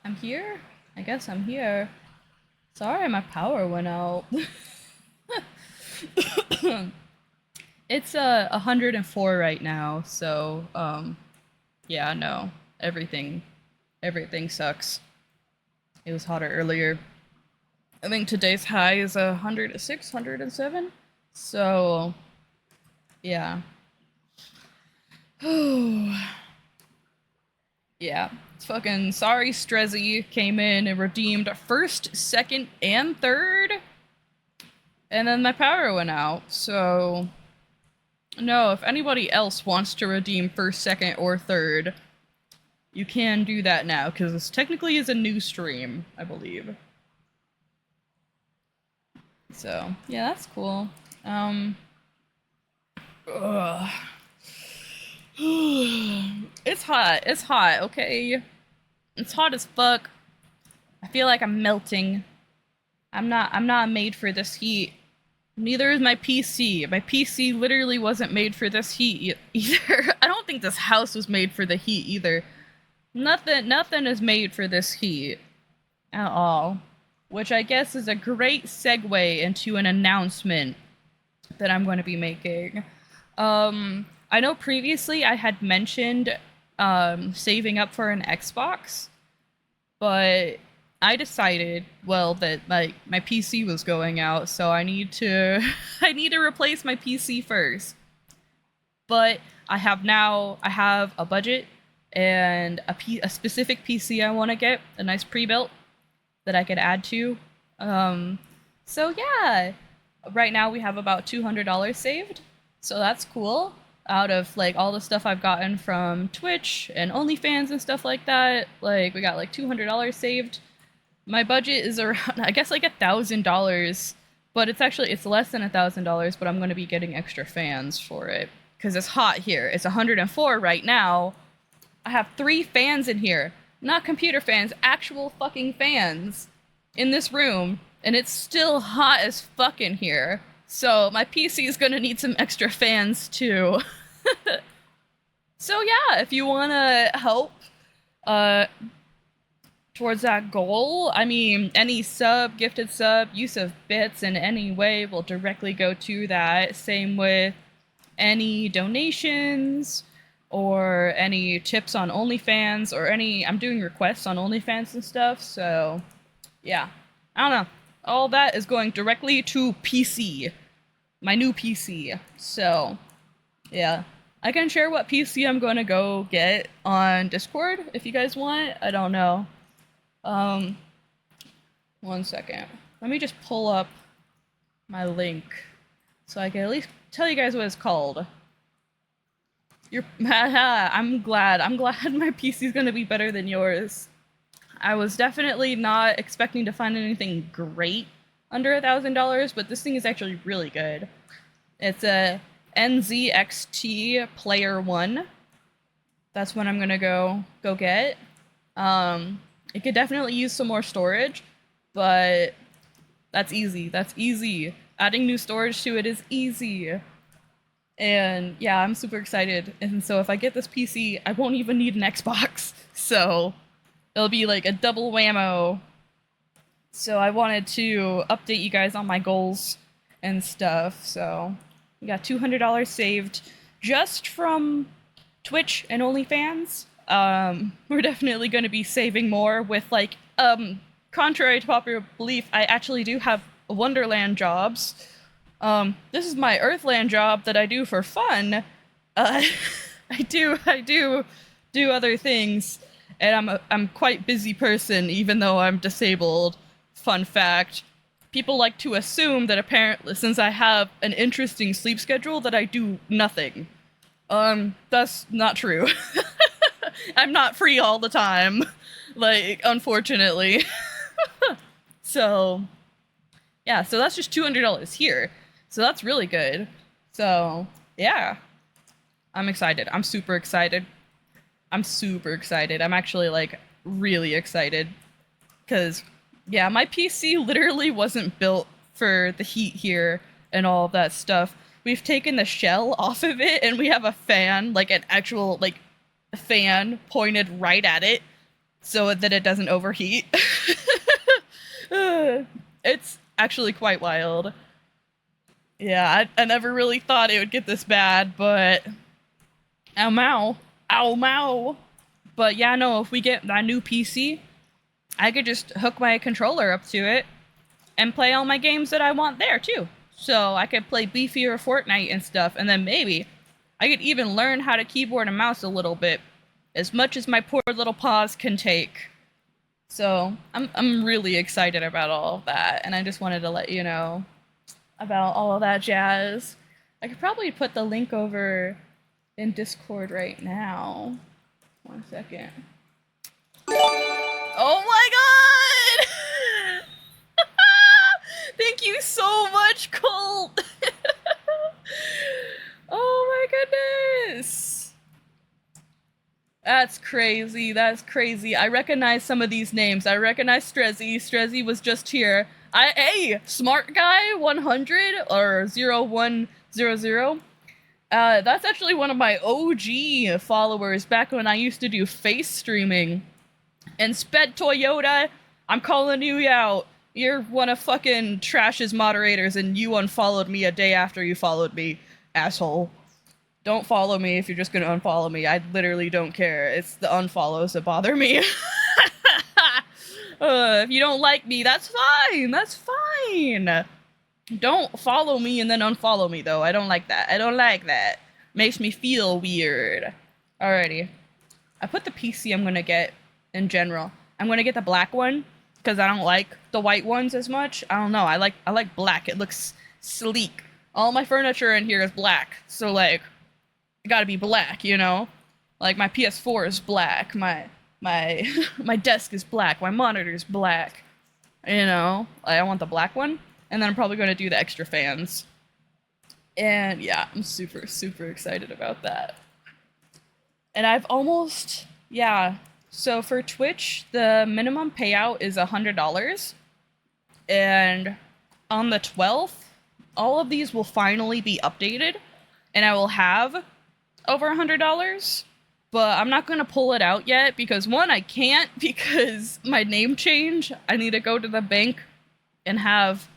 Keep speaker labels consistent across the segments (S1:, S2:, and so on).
S1: I'm here? I guess I'm here. Sorry, my power went out. It's 104 right now, so yeah, no. Everything everything sucks. It was hotter earlier. I think today's high is 106, 107. So, yeah. Yeah. It's fucking sorry Strezzy came in and redeemed first, second, and third. And then my power went out. So no, if anybody else wants to redeem first, second, or third, you can do that now, because this technically is a new stream, I believe. So, yeah, that's cool. Ugh. It's hot. It's hot, okay? It's hot as fuck. I feel like I'm melting. I'm not made for this heat. Neither is my PC. My PC literally wasn't made for this heat either. I don't think this house was made for the heat either. Nothing is made for this heat at all. Which I guess is a great segue into an announcement that I'm going to be making. I know previously I had mentioned saving up for an Xbox, but I decided, well, that my PC was going out, so I need to I need to replace my PC first. But I have a budget and a specific PC I want to get, a nice pre-built that I could add to. So yeah, right now we have about $200 saved, so that's cool. Out of like all the stuff I've gotten from Twitch and OnlyFans and stuff like that, like we got like $200 saved. My budget is around, I guess, like $1,000, but it's less than $1,000. But I'm going to be getting extra fans for it because it's hot here. It's 104 right now. I have 3 fans in here, not computer fans, actual fucking fans in this room, and it's still hot as fuck in here. So my PC is going to need some extra fans too. So yeah, if you want to help uh towards that goal, I mean, any gifted sub, use of bits in any way will directly go to that. Same with any donations or any tips on OnlyFans or I'm doing requests on OnlyFans and stuff, so yeah. I don't know. All that is going directly to PC. My new PC. So, yeah. I can share what PC I'm going to go get on Discord if you guys want. I don't know. Um, one second. Let me just pull up my link so I can at least tell you guys what it's called. I'm glad my PC is going to be better than yours. I was definitely not expecting to find anything great under $1,000, but this thing is actually really good. It's a NZXT Player 1. That's what I'm gonna go get. It could definitely use some more storage, but that's easy. That's easy. Adding new storage to it is easy. And yeah, I'm super excited. And so if I get this PC, I won't even need an Xbox. So it'll be like a double whammo. So I wanted to update you guys on my goals and stuff. So we got $200 saved just from Twitch and OnlyFans. We're definitely going to be saving more with like, contrary to popular belief, I actually do have Wonderland jobs. This is my Earthland job that I do for fun. I do other things, and I'm quite busy person, even though I'm disabled. Fun fact. People like to assume that apparently, since I have an interesting sleep schedule, that I do nothing. That's not true. I'm not free all the time. Like, unfortunately. So, yeah, so that's just $200 here. So that's really good. So, yeah. I'm excited. I'm super excited. I'm super excited. I'm actually, like, really excited. Because, yeah, my PC literally wasn't built for the heat here and all of that stuff. We've taken the shell off of it, and we have a fan, like an actual, like, fan pointed right at it. so that it doesn't overheat. It's actually quite wild. Yeah, I never really thought it would get this bad, but ow mow. Ow mow. But yeah, no, if we get that new PC, I could just hook my controller up to it and play all my games that I want there too. So I could play beefier Fortnite and stuff, and then maybe I could even learn how to keyboard and mouse a little bit, as much as my poor little paws can take. So I'm really excited about all of that, and I just wanted to let you know about all of that jazz. I could probably put the link over in Discord right now. 1 second. Oh my god! Thank you so much, Colt! Oh my goodness! That's crazy, that's crazy. I recognize some of these names. I recognize Strezzy. Strezzy was just here. Hey, Smart Guy 100 or 0100. That's actually one of my OG followers back when I used to do face streaming. And Sped Toyota, I'm calling you out. You're one of fucking Trash's moderators, and you unfollowed me a day after you followed me, asshole. Don't follow me if you're just gonna unfollow me. I literally don't care. It's the unfollows that bother me. If you don't like me, that's fine. That's fine. Don't follow me and then unfollow me, though. I don't like that. I don't like that. Makes me feel weird. Alrighty. I put the PC I'm gonna get in general. I'm gonna get the black one because I don't like the white ones as much. I don't know. I like black. It looks sleek. All my furniture in here is black, so like, it gotta be black, you know? Like my PS4 is black. My my desk is black. My monitor is black. You know, I want the black one, and then I'm probably gonna do the extra fans. And yeah, I'm super excited about that. And I've almost, yeah. So for Twitch, the minimum payout is $100, and on the 12th, all of these will finally be updated, and I will have over $100. But I'm not gonna pull it out yet because one, I can't because my name change. I need to go to the bank and have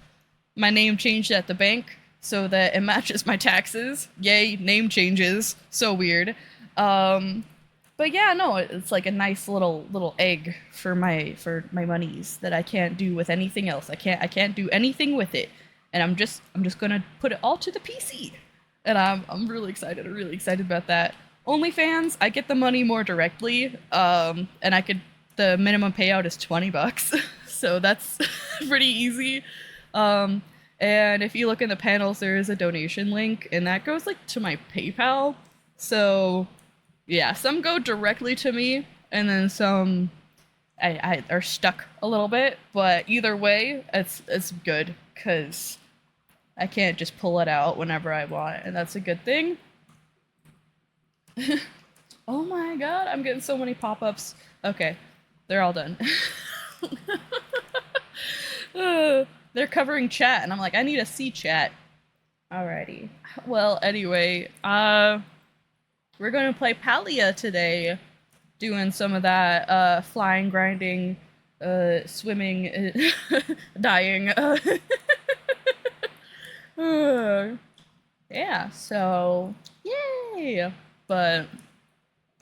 S1: my name changed at the bank so that it matches my taxes. Yay, name changes. So weird. But yeah, no, it's like a nice little egg for my monies that I can't do with anything else. I can't do anything with it. And I'm just gonna put it all to the PC. And I'm really excited. I'm really excited about that. OnlyFans, I get the money more directly, and the minimum payout is $20, so that's pretty easy. And if you look in the panels, there is a donation link, and that goes like to my PayPal. So yeah, some go directly to me, and then some I are stuck a little bit. But either way, it's good because I can't just pull it out whenever I want, and that's a good thing. Oh my god, I'm getting so many pop-ups. Okay, they're all done. They're covering chat, and I'm like, I need to see chat. Alrighty. Well, anyway, we're gonna play Palia today. Doing some of that, flying, grinding, swimming, dying. Yeah, so, yay! But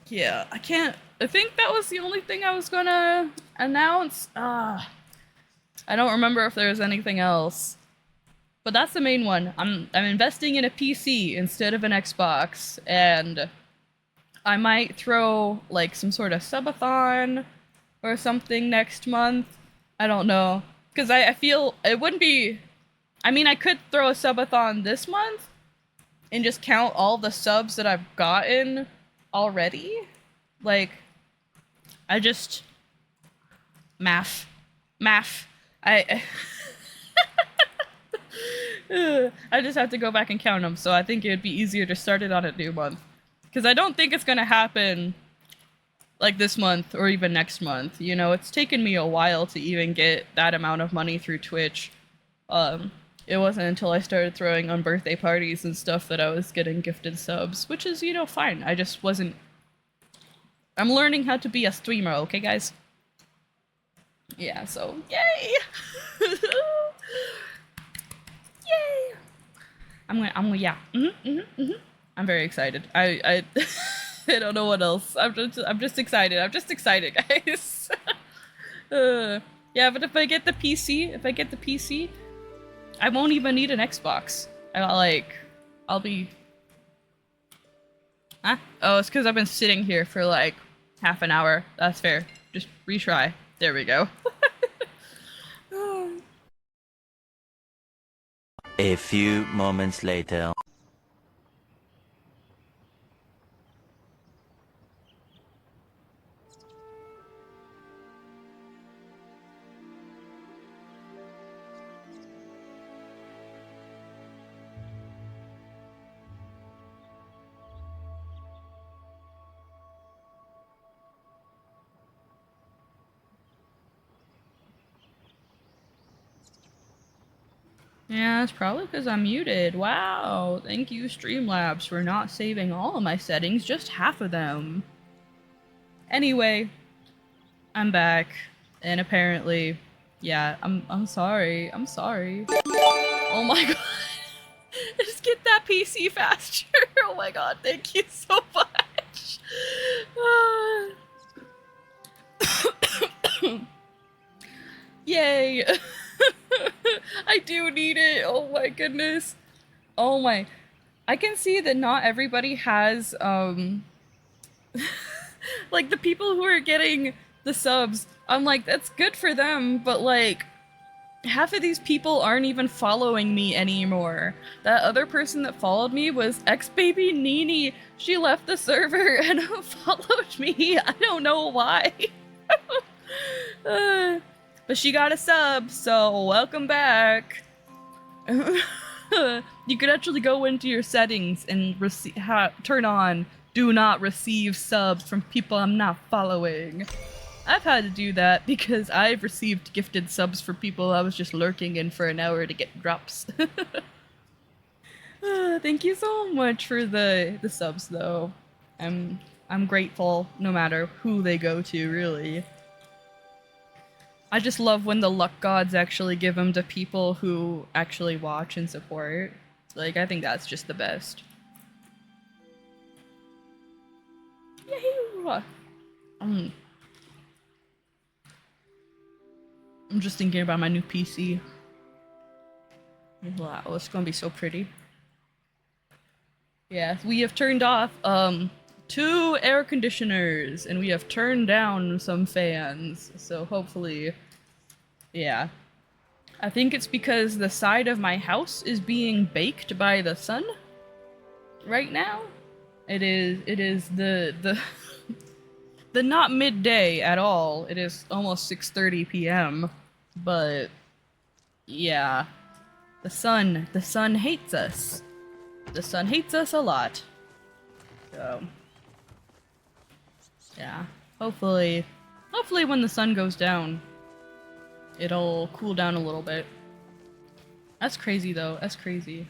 S1: yeah, I think that was the only thing I was gonna announce. I don't remember if there was anything else. But that's the main one. I'm investing in a PC instead of an Xbox, and I might throw like some sort of subathon or something next month. I don't know. Because I feel it wouldn't be, I mean, I could throw a subathon this month and just count all the subs that I've gotten already. Like, I just... Math. I just have to go back and count them, so I think it would be easier to start it on a new month. Because I don't think it's gonna happen like this month or even next month. You know, it's taken me a while to even get that amount of money through Twitch. It wasn't until I started throwing on birthday parties and stuff that I was getting gifted subs, which is, you know, fine. I just wasn't... I'm learning how to be a streamer, okay, guys? Yeah, so yay! Yay! Yeah. I'm very excited. I don't know what else. I'm just excited. I'm just excited, guys. uh, yeah, but if I get the PC, I won't even need an Xbox. I'll be. Huh? Oh, it's because I've been sitting here for like half an hour. That's fair. Just retry. There we go.
S2: A few moments later.
S1: Yeah, it's probably because I'm muted. Wow, thank you Streamlabs for not saving all of my settings, just half of them. Anyway, I'm back, and apparently, yeah, I'm sorry. I'm sorry. Oh my god. Just get that PC faster. Oh my god, thank you so much. Yay. I do need it. Oh my goodness. Oh my. I can see that not everybody has, like the people who are getting the subs. I'm like, that's good for them, but like, half of these people aren't even following me anymore. That other person that followed me was ex-baby Nini. She left the server and unfollowed me. I don't know why. But she got a sub, so welcome back. You could actually go into your settings and turn on do not receive subs from people I'm not following. I've had to do that because I've received gifted subs for people I was just lurking in for an hour to get drops. Thank you so much for the subs though. I'm grateful no matter who they go to, really. I just love when the luck gods actually give them to people who actually watch and support. Like, I think that's just the best. Yahoo! I'm just thinking about my new PC. Wow, it's gonna be so pretty. Yeah, we have turned off 2 air conditioners and we have turned down some fans. So hopefully, yeah. I think it's because the side of my house is being baked by the sun right now. It is the the not midday at all. It is almost 6:30 p.m. But yeah, the sun hates us. The sun hates us a lot. So yeah, hopefully when the sun goes down, it'll cool down a little bit. That's crazy though. That's crazy.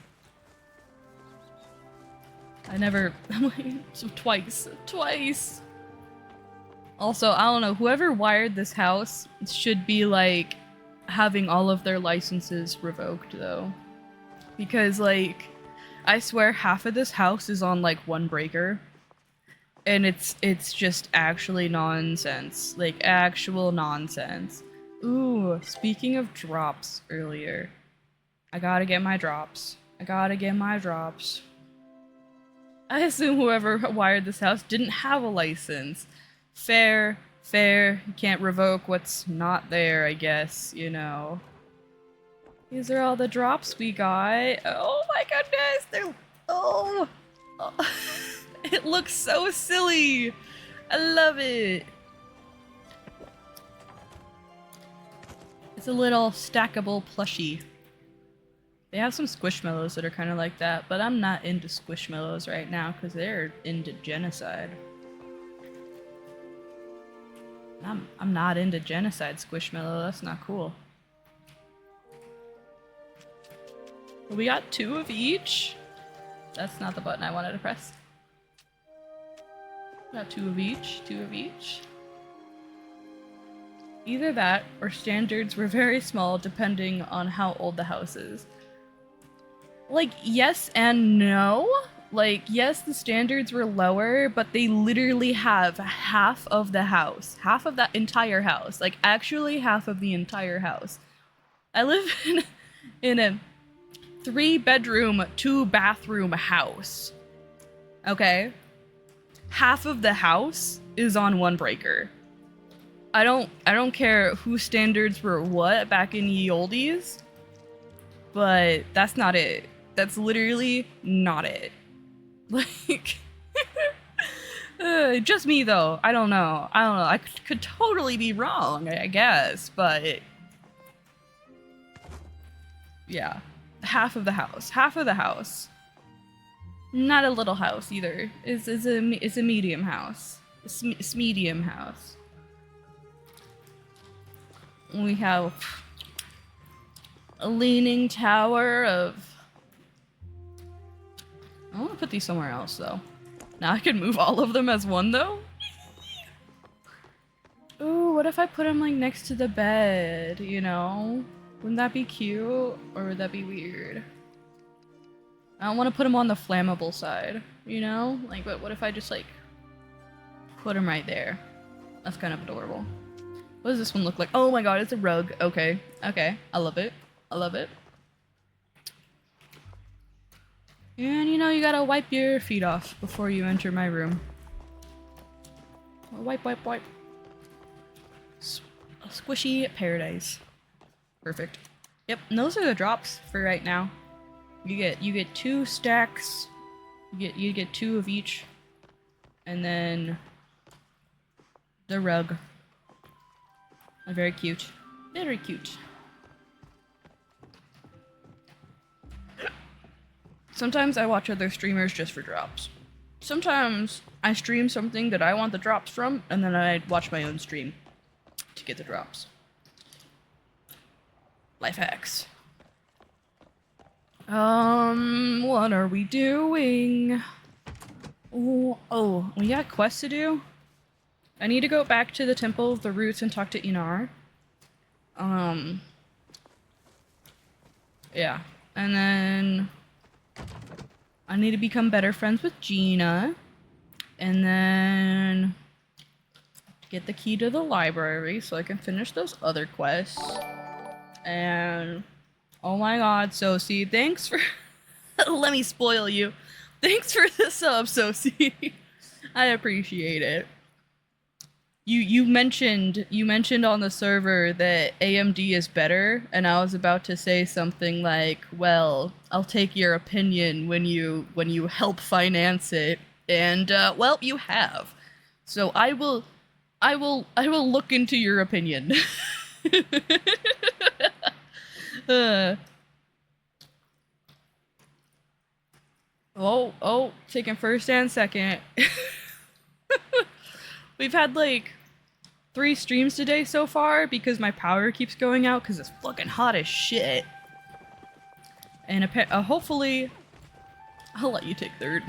S1: I never so twice. Also, I don't know, whoever wired this house should be like having all of their licenses revoked though. Because like I swear half of this house is on like one breaker. And it's just actually nonsense. Like actual nonsense. Ooh, speaking of drops earlier. I gotta get my drops. I assume whoever wired this house didn't have a license. Fair. You can't revoke what's not there, I guess, you know. These are all the drops we got. Oh my goodness! They're... Oh! It looks so silly! I love it! It's a little stackable plushie. They have some Squishmallows that are kind of like that, but I'm not into Squishmallows right now because they're into genocide. I'm not into genocide Squishmallow, that's not cool. We got 2 of each. That's not the button I wanted to press. Got 2 of each. Either that, or standards were very small depending on how old the house is. Like, yes and no. Like, yes, the standards were lower, but they literally have half of the house. Half of that entire house. Like, actually half of the entire house. I live in a 3-bedroom, 2-bathroom house. Okay? Half of the house is on one breaker. I don't care whose standards were what back in ye oldies, but that's not it. That's literally not it. Like, just me though. I don't know. I could totally be wrong, I guess, but yeah, half of the house. Half of the house. Not a little house either. It's a medium house. It's medium house. We have a leaning tower of... I want to put these somewhere else, though. Now I can move all of them as one, though? Ooh, what if I put them, like, next to the bed, you know? Wouldn't that be cute? Or would that be weird? I don't want to put them on the flammable side, you know? Like, but what if I just, like, put them right there? That's kind of adorable. What does this one look like? Oh my god, it's a rug. Okay. Okay. I love it. I love it. And you know, you gotta wipe your feet off before you enter my room. Wipe, wipe, wipe. A squishy paradise. Perfect. Yep, and those are the drops for right now. You get 2 stacks. You get 2 of each. And then the rug. Very cute. Very cute. Sometimes I watch other streamers just for drops. Sometimes I stream something that I want the drops from, and then I watch my own stream to get the drops. Life hacks. What are we doing? Oh, we got quests to do? I need to go back to the Temple of the Roots and talk to Inar. Yeah. And then I need to become better friends with Gina. And then get the key to the library so I can finish those other quests. And oh my god, Sosie, thanks for let me spoil you. Thanks for the sub, Sosie. I appreciate it. You mentioned on the server that AMD is better, and I was about to say something like, "Well, I'll take your opinion when you help finance it," and well, you have. So I will look into your opinion. Oh, taking first and second. We've had like 3 streams today so far because my power keeps going out because it's fucking hot as shit. And hopefully, I'll let you take third.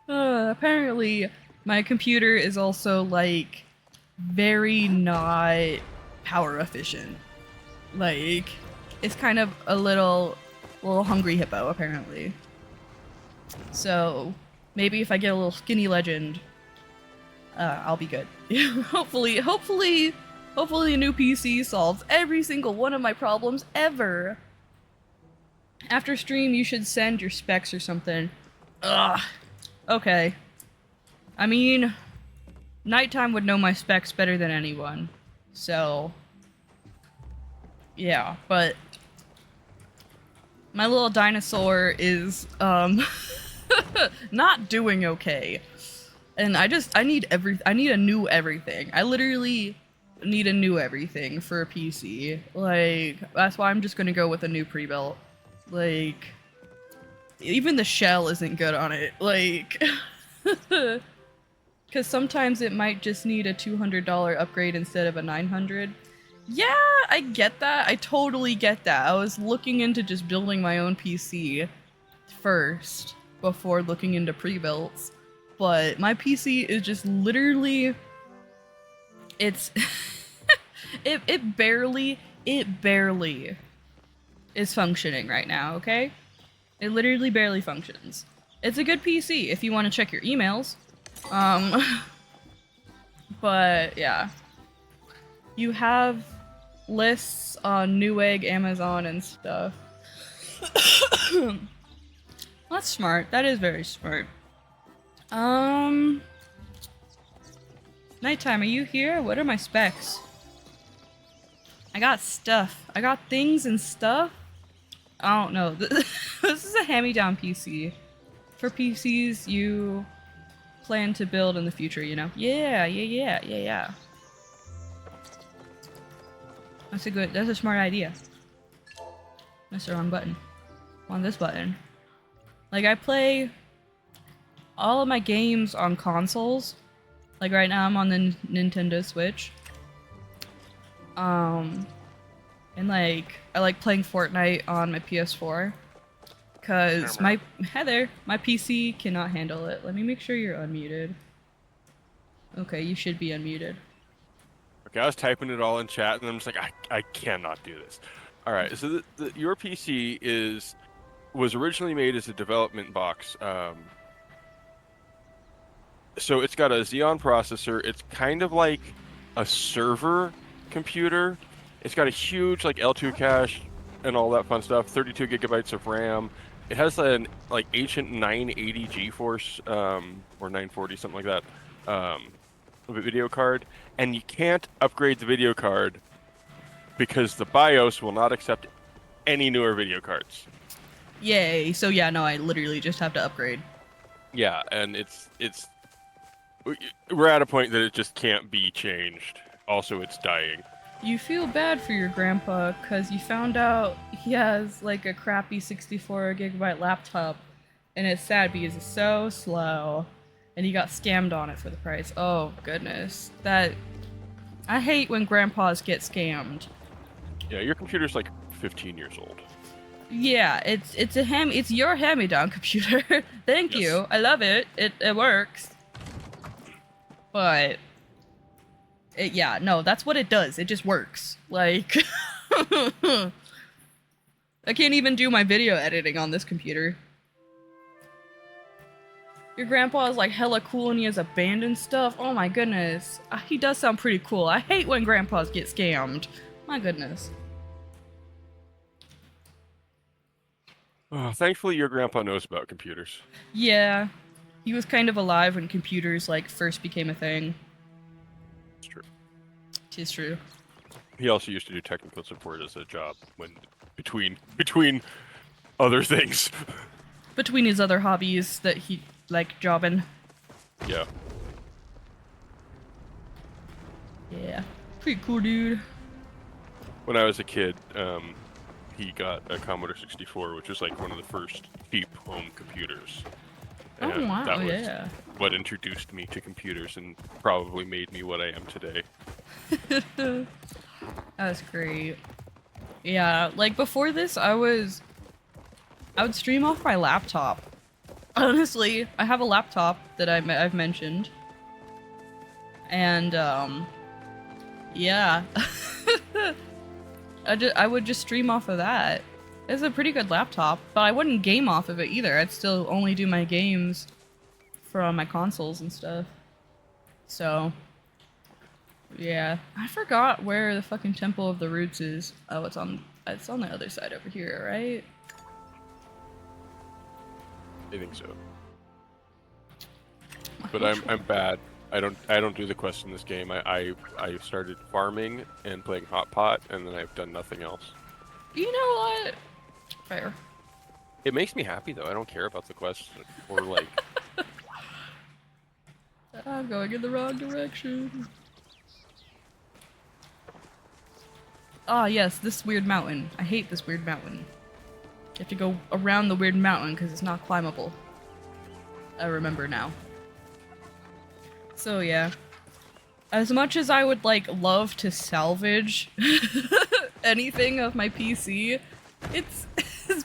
S1: Apparently, my computer is also like very not power efficient. Like, it's kind of a little hungry hippo apparently. So maybe if I get a little skinny legend, I'll be good. hopefully a new PC solves every single one of my problems ever. After stream, you should send your specs or something. Ugh. Okay. I mean, Nighttime would know my specs better than anyone. So, yeah, but my little dinosaur is, not doing okay. And I need a new everything. I literally need a new everything for a PC. Like, that's why I'm just gonna go with a new pre-built. Like, even the shell isn't good on it. Like, because sometimes it might just need a $200 upgrade instead of a $900. Yeah, I get that. I totally get that. I was looking into just building my own PC first before looking into pre-builts. but my PC is just literally, it's, it barely is functioning right now, okay? It literally barely functions. It's a good PC if you want to check your emails. But yeah. You have lists on Newegg, Amazon, and stuff. That's smart. That is very smart. Nighttime, are you here? What are my specs? I got stuff. I got things and stuff. I don't know. This is a hand-me-down PC. For PCs you plan to build in the future, you know? Yeah. That's a smart idea. That's the wrong button. On this button. Like, I play all of my games on consoles. Like, right now I'm on the Nintendo Switch. And like, I like playing Fortnite on my PS4. Cause my PC cannot handle it. Let me make sure you're unmuted. Okay, you should be unmuted.
S3: Okay, I was typing it all in chat, and I'm just like, I cannot do this. All right, so your PC was originally made as a development box. So it's got a Xeon processor. It's kind of like a server computer. It's got a huge like L2 cache and all that fun stuff. 32 gigabytes of RAM. It has an like ancient 980 GeForce or 940 something like that video card, and you can't upgrade the video card because the BIOS will not accept any newer video cards.
S1: Yay! So yeah, no, I literally just have to upgrade.
S3: Yeah, and we're at a point that it just can't be changed. Also, it's dying.
S1: You feel bad for your grandpa because you found out he has like a crappy 64 gigabyte laptop, and it's sad because it's so slow, and he got scammed on it for the price. Oh goodness, I hate when grandpas get scammed.
S3: Yeah, your computer's like 15 years old.
S1: Yeah, it's your hand-me-down computer. Thank you. I love it. It works. But yeah, no, that's what it does. It just works. Like I can't even do my video editing on this computer. Your grandpa is like hella cool and he has abandoned stuff. Oh my goodness. He does sound pretty cool. I hate when grandpas get scammed. My goodness.
S3: Oh, thankfully, your grandpa knows about computers.
S1: Yeah. He was kind of alive when computers like first became a thing.
S3: It's true.
S1: Tis true.
S3: He also used to do technical support as a job when between other things.
S1: Between his other hobbies that he like jobbing.
S3: Yeah.
S1: Yeah. Pretty cool dude.
S3: When I was a kid, he got a Commodore 64, which was like one of the first cheap home computers.
S1: Oh
S3: And
S1: wow,
S3: that was
S1: yeah.
S3: what introduced me to computers and probably made me what I am today.
S1: That's great. Yeah, like before this, I would stream off my laptop. Honestly, I have a laptop that I've mentioned, and yeah, I would just stream off of that. It's a pretty good laptop, but I wouldn't game off of it either. I'd still only do my games from my consoles and stuff. So, yeah. I forgot where the fucking Temple of the Roots is. Oh, it's on the other side over here, right?
S3: I think so. But I'm bad. I don't do the quests in this game. I started farming and playing Hot Pot, and then I've done nothing else.
S1: You know what? Fair.
S3: It makes me happy though. I don't care about the quests or like.
S1: I'm going in the wrong direction. Ah, yes, this weird mountain. I hate this weird mountain. You have to go around the weird mountain because it's not climbable. I remember now. So yeah. As much as I would like love to salvage anything of my PC, it's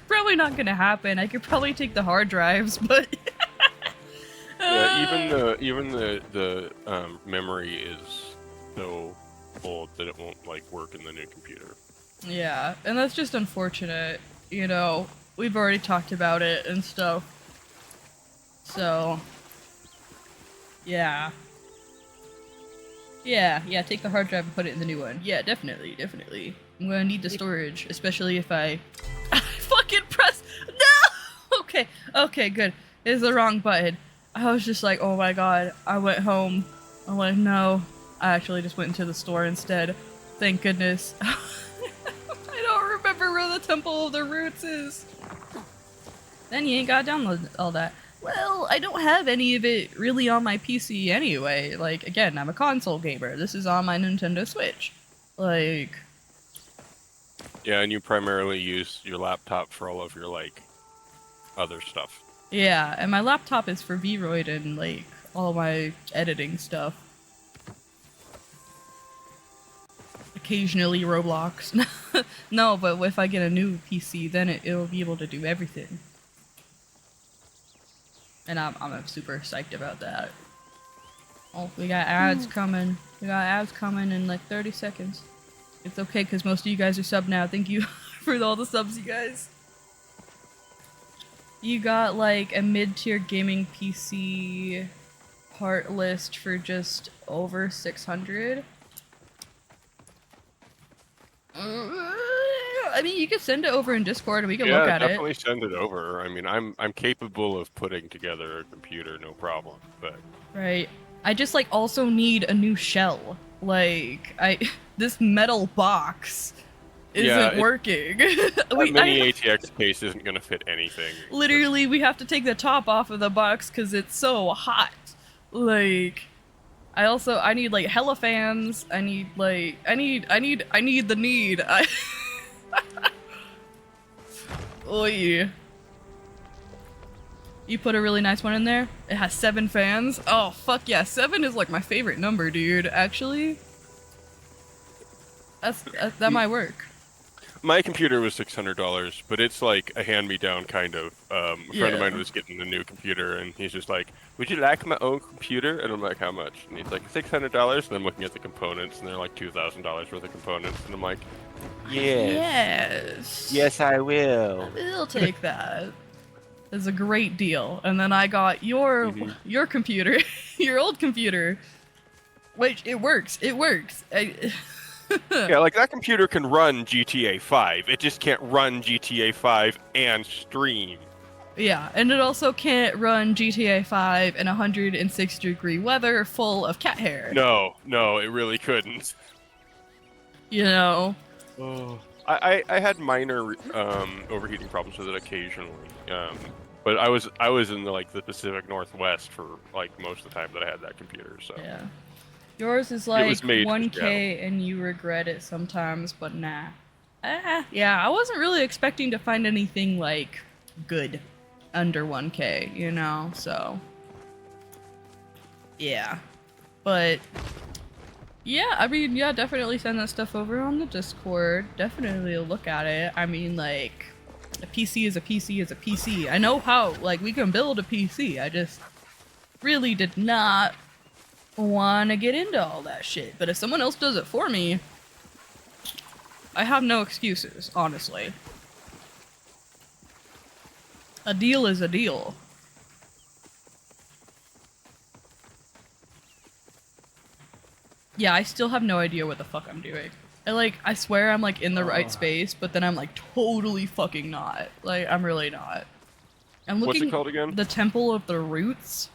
S1: probably not gonna happen. I could probably take the hard drives, but
S3: Yeah, even the memory is so old that it won't like work in the new computer.
S1: Yeah, and that's just unfortunate. You know, we've already talked about it and stuff. So, yeah. Yeah, take the hard drive and put it in the new one. Yeah, definitely. I'm gonna need the storage, especially if I fucking press no. Okay, good. It's the wrong button. I was just like, oh my god. I went home. I'm like, no. I actually just went into the store instead. Thank goodness. I don't remember where the Temple of the Roots is. Then you ain't gotta download all that. Well, I don't have any of it really on my PC anyway. Like, again, I'm a console gamer. This is on my Nintendo Switch. Like...
S3: Yeah, and you primarily use your laptop for all of your, like, other stuff.
S1: Yeah, and my laptop is for Vroid and, like, all my editing stuff. Occasionally Roblox. No, but if I get a new PC, then it'll be able to do everything. And I'm super psyched about that. Oh, we got ads coming. We got ads coming in like 30 seconds. It's okay, because most of you guys are subbed now. Thank you for all the subs, you guys. You got like a mid-tier gaming PC part list for just over 600. I mean, you could send it over in Discord and we can look at it.
S3: Yeah, definitely send it over. I mean, I'm capable of putting together a computer, no problem. But
S1: right, I just like also need a new shell. Like this metal box isn't working.
S3: Mini ATX case isn't gonna fit anything.
S1: Literally, we have to take the top off of the box because it's so hot. Like, I need like hella fans. I need the need. Oy. You put a really nice one in there? It has 7 fans? Oh, fuck yeah. 7 is like my favorite number, dude, actually. That might work.
S3: My computer was $600, but it's like a hand-me-down kind of. A friend of mine was getting a new computer, and he's just like, "Would you like my own computer?" And I'm like, "How much?" And he's like, $600. And I'm looking at the components, and they're like $2,000 worth of components, and I'm like,
S1: Yes.
S2: Yes, I will.
S1: We'll take that. It's a great deal. And then I got your computer, your old computer, which it works.
S3: yeah, like that computer can run GTA 5. It just can't run GTA 5 and stream.
S1: Yeah, and it also can't run GTA 5 in 106-degree weather full of cat hair.
S3: No, it really couldn't.
S1: You know.
S3: Oh. I had minor overheating problems with it occasionally, but I was in the Pacific Northwest for like most of the time that I had that computer. So
S1: yeah, yours is like 1K and you regret it sometimes, but nah. Yeah, I wasn't really expecting to find anything like good under 1K, you know. So yeah, but. Yeah, I mean, yeah, definitely send that stuff over on the Discord. Definitely look at it. I mean, like, a PC is a PC is a PC. I know how, like, we can build a PC. I just really did not want to get into all that shit. But if someone else does it for me, I have no excuses, honestly. A deal is a deal. Yeah, I still have no idea what the fuck I'm doing. I swear I'm, like, in the right space, but then I'm, like, totally fucking not. Like, I'm really not. I'm looking...
S3: What's it called again?
S1: The Temple of the Roots.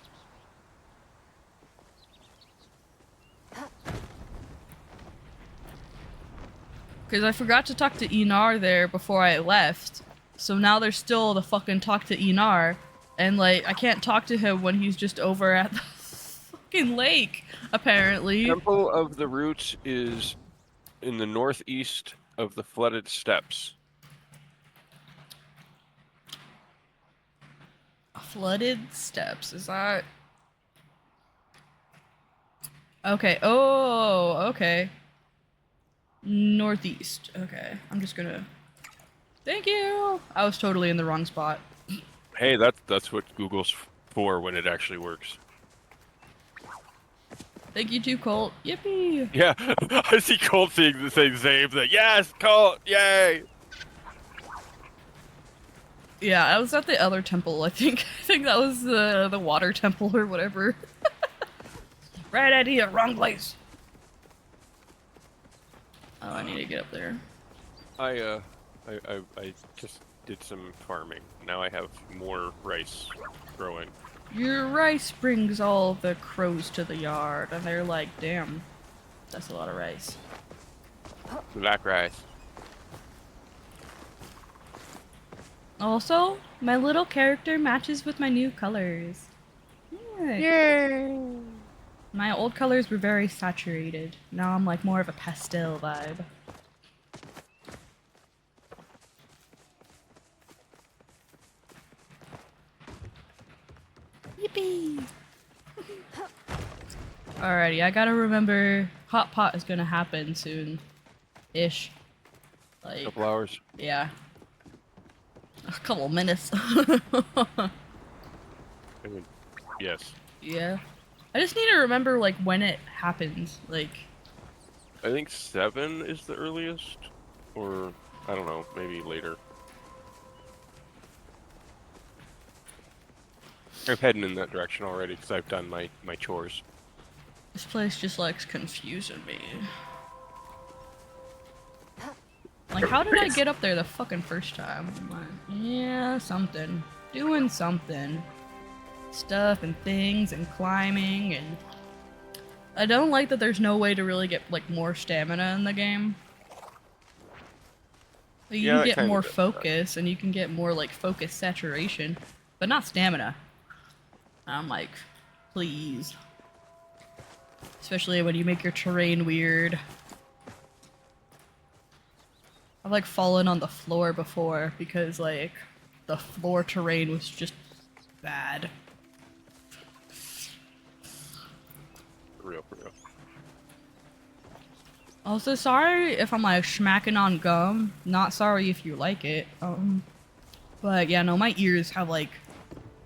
S1: Because I forgot to talk to Enar there before I left, so now there's still the fucking talk to Enar, and, like, I can't talk to him when he's just over at the fucking lake, apparently.
S3: Temple of the Roots is in the northeast of the flooded steppes.
S1: Flooded steppes, is that... Okay, oh, okay. Northeast, okay. I'm just gonna... Thank you! I was totally in the wrong spot.
S3: Hey, that's what Google's for when it actually works.
S1: Thank you too, Colt. Yippee!
S3: Yeah, I see Colt saying the same thing. Yes, Colt, yay!
S1: Yeah, I was at the other temple, I think. I think that was the water temple or whatever. Right idea, wrong place. Oh, I need to get up there.
S3: I just did some farming. Now I have more rice growing.
S1: Your rice brings all the crows to the yard, and they're like, damn, that's a lot of rice.
S3: Black rice.
S1: Also, my little character matches with my new colors.
S3: Yay!
S1: My old colors were very saturated. Now I'm like more of a pastel vibe. Yippee! Alrighty, I gotta remember hot pot is gonna happen soon. Ish. Like,
S3: Couple hours.
S1: yeah. A couple minutes.
S3: I mean, yes.
S1: Yeah. I just need to remember, like, when it happens. Like,
S3: I think 7 is the earliest, or I don't know, maybe later. I'm heading in that direction already because I've done my chores.
S1: this place just likes confusing me. Like, how did I get up there the fucking first time? I'm like, yeah, something. Doing something. Stuff and things and climbing and... I don't like that there's no way to really get, like, more stamina in the game. Like, you
S3: Yeah, that
S1: can get
S3: kinda
S1: more
S3: does that.
S1: focus and you can get more, like, focus saturation, but not stamina. I'm like, please. Especially when you make your terrain weird. I've like fallen on the floor before because like the floor terrain was just bad.
S3: For real, for real.
S1: Also, sorry if I'm like smacking on gum. Not sorry if you like it. But yeah, no, my ears have like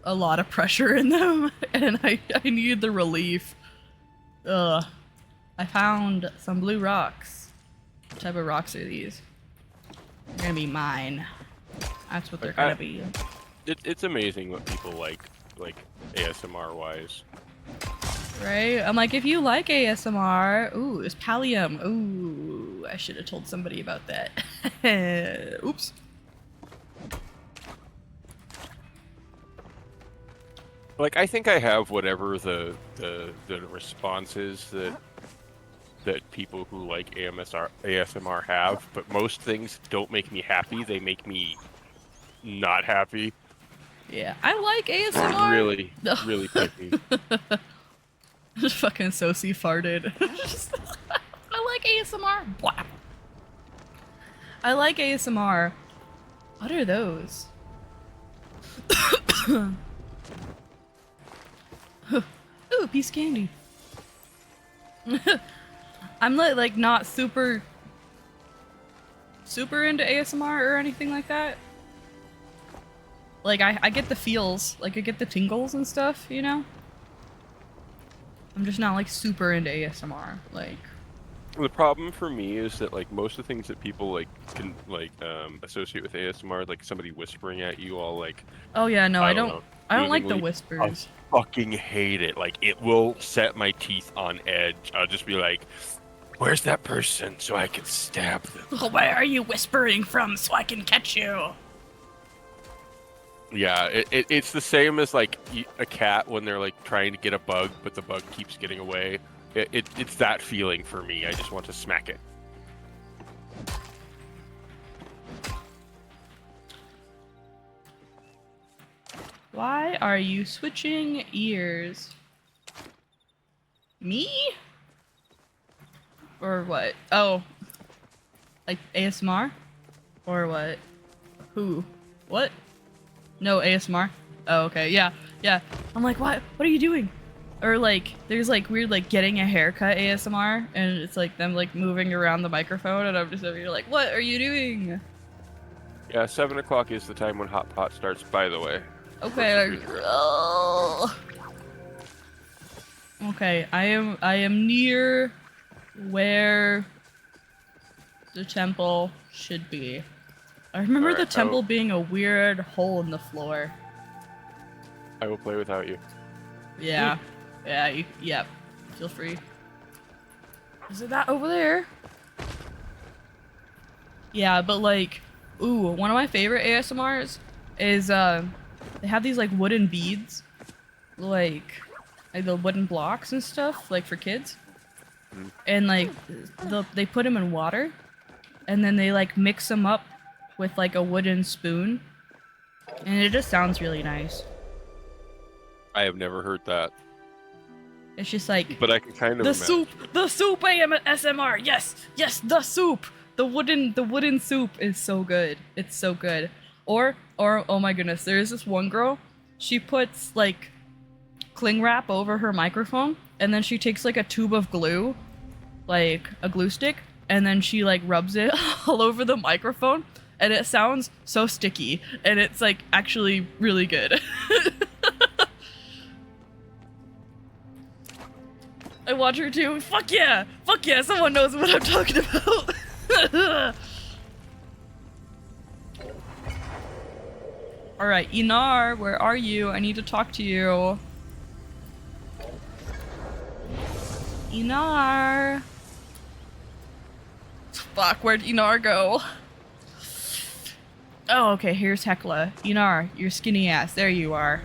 S1: a lot of pressure in them, and I need the relief. Ugh. I found some blue rocks. What type of rocks are these? They're gonna be mine. That's what they're gonna be.
S3: It's amazing what people like ASMR wise.
S1: Right? I'm like, if you like ASMR, ooh, it's Palium. Ooh, I should have told somebody about that. Oops.
S3: Like, I think I have whatever the response is that people who like ASMR have, but most things don't make me happy. They make me not happy.
S1: Yeah, I like ASMR.
S3: Really, really picky.
S1: Just fucking Sosie farted. I like ASMR. Wow. I like ASMR. What are those? Ooh, piece of candy. I'm like not super into ASMR or anything like that. Like I get the feels, like I get the tingles and stuff, you know? I'm just not like super into ASMR. Like
S3: The problem for me is that like most of the things that people like can associate with ASMR, like somebody whispering at you all like,
S1: oh yeah, no, I don't
S3: know,
S1: like the
S3: soothingly.
S1: whispers.
S3: I fucking hate it. Like it will set my teeth on edge. I'll just be like, where's that person so I can stab them?
S1: Where are you whispering from so I can catch you?
S3: Yeah, it's the same as like a cat when they're like trying to get a bug, but the bug keeps getting away. It's that feeling for me. I just want to smack it.
S1: Why are you switching ears? Me? Or what? Oh. Like ASMR? Or what? Who? What? No, ASMR? Oh, okay, yeah, yeah. I'm like, what are you doing? Or like, there's like weird like getting a haircut ASMR, and it's like them like moving around the microphone, and I'm just over here like, what are you doing?
S3: Yeah, 7 o'clock is the time when Hot Pot starts, by the way.
S1: Okay. Oh, Okay, I am near where the temple should be. I remember the
S3: Alright,
S1: temple being a weird hole in the floor.
S3: I will play without you.
S1: Yeah. Yeah, yep. Feel free. Is it that over there? Yeah, but like, ooh, one of my favorite ASMRs is, they have these like wooden beads. Like the wooden blocks and stuff, like for kids. And like, they put them in water. And then they like mix them up with like a wooden spoon. And it just sounds really nice.
S3: I have never heard that,
S1: It's just like,
S3: but I can kind of
S1: the
S3: imagine.
S1: soup ASMR, yes, the soup, the wooden soup is so good. It's so good. Or oh my goodness, there is this one girl. She puts like cling wrap over her microphone, and then she takes like a tube of glue, like a glue stick, and then she like rubs it all over the microphone, and it sounds so sticky, and it's like actually really good. I watch her too. Fuck yeah! Fuck yeah! Someone knows what I'm talking about. Alright, Inar, where are you? I need to talk to you. Inar! Fuck, where'd Inar go? Oh, okay, here's Hecla. Inar, your skinny ass. There you are.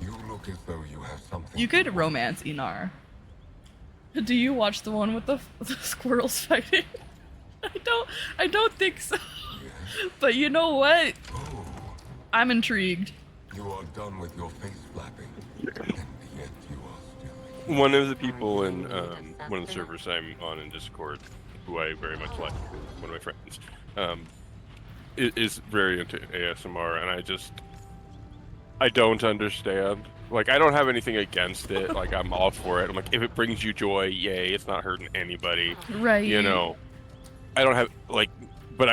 S4: You look as though you have something.
S1: You could romance Inar. Do you watch the one with the squirrels fighting? I don't think so.
S4: Yes.
S1: But you know what?
S4: Oh,
S1: I'm intrigued.
S4: you are done with your face flapping, and yet you are still.
S3: One of the people in one of the servers I'm on in Discord, who I very much like, one of my friends, is very into ASMR, and I don't understand. Like, I don't have anything against it. Like, I'm all for it. I'm like, if it brings you joy, yay! It's not hurting anybody.
S1: Right.
S3: You know, I don't have like, but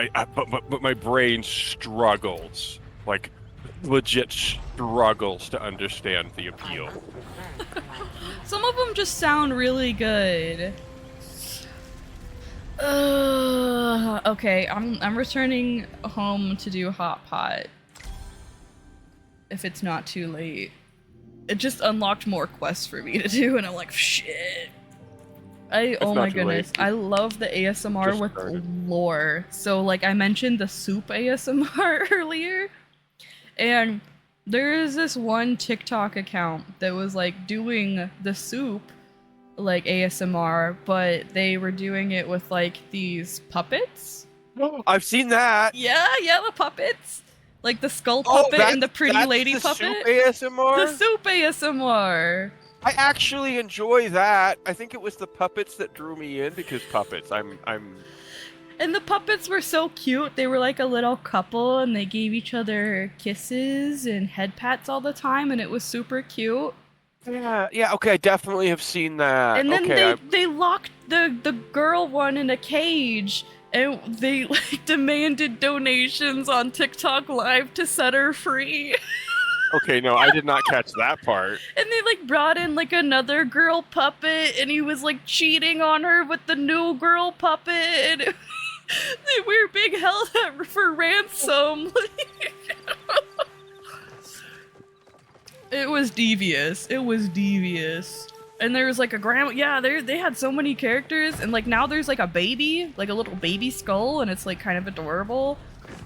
S3: my brain struggles, like, legit struggles to understand the appeal.
S1: Some of them just sound really good. Okay, I'm returning home to do hot pot. If it's not too late. It just unlocked more quests for me to do, and I'm like, shit. Oh
S3: not
S1: my
S3: too late.
S1: goodness, I love the ASMR
S3: Just
S1: with
S3: started.
S1: lore. So like I mentioned the soup ASMR earlier, and there is this one TikTok account that was like doing the soup like ASMR, but they were doing it with like these puppets.
S3: I've seen that.
S1: Yeah, the puppets. Like the skull puppet and the pretty lady
S3: that's
S1: puppet.
S3: Soup ASMR.
S1: The soup ASMR.
S3: I actually enjoy that. I think it was the puppets that drew me in, because puppets. I'm.
S1: And the puppets were so cute. They were like a little couple, and they gave each other kisses and head pats all the time, and it was super cute.
S3: Yeah. Okay, I definitely have seen that.
S1: And then
S3: okay,
S1: they locked the girl one in a cage, and they like demanded donations on TikTok Live to set her free.
S3: okay, no, I did not catch that part.
S1: And they like brought in like another girl puppet, and he was like cheating on her with the new girl puppet, and they were being held for ransom. It was devious. It was devious. And there was like a grandma. Yeah, they had so many characters, and like now there's like a baby, like a little baby skull, and it's like kind of adorable.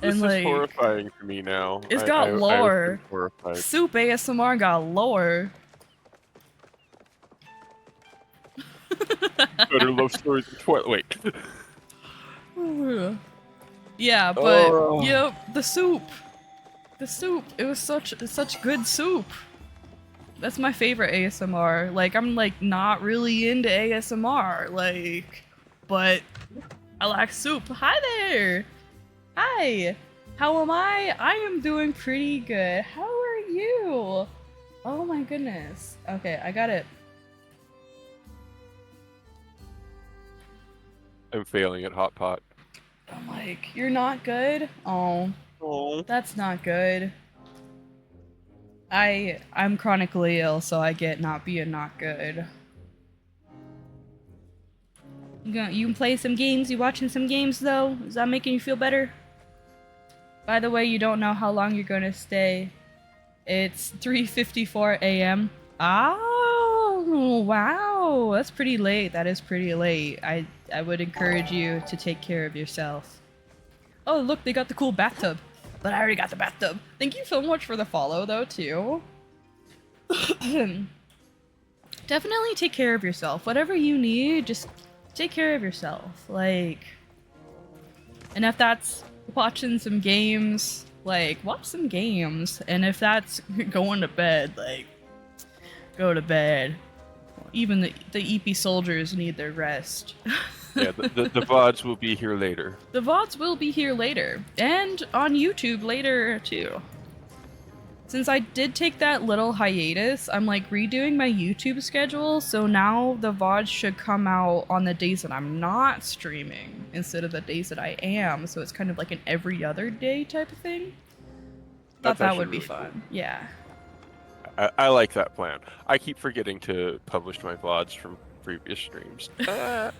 S3: This
S1: And
S3: is
S1: like
S3: horrifying for me now.
S1: it's got lore.
S3: I'm horrified.
S1: Soup ASMR got lore.
S3: Better love stories than Twilight. Wait.
S1: Yeah, but
S3: Oh.
S1: yep, the soup. The soup. It was such good soup. That's my favorite ASMR. Like I'm like not really into ASMR, like, but I like soup. Hi there. Hi. How am I? I am doing pretty good. How are you? Oh my goodness. Okay, I got it.
S3: I'm failing at hot pot.
S1: I'm like, you're not good? Oh,
S3: Oh.
S1: that's not good. I'm chronically ill, so I get not being not good. You can play some games? You watching some games though? Is that making you feel better? By the way, you don't know how long you're gonna stay. It's 3:54 a.m. Oh, wow. That's pretty late. That is pretty late. I would encourage you to take care of yourself. Oh, look, they got the cool bathtub. But I already got the bathtub. Thank you so much for the follow, though, too. Definitely take care of yourself. Whatever you need, just take care of yourself. Like, and if that's watching some games, like, watch some games. And if that's going to bed, like, go to bed. Even the EP soldiers need their rest.
S3: Yeah, the VODs will be here later.
S1: The VODs will be here later. And on YouTube later, too. Since I did take that little hiatus, I'm like redoing my YouTube schedule, so now the VODs should come out on the days that I'm not streaming instead of the days that I am, so it's kind of like an every other day type of thing. Thought
S3: That's
S1: that
S3: actually
S1: would be
S3: really
S1: fun.
S3: cool.
S1: Yeah.
S3: I like that plan. I keep forgetting to publish my VODs from previous streams. I'm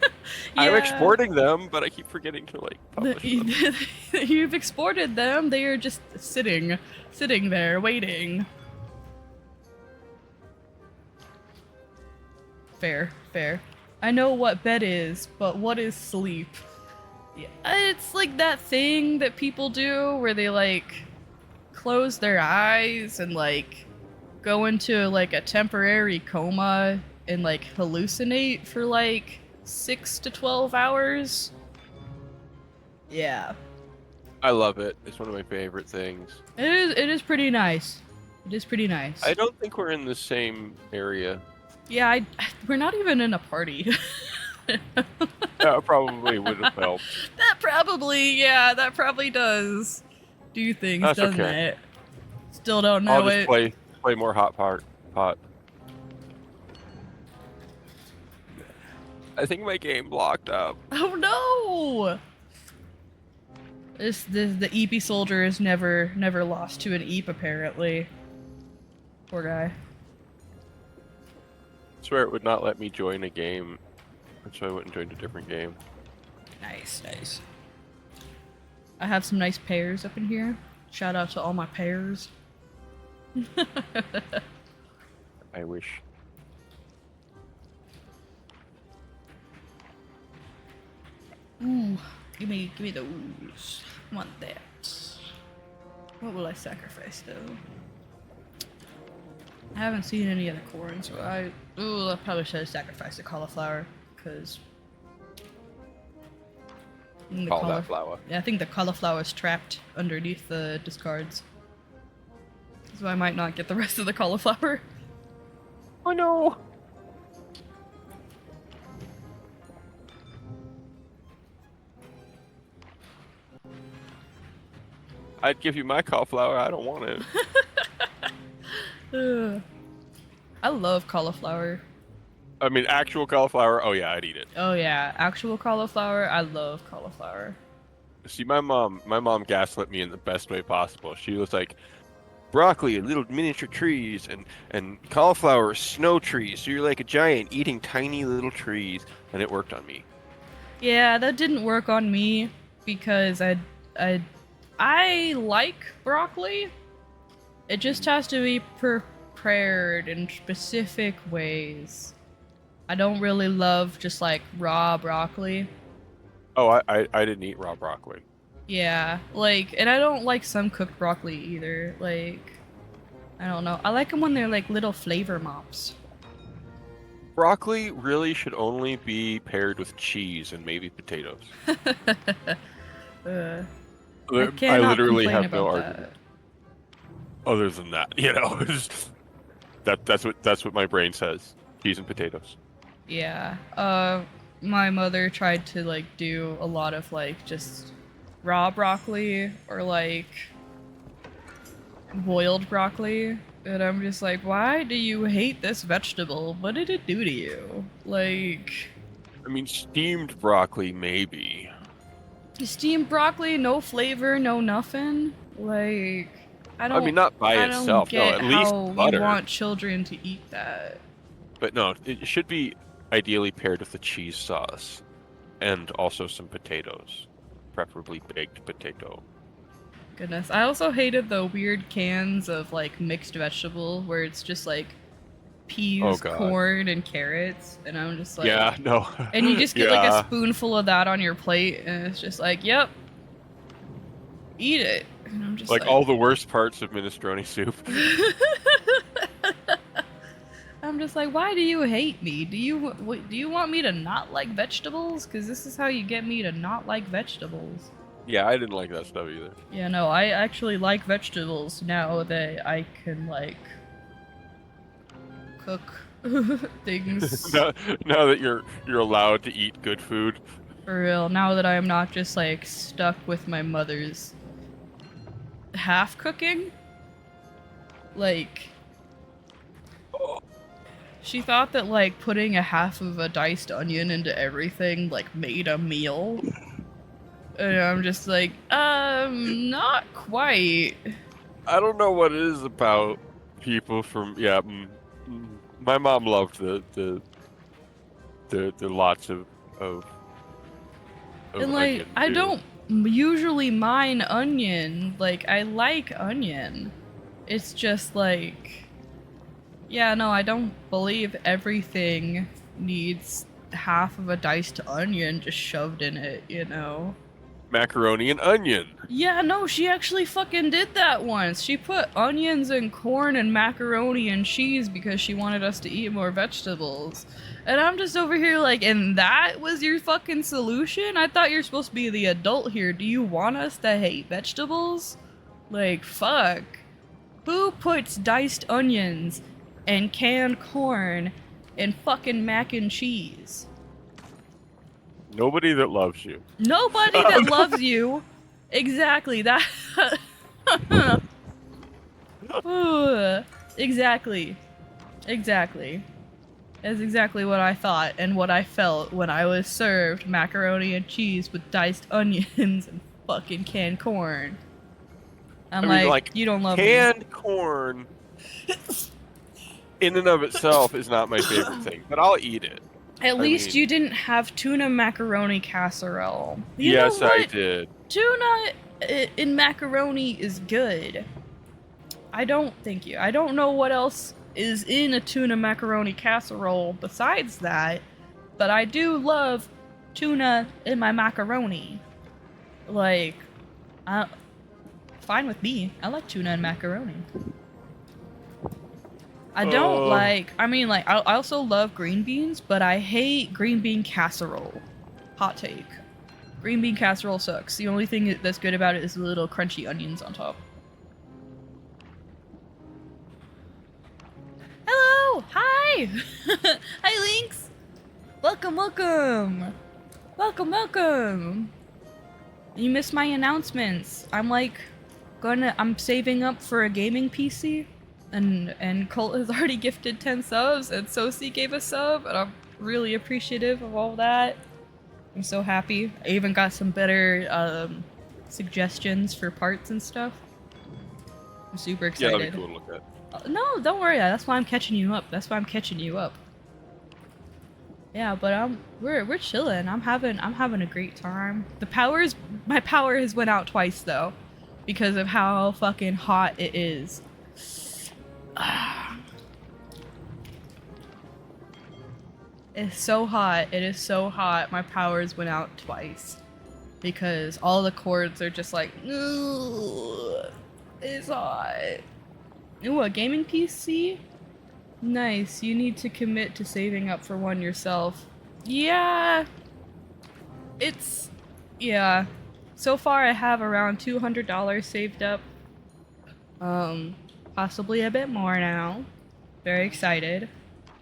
S1: Yeah.
S3: exporting them, but I keep forgetting to like publish them.
S1: You've exported them, they are just sitting there waiting. Fair. I know what bed is, but what is sleep? Yeah, it's like that thing that people do where they like close their eyes and like go into like a temporary coma and like hallucinate for like 6 to 12 hours. Yeah.
S3: I love it. It's one of my favorite things.
S1: It is pretty nice. It is pretty nice.
S3: I don't think we're in the same area.
S1: Yeah, we're not even in a party.
S3: That probably would have helped.
S1: That probably does do things,
S3: That's
S1: doesn't
S3: okay.
S1: it? Still don't know
S3: I'll just
S1: it.
S3: play more pot. I think my game blocked up.
S1: Oh no! The EP soldier is never lost to an EP apparently. Poor guy.
S3: I swear it would not let me join a game, so I wouldn't join a different game.
S1: Nice. I have some nice pears up in here. Shout out to all my pears.
S3: I wish.
S1: Ooh, give me those. I want that. What will I sacrifice though? I haven't seen any of the corn, so I probably should have sacrificed the cauliflower, because
S3: Call that flower.
S1: Yeah, I think the cauliflower is trapped underneath the discards. So I might not get the rest of the cauliflower.
S3: Oh no! I'd give you my cauliflower. I don't want it.
S1: Ugh. I love cauliflower.
S3: I mean, actual cauliflower. Oh yeah, I'd eat it.
S1: Oh yeah, actual cauliflower. I love cauliflower.
S3: See, my mom gaslit me in the best way possible. She was like, broccoli are little miniature trees, and cauliflower are snow trees. So you're like a giant eating tiny little trees, and it worked on me.
S1: Yeah, that didn't work on me because I like broccoli. It just has to be prepared in specific ways. I don't really love just like raw broccoli.
S3: Oh, I didn't eat raw broccoli.
S1: Yeah, like, and I don't like some cooked broccoli either. Like, I don't know. I like them when they're like little flavor mops.
S3: Broccoli really should only be paired with cheese and maybe potatoes.
S1: I
S3: I
S1: cannot
S3: literally
S1: complain
S3: have no
S1: about
S3: argument. Other than that, you know, that's what my brain says. Cheese and potatoes.
S1: Yeah. My mother tried to like do a lot of like just raw broccoli or like boiled broccoli, and I'm just like, why do you hate this vegetable? What did it do to you? Like,
S3: I mean, steamed broccoli maybe.
S1: steamed broccoli, no flavor, no nothing. Like, I
S3: I mean,
S1: don't.
S3: not by
S1: I don't
S3: itself. No,
S1: get
S3: at least
S1: how
S3: butter.
S1: you want children to eat that.
S3: But no, it should be ideally paired with the cheese sauce and also some potatoes, preferably baked potato.
S1: Goodness. I also hated the weird cans of like mixed vegetable where it's just like
S3: Oh
S1: peas,
S3: God.
S1: corn, and carrots, and I'm just like,
S3: Yeah, no.
S1: and you just get like a
S3: Yeah.
S1: spoonful of that on your plate, and it's just like, yep, eat it. And I'm just
S3: Like all the worst parts of minestrone soup.
S1: I'm just like, why do you hate me? Do you want me to not like vegetables? Because this is how you get me to not like vegetables.
S3: Yeah, I didn't like that stuff either.
S1: Yeah, no, I actually like vegetables now that I can like cook things.
S3: Now that you're allowed to eat good food.
S1: For real, now that I'm not just like stuck with my mother's half cooking. Like, she thought that like putting a half of a diced onion into everything like made a meal. And I'm just like, not quite.
S3: I don't know what it is about people from my mom loved the lots of
S1: And like,
S3: onion,
S1: I
S3: too.
S1: don't usually mind onion. Like, I like onion. It's just like, yeah, no, I don't believe everything needs half of a diced onion just shoved in it, you know?
S3: Macaroni and onion.
S1: Yeah, no, she actually fucking did that once. She put onions and corn and macaroni and cheese because she wanted us to eat more vegetables. And I'm just over here like, and that was your fucking solution? I thought you're supposed to be the adult here. Do you want us to hate vegetables? Like, fuck. Who puts diced onions and canned corn and fucking mac and cheese?
S3: Nobody that loves you.
S1: Nobody that loves you. Exactly. That. Exactly. Exactly. That's exactly what I thought and what I felt when I was served macaroni and cheese with diced onions and fucking canned corn. I'm
S3: I mean,
S1: like, you don't love me.
S3: canned corn in and of itself is not my favorite thing, but I'll eat it.
S1: At least
S3: mean-
S1: you didn't have tuna macaroni casserole. You
S3: Yes,
S1: know what?
S3: I did.
S1: Tuna in macaroni is good. I don't know what else is in a tuna macaroni casserole besides that, but I do love tuna in my macaroni. Like, fine with me. I like tuna and macaroni. I don't I also love green beans, but I hate green bean casserole. Hot take. Green bean casserole sucks. The only thing that's good about it is the little crunchy onions on top. Hello! Hi! Hi, Lynx! Welcome, welcome! Welcome, welcome! You missed my announcements. I'm saving up for a gaming PC. And Colt has already gifted 10 subs, and Sosi gave a sub, and I'm really appreciative of all that. I'm so happy. I even got some better suggestions for parts and stuff. I'm super
S3: Yeah,
S1: excited.
S3: that'd be cool to look at.
S1: No, don't worry. That's why I'm catching you up. Yeah, but we're chilling. I'm having a great time. My power has went out twice though, because of how fucking hot it is. It's so hot. It is so hot. My powers went out twice because all the cords are just like, ugh, it's hot. Ooh, a gaming PC? Nice. You need to commit to saving up for one yourself. Yeah. Yeah. So far I have around $200 saved up. Possibly a bit more now. Very excited.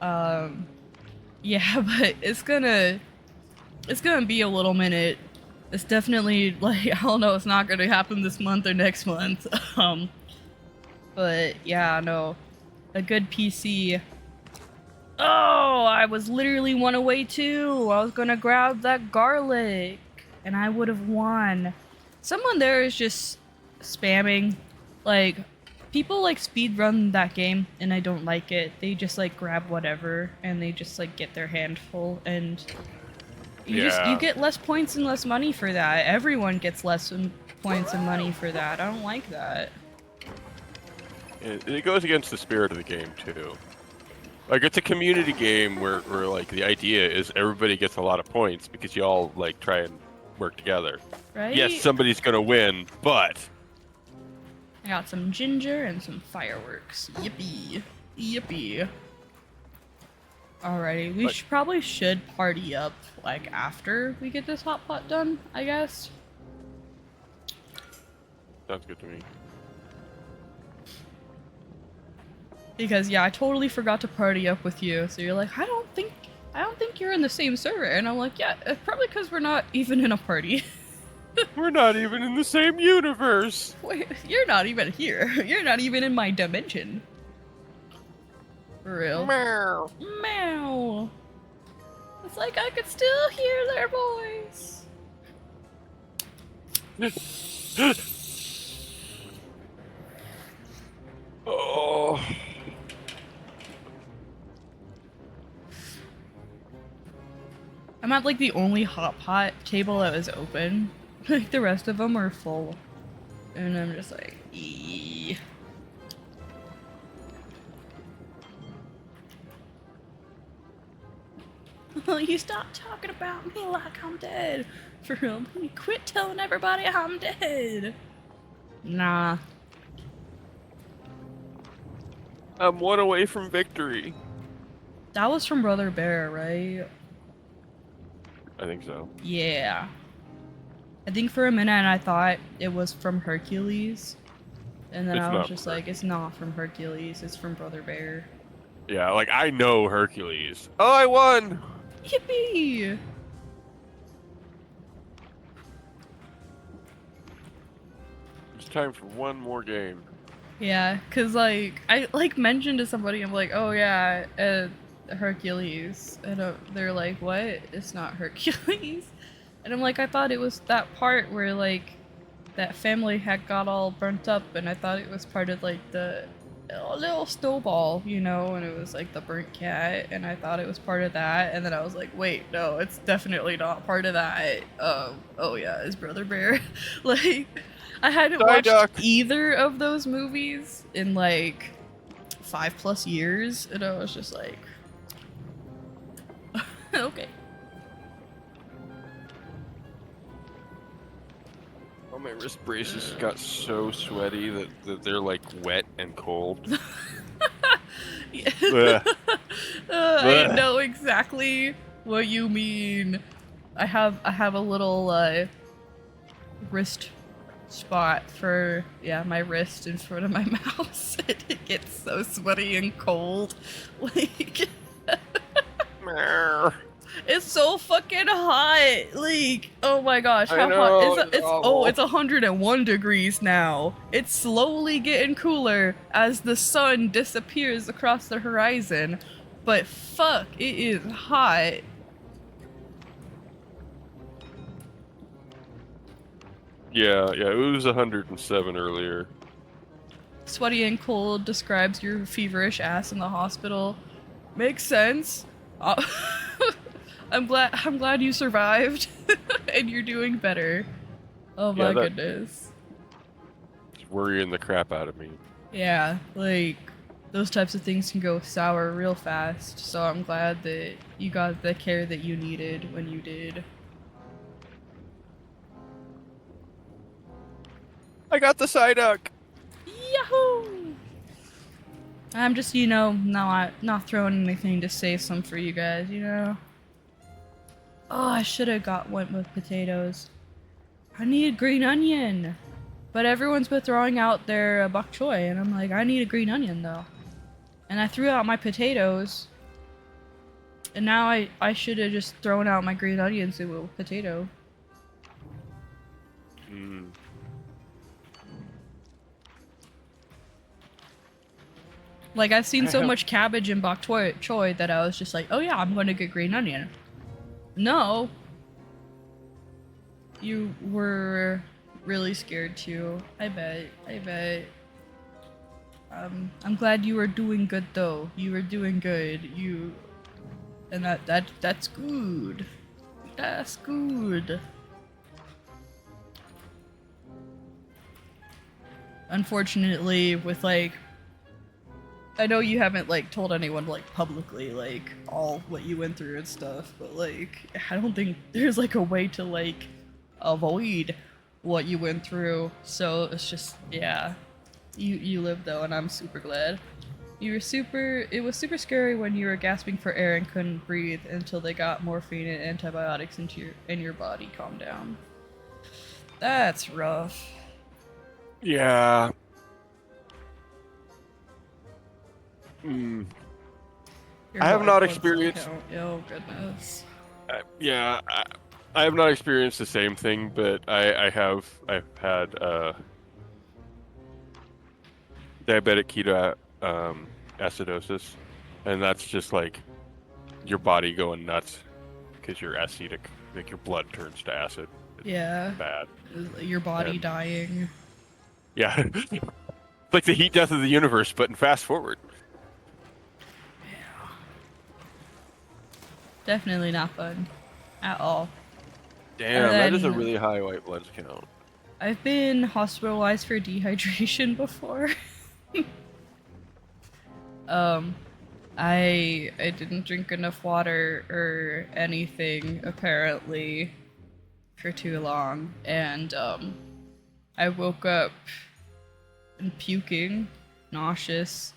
S1: Yeah, but it's gonna be a little minute. It's definitely like, I don't know, it's not gonna happen this month or next month. But yeah, no. A good PC. Oh, I was literally one away too. I was gonna grab that garlic and I would have won. Someone there is just spamming like People like speed run that game, and I don't like it. They just like grab whatever, and they just like get their handful, and you get less points and less money for that. Everyone gets less points and money for that. I don't like that.
S3: It goes against the spirit of the game too. Like it's a community game where like the idea is everybody gets a lot of points because you all like try and work together.
S1: Right?
S3: Yes, somebody's gonna win, but
S1: I got some ginger and some fireworks. Yippee. Yippee. Alrighty, we probably should party up, like, after we get this hot pot done, I guess.
S3: sounds good to me.
S1: Because, yeah, I totally forgot to party up with you, so you're like, I don't think you're in the same server, and I'm like, yeah, it's probably because we're not even in a party.
S3: We're not even in the same universe.
S1: Wait, you're not even here. You're not even in my dimension. For real.
S3: Meow.
S1: Meow. It's like I could still hear their voice.
S3: Oh.
S1: I'm at like the only hot pot table that was open. Like the rest of them are full. And I'm just like, eee. Will you stop talking about me like I'm dead? For real, will you quit telling everybody I'm dead? Nah.
S3: I'm one away from victory.
S1: That was from Brother Bear, right?
S3: I think so.
S1: Yeah. I think for a minute I thought it was from Hercules. And then
S3: It's
S1: I was
S3: not
S1: just
S3: from
S1: like, it's not from Hercules, it's from Brother Bear.
S3: Yeah, like I know Hercules. Oh, I won!
S1: Yippee!
S3: It's time for one more game.
S1: Yeah, cause like, I like mentioned to somebody, I'm like, oh yeah, Hercules. And they're like, what? It's not Hercules. And I'm like, I thought it was that part where like that family had got all burnt up, and I thought it was part of like the little snowball, you know, and it was like the burnt cat, and I thought it was part of that, and then I was like, wait, no, it's definitely not part of that. Oh yeah, it's Brother Bear. Like, I hadn't watched either of those movies in like 5+ years, and I was just like, okay.
S3: Oh, my wrist braces got so sweaty that they're like wet and cold.
S1: I know exactly what you mean. I have a little wrist spot for my wrist in front of my mouse. It gets so sweaty and cold. Like it's so fucking hot. Like, oh my gosh, how hot is it? It's 101 degrees now. It's slowly getting cooler as the sun disappears across the horizon. But fuck, it is hot.
S3: Yeah, it was 107 earlier.
S1: Sweaty and cold describes your feverish ass in the hospital. Makes sense. I'm glad you survived and you're doing better. Oh my goodness.
S3: It's worrying the crap out of me.
S1: Yeah, like those types of things can go sour real fast. So I'm glad that you got the care that you needed when you did.
S3: I got the Psyduck!
S1: Yahoo! I'm just, not throwing anything to save some for you guys, you know? Oh, I should have went with potatoes. I need green onion! But everyone's been throwing out their bok choy, and I'm like, I need a green onion, though. And I threw out my potatoes. And now I should have just thrown out my green onions and with potato.
S3: Hmm.
S1: Like, I've seen so much cabbage and bok choy that I was just like, oh yeah, I'm going to get green onion. No. You were really scared too. I bet. I'm glad you were doing good though. You were doing good. And that's good. That's good. Unfortunately, with like, I know you haven't like told anyone like publicly like all what you went through and stuff, but like I don't think there's like a way to like avoid what you went through. So it's just, yeah, you lived though, and I'm super glad. It was super scary when you were gasping for air and couldn't breathe until they got morphine and antibiotics into your body calmed down. That's rough.
S3: Yeah.
S1: Your
S3: I have
S1: white
S3: not
S1: blood cell
S3: experienced.
S1: count. Oh goodness.
S3: Yeah, I have not experienced the same thing, but I've had diabetic acidosis, and that's just like your body going nuts because you're acidic, like your blood turns to acid. It's
S1: Yeah.
S3: bad.
S1: Your body
S3: And-
S1: dying.
S3: Yeah, it's like the heat death of the universe, but in fast forward.
S1: Definitely not fun. At all.
S3: Damn,
S1: And
S3: that is a
S1: then-
S3: really high white blood count.
S1: I've been hospitalized for dehydration before. I didn't drink enough water or anything apparently for too long, and I woke up and puking, nauseous.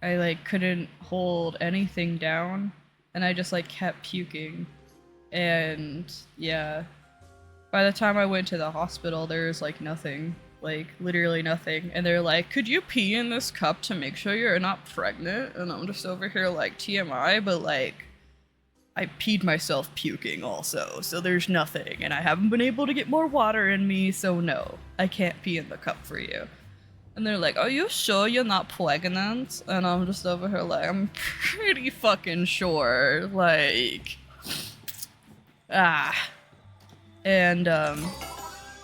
S1: I like couldn't hold anything down, and I just like kept puking. And yeah, by the time I went to the hospital, there was like nothing, like literally nothing. And they're like, "Could you pee in this cup to make sure you're not pregnant?" And I'm just over here like TMI, but like I peed myself puking also, so there's nothing. And I haven't been able to get more water in me, so no, I can't pee in the cup for you. And they're like, "Are you sure you're not pregnant?" And I'm just over here like, I'm pretty fucking sure. Like, And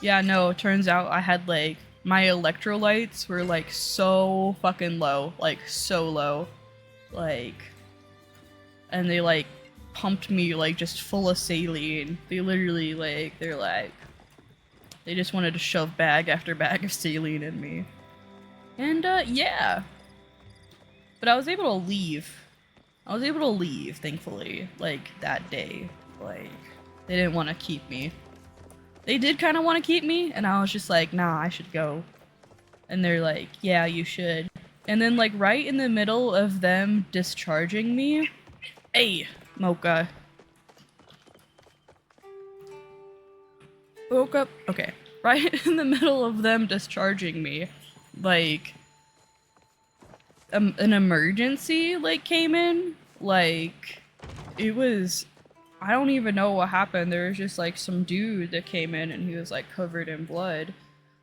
S1: yeah, no, it turns out I had like my electrolytes were like so fucking low, like so low. Like, and they like pumped me like just full of saline. They literally like they just wanted to shove bag after bag of saline in me. And yeah. But I was able to leave. Thankfully, like that day. Like, they didn't want to keep me. They did kind of want to keep me, and I was just like, nah, I should go. And they're like, yeah, you should. And then like right in the middle of them discharging me, hey, Mocha. Woke up, okay. Right in the middle of them discharging me, like, an emergency, like, came in. Like, it was, I don't even know what happened. There was just, like, some dude that came in and he was, like, covered in blood.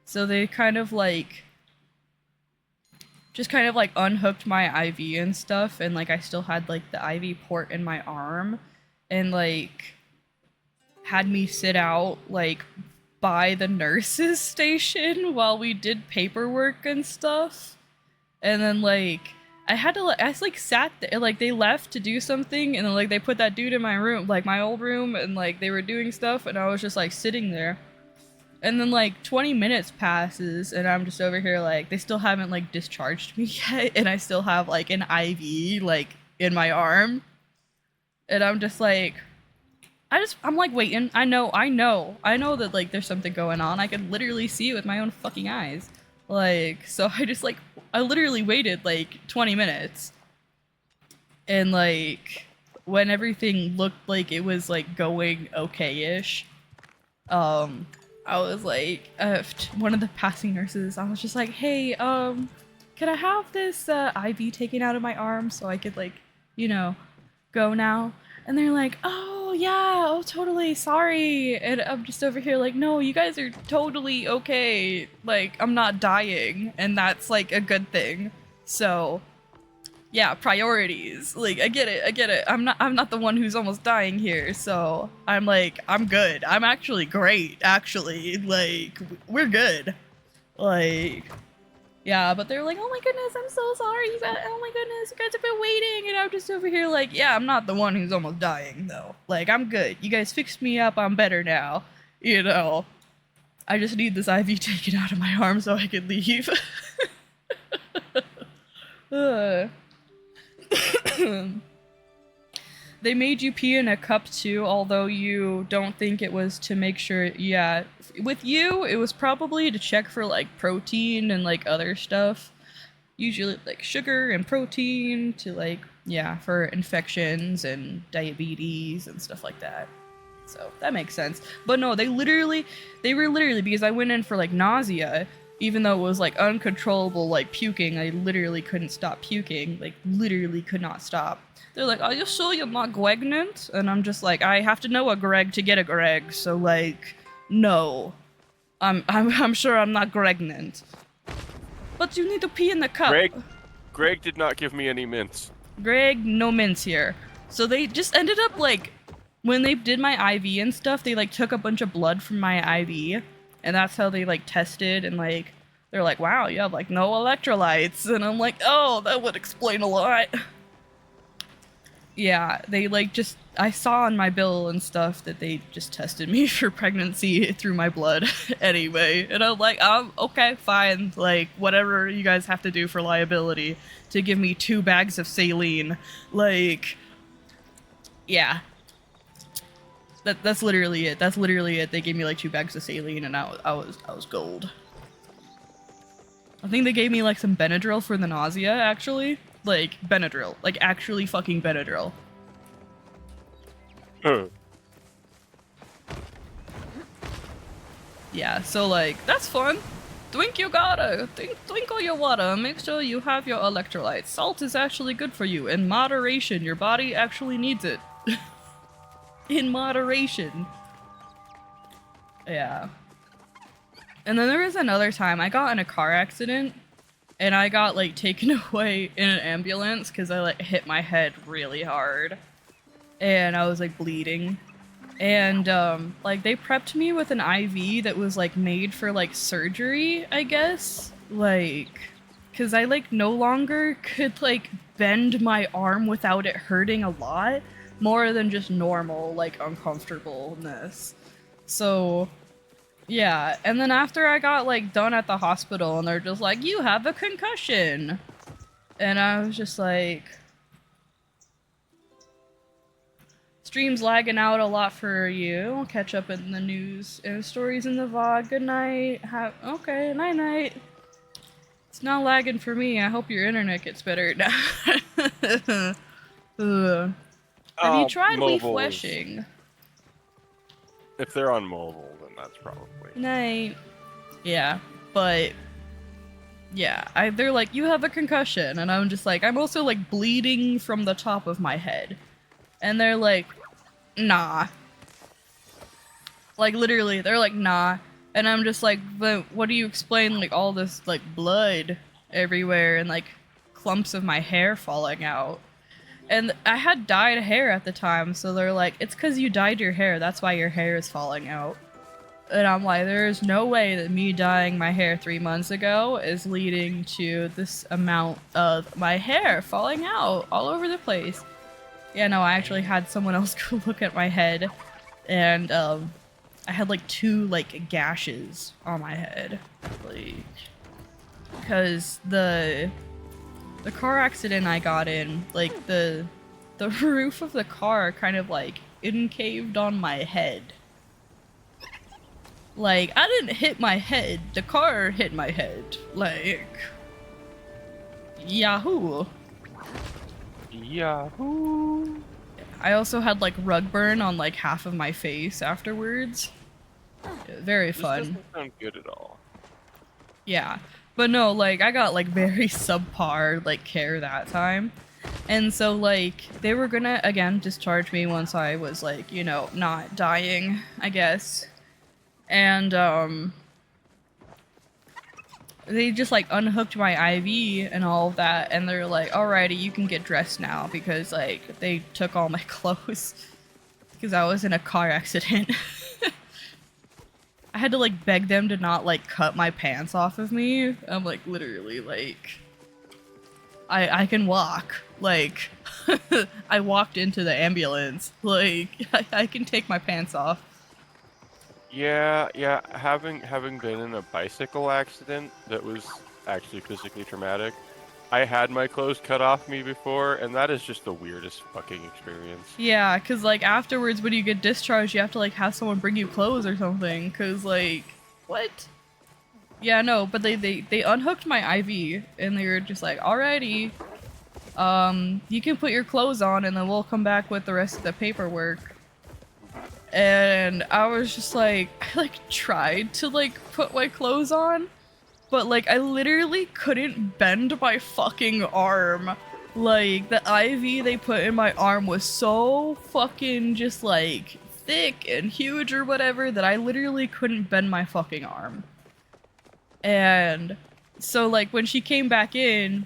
S1: So they kind of, like, just kind of, like, unhooked my IV and stuff, and, like, I still had, like, the IV port in my arm, and, like, had me sit out, like, by the nurse's station while we did paperwork and stuff. And then, like, I had to, I like, sat there, like, they left to do something, and then, like, they put that dude in my room, like, my old room, and, like, they were doing stuff, and I was just, like, sitting there. And then, like, 20 minutes passes, and I'm just over here, like, they still haven't, like, discharged me yet, and I still have, like, an IV, like, in my arm. And I'm just, like, I'm, like, waiting. I know that, like, there's something going on. I could literally see it with my own fucking eyes. Like, so I just, like, I literally waited, like, 20 minutes. And, like, when everything looked like it was, like, going okay-ish, I was like, one of the passing nurses, I was just like, "Hey, could I have this, IV taken out of my arm so I could, like, you know, go now?" And they're like, "Oh, yeah, oh, totally, sorry." And I'm just over here like, "No, you guys are totally okay. Like, I'm not dying, and that's, like, a good thing." So, yeah, priorities. Like, I get it. I'm not the one who's almost dying here, so I'm like, I'm good. I'm actually great, actually. Like, we're good. Like, Yeah, but they're like, oh my goodness, I'm so sorry. Oh my goodness, you guys have been waiting. And I'm just over here like, yeah, I'm not the one who's almost dying, though. Like, I'm good. You guys fixed me up. I'm better now. You know, I just need this IV taken out of my arm so I can leave. They made you pee in a cup too, although you don't think it was to make sure. Yeah, with you, it was probably to check for like protein and like other stuff. Usually like sugar and protein to like, yeah, for infections and diabetes and stuff like that. So that makes sense. But no, they were literally, because I went in for like nausea, even though it was like uncontrollable, like puking, I literally couldn't stop puking, like literally could not stop. They're like, are you sure you're not pregnant? And I'm just like, I have to know a Greg to get a Greg, so like, no. I'm sure I'm not pregnant. But you need to pee in the cup.
S3: Greg did not give me any mints.
S1: Greg, no mints here. So they just ended up like, when they did my IV and stuff, they like took a bunch of blood from my IV, and that's how they like tested, and like, they're like, wow, you have like no electrolytes. And I'm like, oh, that would explain a lot. Yeah, they like just, I saw on my bill and stuff that they just tested me for pregnancy through my blood anyway. And I'm like, okay, fine. Like, whatever you guys have to do for liability to give me 2 bags of saline. Like, yeah. That's literally it. That's literally it. They gave me like 2 bags of saline and I was gold. I think they gave me like some Benadryl for the nausea, actually. Like, Benadryl. Like, actually fucking Benadryl. Yeah, so like, that's fun. Drink your water. Drink all your water. Make sure you have your electrolytes. Salt is actually good for you. In moderation. Your body actually needs it. In moderation. Yeah. And then there was another time I got in a car accident. And I got, like, taken away in an ambulance because I, like, hit my head really hard. And I was, like, bleeding. And, like, they prepped me with an IV that was, like, made for, like, surgery, I guess? Like, because I, like, no longer could, like, bend my arm without it hurting a lot. More than just normal, like, uncomfortableness. So... yeah, and then after I got, like, done at the hospital, and they're just like, you have a concussion! And I was just like... stream's lagging out a lot for you. I'll catch up in the news and stories in the VOD. Good night. Okay, night-night. It's not lagging for me. I hope your internet gets better now. Have you tried refreshing?
S3: If they're on mobile, then that's probably...
S1: night. Yeah, but... yeah, they're like, you have a concussion, and I'm just like, I'm also, like, bleeding from the top of my head. And they're like, nah. Like, literally, they're like, nah. And I'm just like, but what do you explain, like, all this, like, blood everywhere and, like, clumps of my hair falling out? And I had dyed hair at the time, so they're like, it's because you dyed your hair, that's why your hair is falling out. And I'm like, there's no way that me dyeing my hair 3 months ago is leading to this amount of my hair falling out all over the place. Yeah, no, I actually had someone else go look at my head, and I had like 2 like gashes on my head, like, because the car accident I got in, like the roof of the car kind of like incaved on my head. Like, I didn't hit my head, the car hit my head. Like, yahoo.
S3: Yahoo.
S1: I also had like rug burn on like half of my face afterwards. Very fun.
S3: This doesn't sound good at all.
S1: Yeah. But no, like, I got like very subpar like care that time. And so like, they were gonna again discharge me once I was like, you know, not dying, I guess. And they just like unhooked my IV and all of that, and they're like, alrighty, you can get dressed now, because like they took all my clothes because I was in a car accident. I had to like beg them to not like cut my pants off of me. I'm like literally like I can walk. Like I walked into the ambulance. Like I can take my pants off.
S3: Yeah, yeah. Having been in a bicycle accident that was actually physically traumatic, I had my clothes cut off me before, and that is just the weirdest fucking experience.
S1: Yeah, cause like afterwards when you get discharged, you have to like have someone bring you clothes or something. Cause like what? Yeah, no, but they unhooked my IV and they were just like, alrighty, you can put your clothes on and then we'll come back with the rest of the paperwork. And I was just like, I like tried to like put my clothes on, but like I literally couldn't bend my fucking arm. Like the IV they put in my arm was so fucking just like thick and huge or whatever that I literally couldn't bend my fucking arm. And so like when she came back in,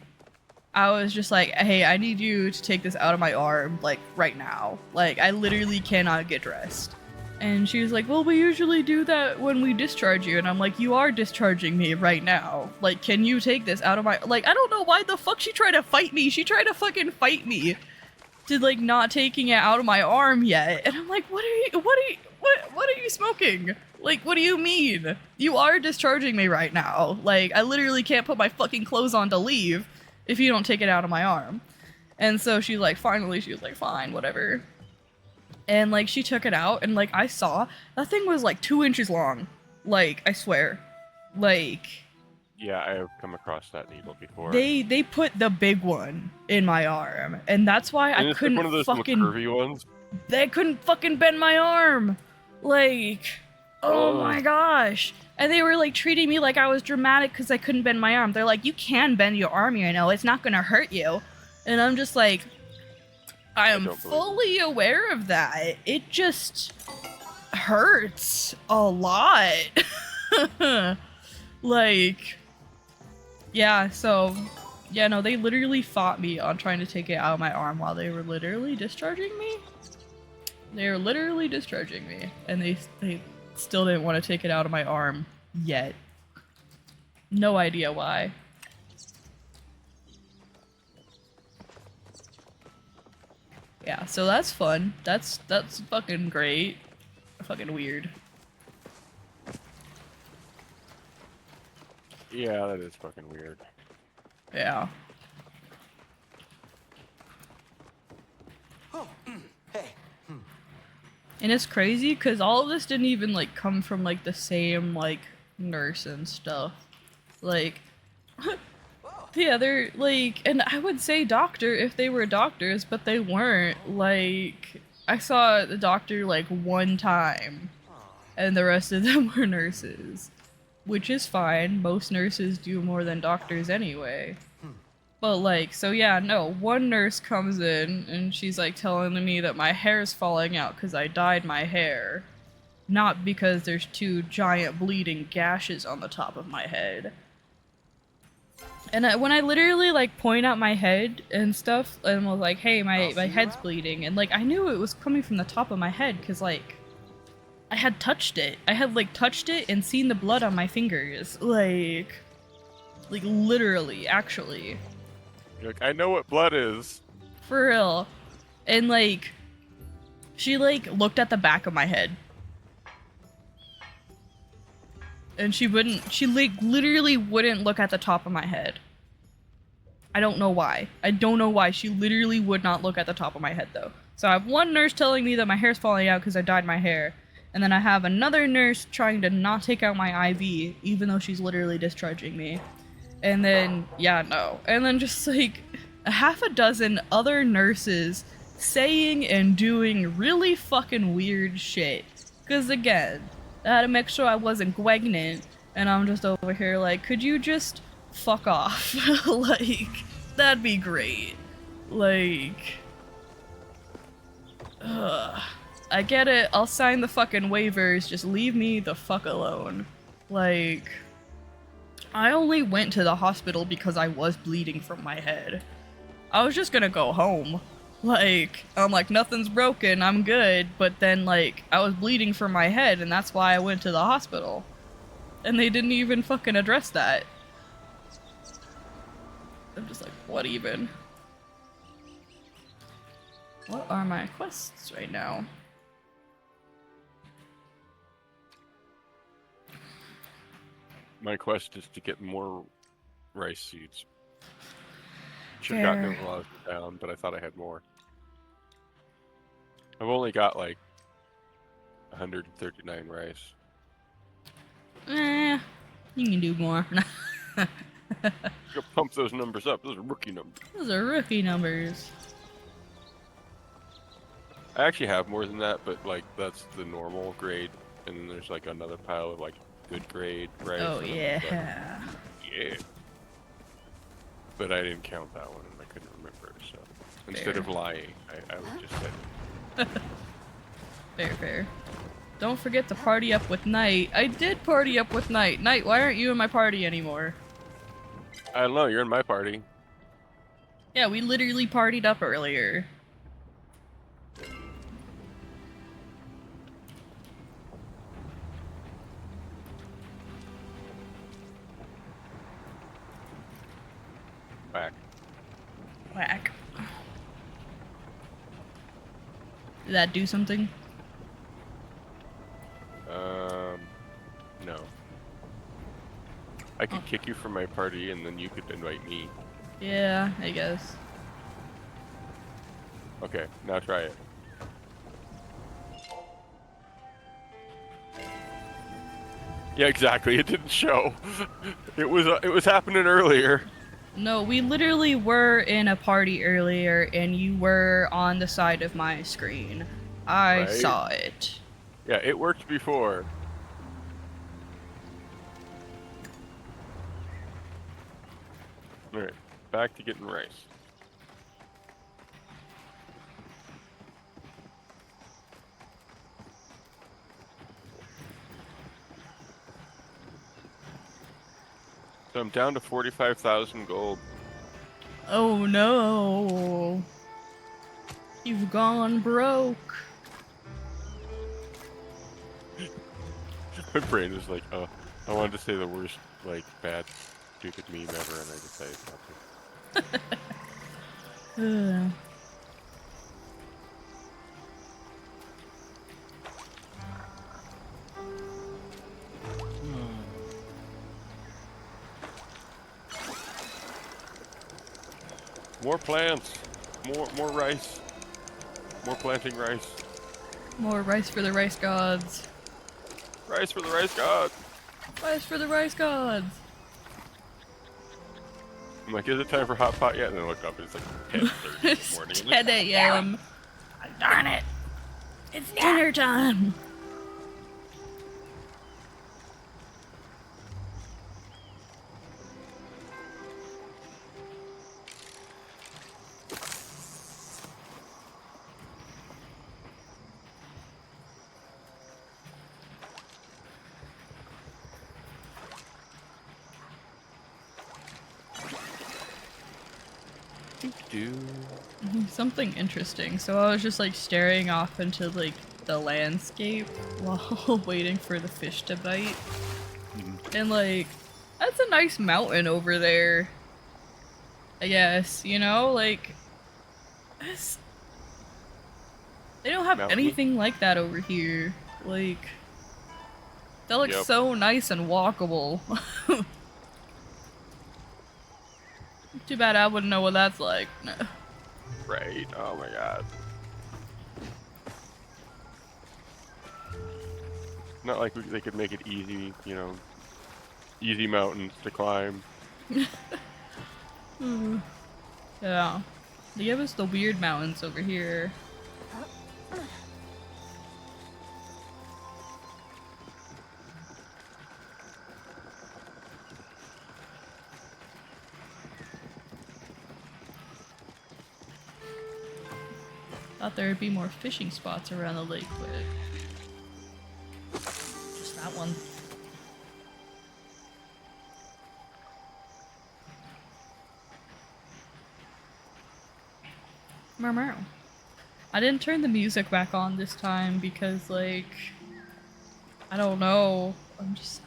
S1: I was just like, hey, I need you to take this out of my arm, like, right now. Like, I literally cannot get dressed. And she was like, well, we usually do that when we discharge you. And I'm like, you are discharging me right now. Like, can you take this out of my... Like, I don't know why the fuck she tried to fight me. She tried to fucking fight me to, like, not taking it out of my arm yet. And I'm like, what are you smoking? Like, what do you mean? You are discharging me right now. Like, I literally can't put my fucking clothes on to leave if you don't take it out of my arm. And so she was like, fine, whatever. And like she took it out and like I saw that thing was like 2 inches long. Like, I swear. Like,
S3: Yeah, I have come across that needle before.
S1: they put the big one in my arm, and that's why
S3: And
S1: I
S3: it's like
S1: couldn't
S3: one of those
S1: fucking
S3: little curvy ones.
S1: they couldn't fucking bend my arm. Like, oh my gosh. And they were like treating me like I was dramatic because I couldn't bend my arm. They're like, you can bend your arm, you know, it's not gonna hurt you. And I'm just like, I am fully aware of that. It just hurts a lot. Like, yeah, so, yeah, no, they literally fought me on trying to take it out of my arm while they were literally discharging me. They were literally discharging me, and they still didn't want to take it out of my arm yet. No idea why. Yeah, so that's fun. That's fucking great. Fucking weird.
S3: Yeah, that is fucking weird.
S1: Yeah.
S5: Hey.
S1: And it's crazy because all of this didn't even like come from like the same like nurse and stuff. Like the other like, and I would say doctor if they were doctors, but they weren't. Like, I saw the doctor like one time and the rest of them were nurses, which is fine. Most nurses do more than doctors anyway. But like, so yeah, no, one nurse comes in and she's like telling me that my hair's falling out because I dyed my hair. Not because there's 2 giant bleeding gashes on the top of my head. And when I literally like point out my head and stuff and was like, hey, my head's bleeding. And like, I knew it was coming from the top of my head because like, I had touched it. I had like touched it and seen the blood on my fingers. Like literally, actually.
S3: You're like, I know what blood is.
S1: For real. And like, she like looked at the back of my head. And she like literally wouldn't look at the top of my head. I don't know why. I don't know why. She literally would not look at the top of my head though. So I have one nurse telling me that my hair's falling out because I dyed my hair. And then I have another nurse trying to not take out my IV, even though she's literally discharging me. And then, yeah, no. And then just like a half a dozen other nurses saying and doing really fucking weird shit. Because again, I had to make sure I wasn't pregnant. And I'm just over here like, could you just fuck off? Like, that'd be great. Like, ugh. I get it, I'll sign the fucking waivers, just leave me the fuck alone. Like, I only went to the hospital because I was bleeding from my head. I was just gonna go home. Like, I'm like, nothing's broken, I'm good. But then, like, I was bleeding from my head, and that's why I went to the hospital. And they didn't even fucking address that. I'm just like, what even? What are my quests right now?
S3: My quest is to get more rice seeds. Should have gotten it while I was down, but I thought I had more. I've only got like 139 rice.
S1: You can do more.
S3: Go pump those numbers up. Those are rookie numbers.
S1: Those are rookie numbers.
S3: I actually have more than that, but like that's the normal grade, and then there's like another pile of like good grade rice.
S1: Oh,
S3: and I'm
S1: yeah.
S3: like, yeah. But I didn't count that one, and I couldn't remember. So instead of lying, I would just say.
S1: Fair. Don't forget to party up with Knight. I did party up with Knight. Knight, why aren't you in my party anymore?
S3: I don't know. You're in my party.
S1: Yeah, we literally partied up earlier. Whack. Did that do something?
S3: No. I could kick you from my party, and then you could invite me.
S1: Yeah, I guess.
S3: Okay, now try it. Yeah, exactly. It didn't show. It was happening earlier.
S1: No, we literally were in a party earlier, and you were on the side of my screen. I
S3: Right.
S1: saw it.
S3: Yeah, it worked before. Alright, back to getting rice. So I'm down to 45,000 gold.
S1: Oh no. You've gone broke.
S3: My brain is like, oh, I wanted to say the worst, like, bad, stupid meme ever, and I decided not to.
S1: Ugh.
S3: More plants! More rice! More planting rice!
S1: More rice for the rice gods.
S3: Rice for the rice god!
S1: Rice for the rice gods.
S3: I'm like, is it time for hot pot yet? And then I look up and it's like 10:30 in the morning.
S1: It's 10 a.m. Darn it. It's dinner time. Something interesting. So I was just like staring off into like the landscape while waiting for the fish to bite. And like, that's a nice mountain over there. I guess, you know, like they don't have
S3: Mountain?
S1: anything like that over here. Like that looks
S3: Yep.
S1: so nice and walkable. Too bad I wouldn't know what that's like.
S3: Right, oh my god. Not like they could make it easy, you know, easy mountains to climb.
S1: Yeah. They give us the weird mountains over here. Thought there would be more fishing spots around the lake, but just that one. Meow. I didn't turn the music back on this time because, like, I don't know. I'm just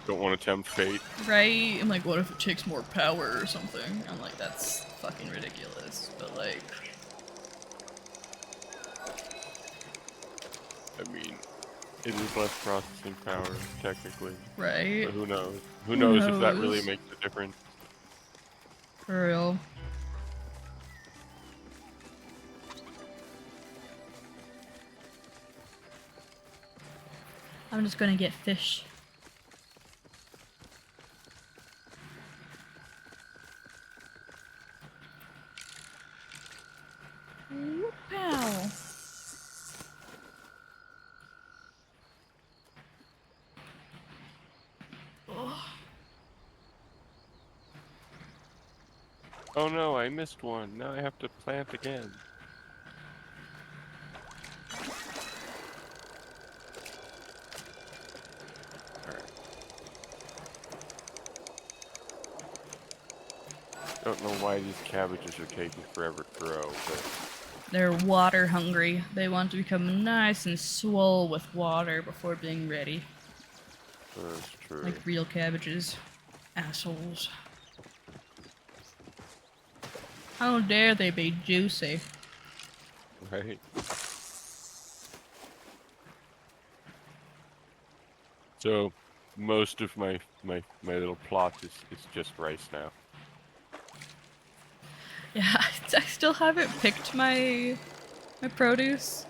S3: Don't want to tempt fate.
S1: right. I'm like, what if it takes more power or something? I'm like, that's fucking ridiculous. But like,
S3: I mean, it is less processing power, technically.
S1: right?
S3: But who knows? Who
S1: Who
S3: knows if that really
S1: knows?
S3: makes a difference?
S1: For real. I'm just gonna get fish. Wow.
S3: Oh no, I missed one. Now I have to plant again. Alright. Don't know why these cabbages are taking forever to grow, but
S1: They're water hungry. They want to become nice and swole with water before being ready.
S3: that's true.
S1: Like real cabbages. Assholes. How dare they be juicy?
S3: Right? So, most of my little plot is just rice now.
S1: Yeah, I still haven't picked my produce.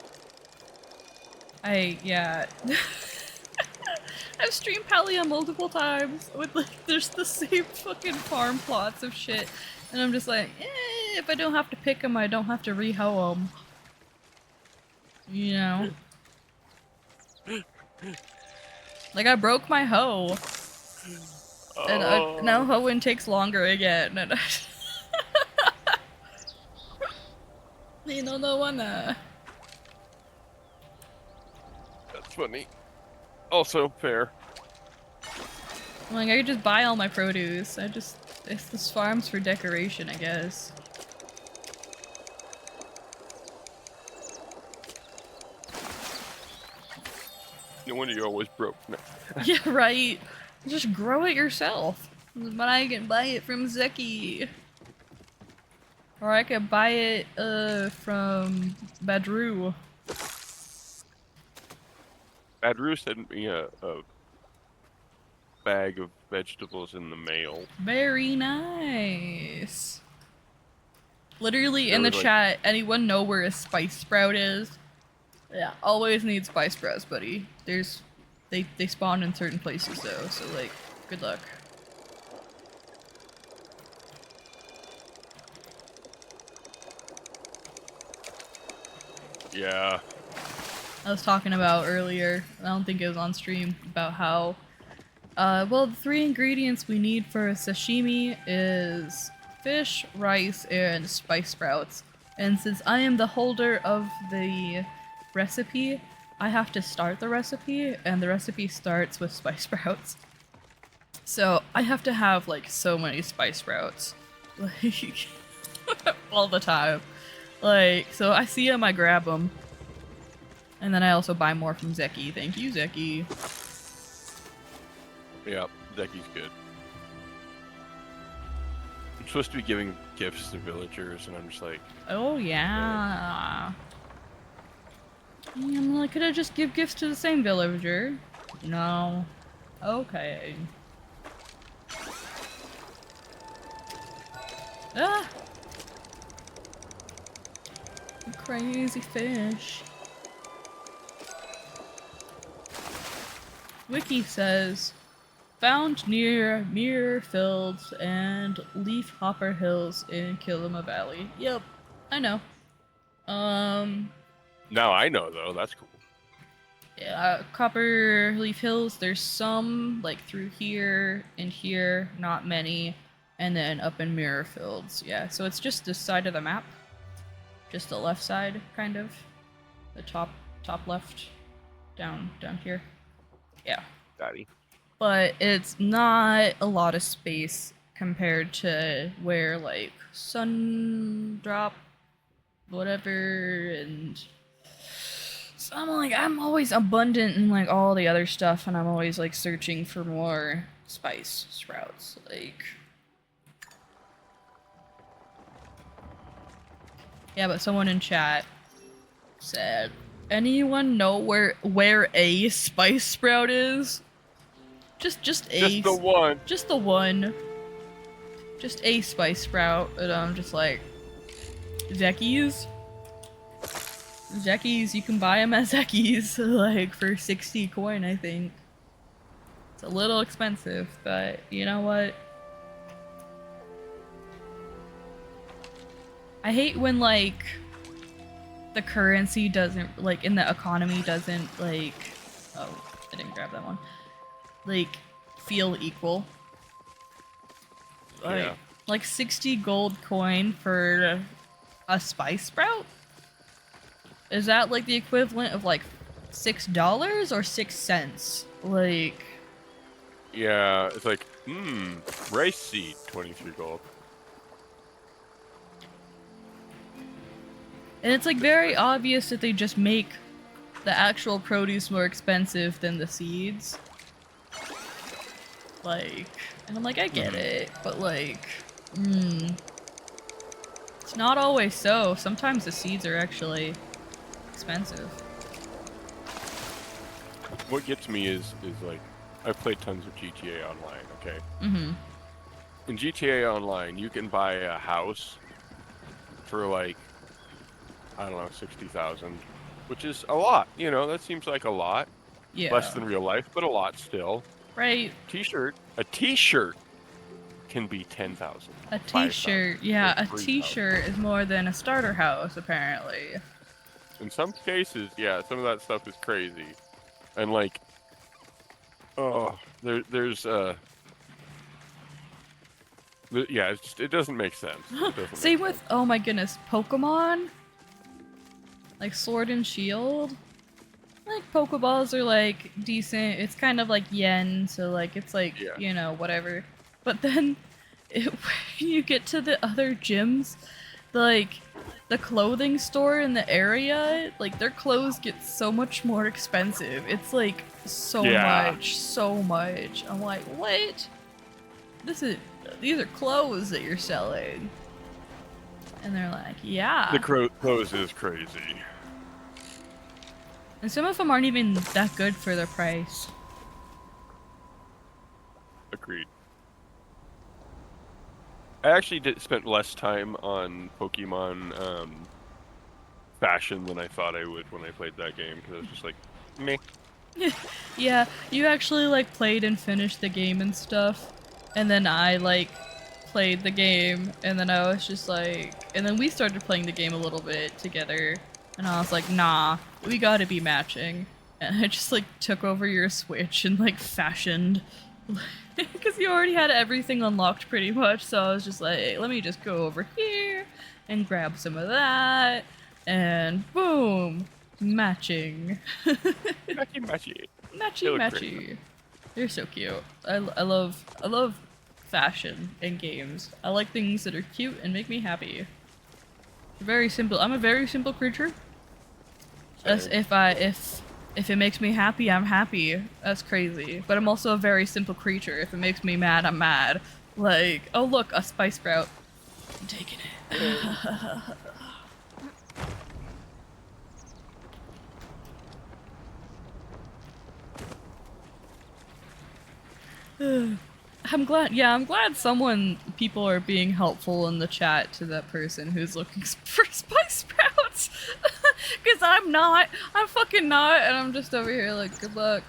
S1: Yeah. I've streamed Palia multiple times with like there's the same fucking farm plots of shit, and I'm just like, if I don't have to pick them, I don't have to rehoe them. You know. Like I broke my hoe, and now hoeing takes longer again. And you know, no one.
S3: That's funny. Also fair.
S1: Like I could just buy all my produce. It's this farm's for decoration, I guess.
S3: No wonder you're always broke. No.
S1: Yeah, right. Just grow it yourself. But I can buy it from Zeki. Or I could buy it from Badru.
S3: Badru sent me a bag of vegetables in the mail.
S1: Very nice. Literally in
S3: There
S1: the
S3: was, like-
S1: chat, anyone know where a spice sprout is? Yeah, always need spice sprouts, buddy. They spawn in certain places though, so like, good luck.
S3: Yeah.
S1: I was talking about earlier, I don't think it was on stream, about how, well, the 3 ingredients we need for a sashimi is fish, rice, and spice sprouts. And since I am the holder of the recipe, I have to start the recipe, and the recipe starts with spice sprouts. So I have to have, like, so many spice sprouts. Like, all the time. Like, so I see them, I grab them. And then I also buy more from Zeki. Thank you, Zeki.
S3: Yeah, Zeki's good. I'm supposed to be giving gifts to villagers, and I'm just like,
S1: Oh, yeah. I'm like, could I just give gifts to the same villager? No. Okay. Ah! Crazy fish. Wiki says, found near Mirror Fields and Leaf Hopper Hills in Kilima Valley. Yep, I know.
S3: now I know though. That's cool.
S1: Yeah, Copper Leaf Hills, there's some, like, through here and here, not many, and then up in Mirror Fields, yeah. So it's just this side of the map. Just the left side, kind of. The top left. Down here. Yeah.
S3: Daddy.
S1: But it's not a lot of space compared to where, like, Sun Drop whatever, and so I'm always abundant in like all the other stuff, and I'm always like searching for more spice sprouts. Like, yeah, but someone in chat said, anyone know where a spice sprout is? Just a.
S3: Just the one.
S1: Just the one. Just a spice sprout, and I'm just like, Zekkies? Zekkies, you can buy them as Zekkies, like, for 60 coin, I think. It's a little expensive, but you know what? I hate when, like, the currency doesn't, like, in the economy doesn't, like, oh, I didn't grab that one. Like, feel equal.
S3: Yeah.
S1: Like 60 gold coin for a spice sprout? Is that like the equivalent of like $6 or 6 cents? Like,
S3: Yeah, it's like, rice seed, 23 gold.
S1: and it's like very obvious that they just make the actual produce more expensive than the seeds. Like, and I'm like, I get it, but like, it's not always so. Sometimes the seeds are actually expensive.
S3: What gets me is like, I've played tons of GTA Online, okay?
S1: Mm-hmm.
S3: In GTA Online, you can buy a house for like, I don't know, 60,000, which is a lot. You know, that seems like a lot.
S1: Yeah.
S3: Less than real life, but a lot still.
S1: Right.
S3: A t-shirt can be 10,000.
S1: A t-shirt, yeah, a
S3: 3,000.
S1: t-shirt is more than a starter house, apparently.
S3: In some cases, yeah, some of that stuff is crazy. And like, oh, there's yeah, it doesn't make sense.
S1: Same with, oh my goodness, Pokemon? Like Sword and Shield? Like, Pokeballs are, like, decent. It's kind of like yen, so, like, it's like,
S3: Yeah.
S1: you know, whatever. But then, when you get to the other gyms, like, the clothing store in the area, like, their clothes get so much more expensive. It's, like, so much. I'm like, what? These are clothes that you're selling. And they're like, yeah.
S3: The clothes is crazy.
S1: And some of them aren't even that good for their price.
S3: Agreed. I actually spent less time on Pokemon fashion than I thought I would when I played that game, because I was just like, meh.
S1: Yeah, you actually, like, played and finished the game and stuff. And then I, like, played the game, and then I was just like... And then we started playing the game a little bit together. And I was like, nah, we gotta be matching. And I just, like, took over your Switch and, like, fashioned. Because you already had everything unlocked pretty much, so I was just like, hey, let me just go over here and grab some of that. And boom! Matching.
S3: Matchy.
S1: Matchy. You're so cute. I love fashion in games. I like things that are cute and make me happy. Very simple. I'm a very simple creature. As if it makes me happy, I'm happy. That's crazy. But I'm also a very simple creature. If it makes me mad, I'm mad. Like, oh look, a spice sprout. I'm taking it. I'm glad people are being helpful in the chat to that person who's looking for spice sprouts. Because I'm fucking not, and I'm just over here like, good luck.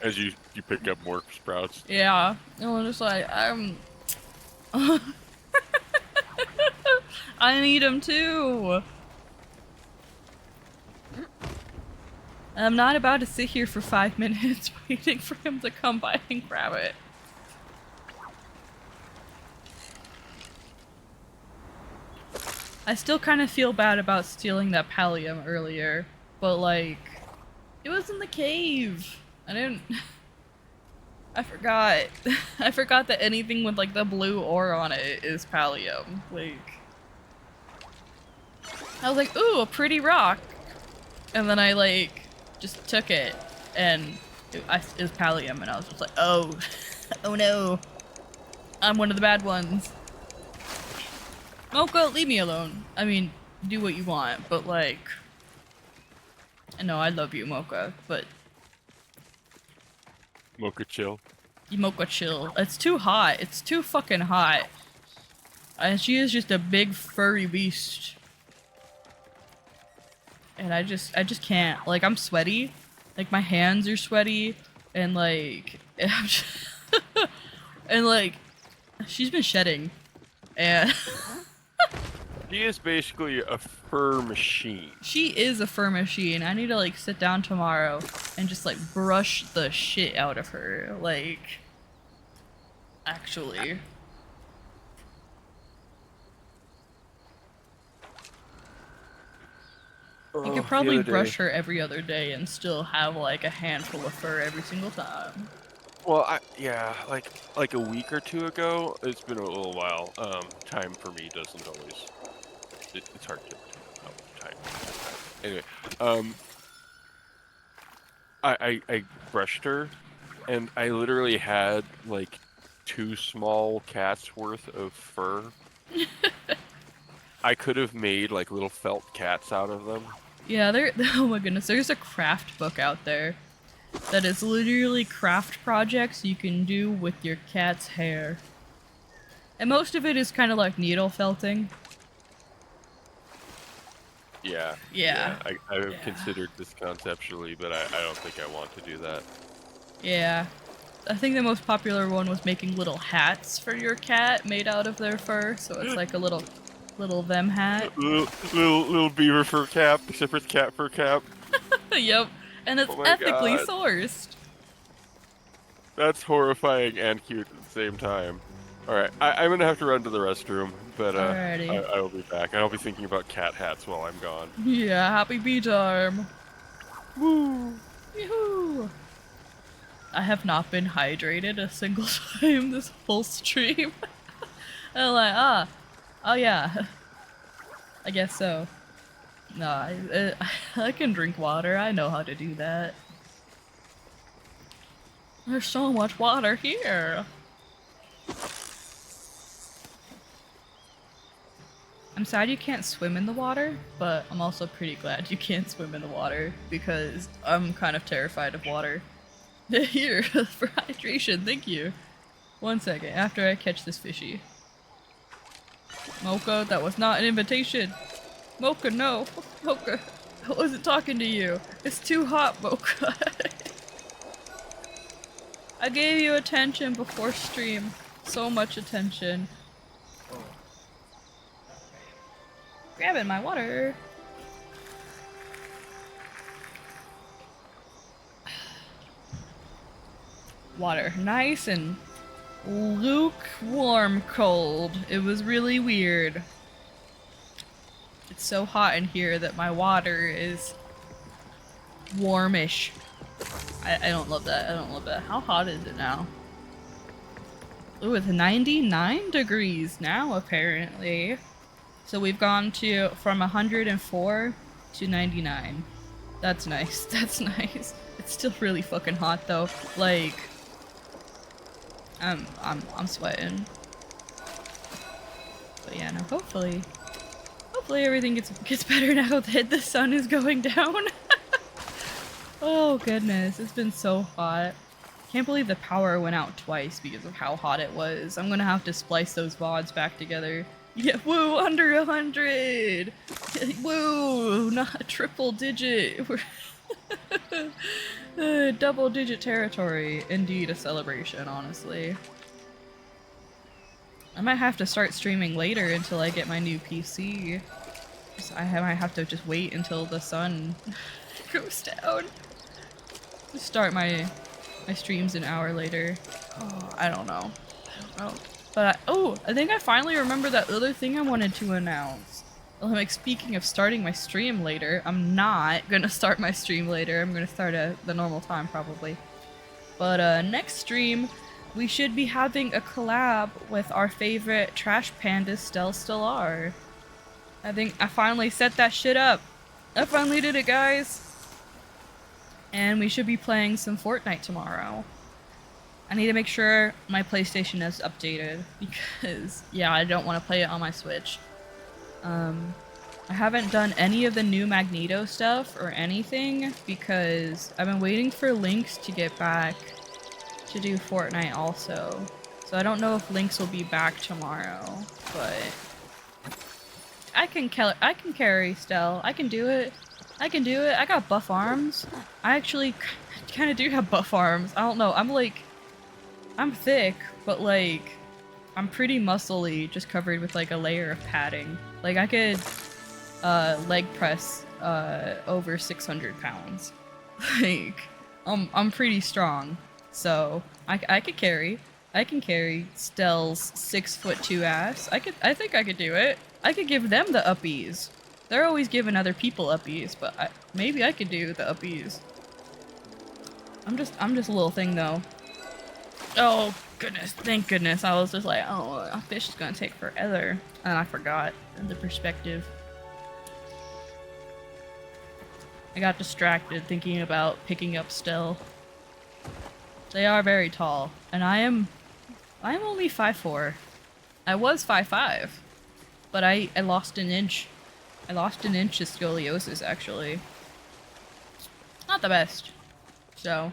S3: As you pick up more sprouts.
S1: Yeah, and I'm just like, I need them too. I'm not about to sit here for 5 minutes waiting for him to come by and grab it. I still kind of feel bad about stealing that Palia earlier, but like, it was in the cave. I forgot. I forgot that anything with like the blue ore on it is pallium. Like, I was like, ooh, a pretty rock. And then I like just took it and it was pallium and I was just like, oh, oh no. I'm one of the bad ones. Mocha, leave me alone. I mean, do what you want, but like, I know I love you, Mocha, but
S3: Mocha chill.
S1: Mocha chill. It's too hot. It's too fucking hot. And she is just a big furry beast. And I just can't. Like, I'm sweaty. Like, my hands are sweaty. And like, and like, she's been shedding. And
S3: She is basically a fur machine.
S1: she is a fur machine. I need to like sit down tomorrow and just like brush the shit out of her. Like, actually. You could probably brush her every other day and still have like a handful of fur every single time.
S3: Well, yeah, like a week or two ago. It's been a little while. Time for me doesn't always. It's hard to tell time. Anyway, I brushed her, and I literally had like 2 small cats worth of fur. I could have made like little felt cats out of them.
S1: Yeah, oh my goodness, there's a craft book out there that is literally craft projects you can do with your cat's hair. And most of it is kind of like needle felting.
S3: Yeah.
S1: Yeah.
S3: I've considered this conceptually, but I don't think I want to do that.
S1: Yeah. I think the most popular one was making little hats for your cat made out of their fur, so it's like a little them hat.
S3: Little beaver fur cap, except for cat fur cap.
S1: Yep. And it's
S3: Oh my
S1: ethically
S3: God.
S1: sourced.
S3: That's horrifying and cute at the same time. Alright, I'm gonna have to run to the restroom, but
S1: Alrighty.
S3: I will be back. And I'll be thinking about cat hats while I'm gone.
S1: Yeah, happy bee time.
S3: Woo!
S1: Yoo-hoo! I have not been hydrated a single time this whole stream. I'm like, oh yeah. I guess so. No, I can drink water. I know how to do that. There's so much water here. I'm sad you can't swim in the water, but I'm also pretty glad you can't swim in the water because I'm kind of terrified of water. Here, for hydration, thank you. 1 second, after I catch this fishy. Mocha, that was not an invitation. Mocha, no. Mocha, I wasn't talking to you. It's too hot, Mocha. I gave you attention before stream. So much attention. Grabbing my water. Water. Nice and lukewarm cold. It was really weird. It's so hot in here that my water is warmish. I don't love that. I don't love that. How hot is it now? Ooh, it's 99 degrees now, apparently. So we've gone from 104 to 99. That's nice. That's nice. It's still really fucking hot though. Like, I'm sweating. But yeah, no, hopefully everything gets better now that the sun is going down. Oh goodness, it's been so hot. Can't believe the power went out twice because of how hot it was. I'm gonna have to splice those VODs back together. Yeah, woo, under 100! Woo, not triple digit. We're double digit territory. Indeed a celebration, honestly. I might have to start streaming later until I get my new PC. I might have to just wait until the sun goes down. Just start my streams an hour later. Oh, I don't know. But I think I finally remember that other thing I wanted to announce. Well, like, speaking of starting my stream later, I'm not gonna start my stream later. I'm gonna start at the normal time probably. But next stream, we should be having a collab with our favorite trash panda Stell Stellar. I think I finally set that shit up. I finally did it, guys. And we should be playing some Fortnite tomorrow. I need to make sure my PlayStation is updated because, yeah, I don't want to play it on my Switch. I haven't done any of the new Magneto stuff or anything because I've been waiting for Lynx to get back to do Fortnite also. So I don't know if Lynx will be back tomorrow, but I can carry still. I can do it. I can do it. I got buff arms. I actually kind of do have buff arms. I don't know. I'm thick, but like I'm pretty muscly, just covered with like a layer of padding. Like I could leg press over 600 pounds. Like I'm pretty strong, so I could carry. I can carry Stell's 6'2" ass. I think I could do it. I could give them the uppies. They're always giving other people uppies, but maybe I could do the uppies. I'm just a little thing though. Oh goodness, thank goodness. I was just like, oh, a fish is gonna take forever. And I forgot the perspective. I got distracted thinking about picking up Stell. They are very tall, and I'm only 5'4". I was 5'5", but I lost an inch. I lost an inch of scoliosis, actually. Not the best. So.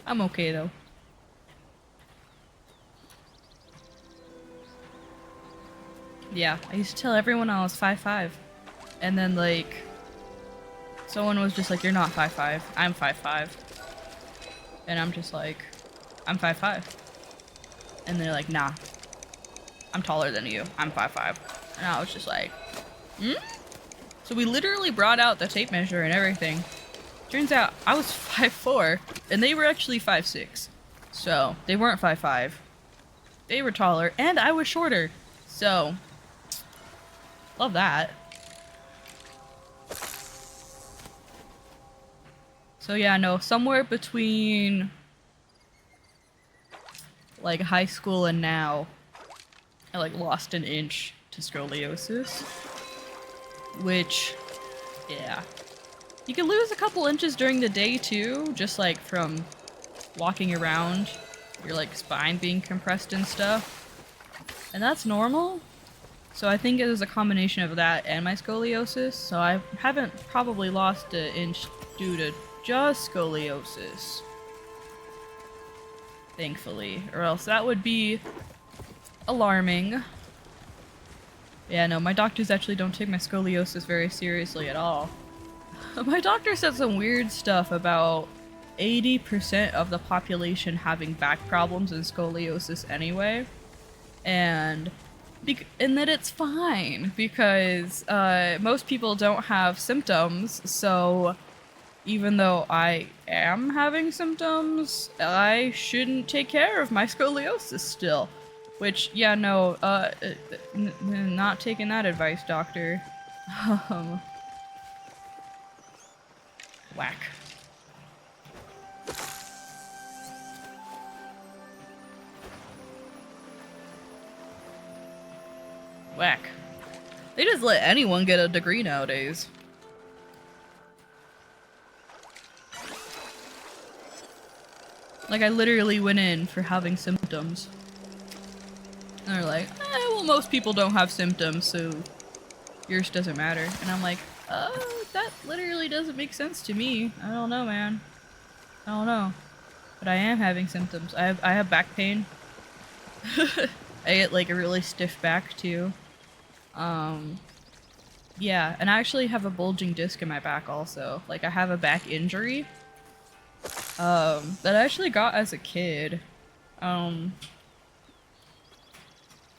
S1: I'm okay, though. Yeah, I used to tell everyone I was 5'5". And then, like, someone was just like, you're not 5'5". I'm 5'5". And I'm just like, I'm 5'5". And they're like, nah. I'm taller than you. I'm 5'5". And I was just like, hmm? So we literally brought out the tape measure and everything. Turns out I was 5'4", and they were actually 5'6". So, they weren't 5'5". They were taller, and I was shorter. So, love that. So yeah, no, somewhere between like high school and now, I like lost an inch to scoliosis, which, yeah. You can lose a couple inches during the day too, just like from walking around, your like spine being compressed and stuff. And that's normal. So I think it was a combination of that and my scoliosis, so I haven't probably lost an inch due to just scoliosis. Thankfully, or else that would be alarming. Yeah, no, my doctors actually don't take my scoliosis very seriously at all. My doctor said some weird stuff about 80% of the population having back problems and scoliosis anyway. And that it's fine because most people don't have symptoms, so even though I am having symptoms, I shouldn't take care of my scoliosis still. Which, yeah, no, not taking that advice, doctor. Whack. Whack. They just let anyone get a degree nowadays. Like, I literally went in for having symptoms. And they're like, well, most people don't have symptoms, so yours doesn't matter. And I'm like, that literally doesn't make sense to me. I don't know, man. I don't know. But I am having symptoms. I have back pain. I get like a really stiff back too. Yeah, and I actually have a bulging disc in my back also. Like I have a back injury. That I actually got as a kid.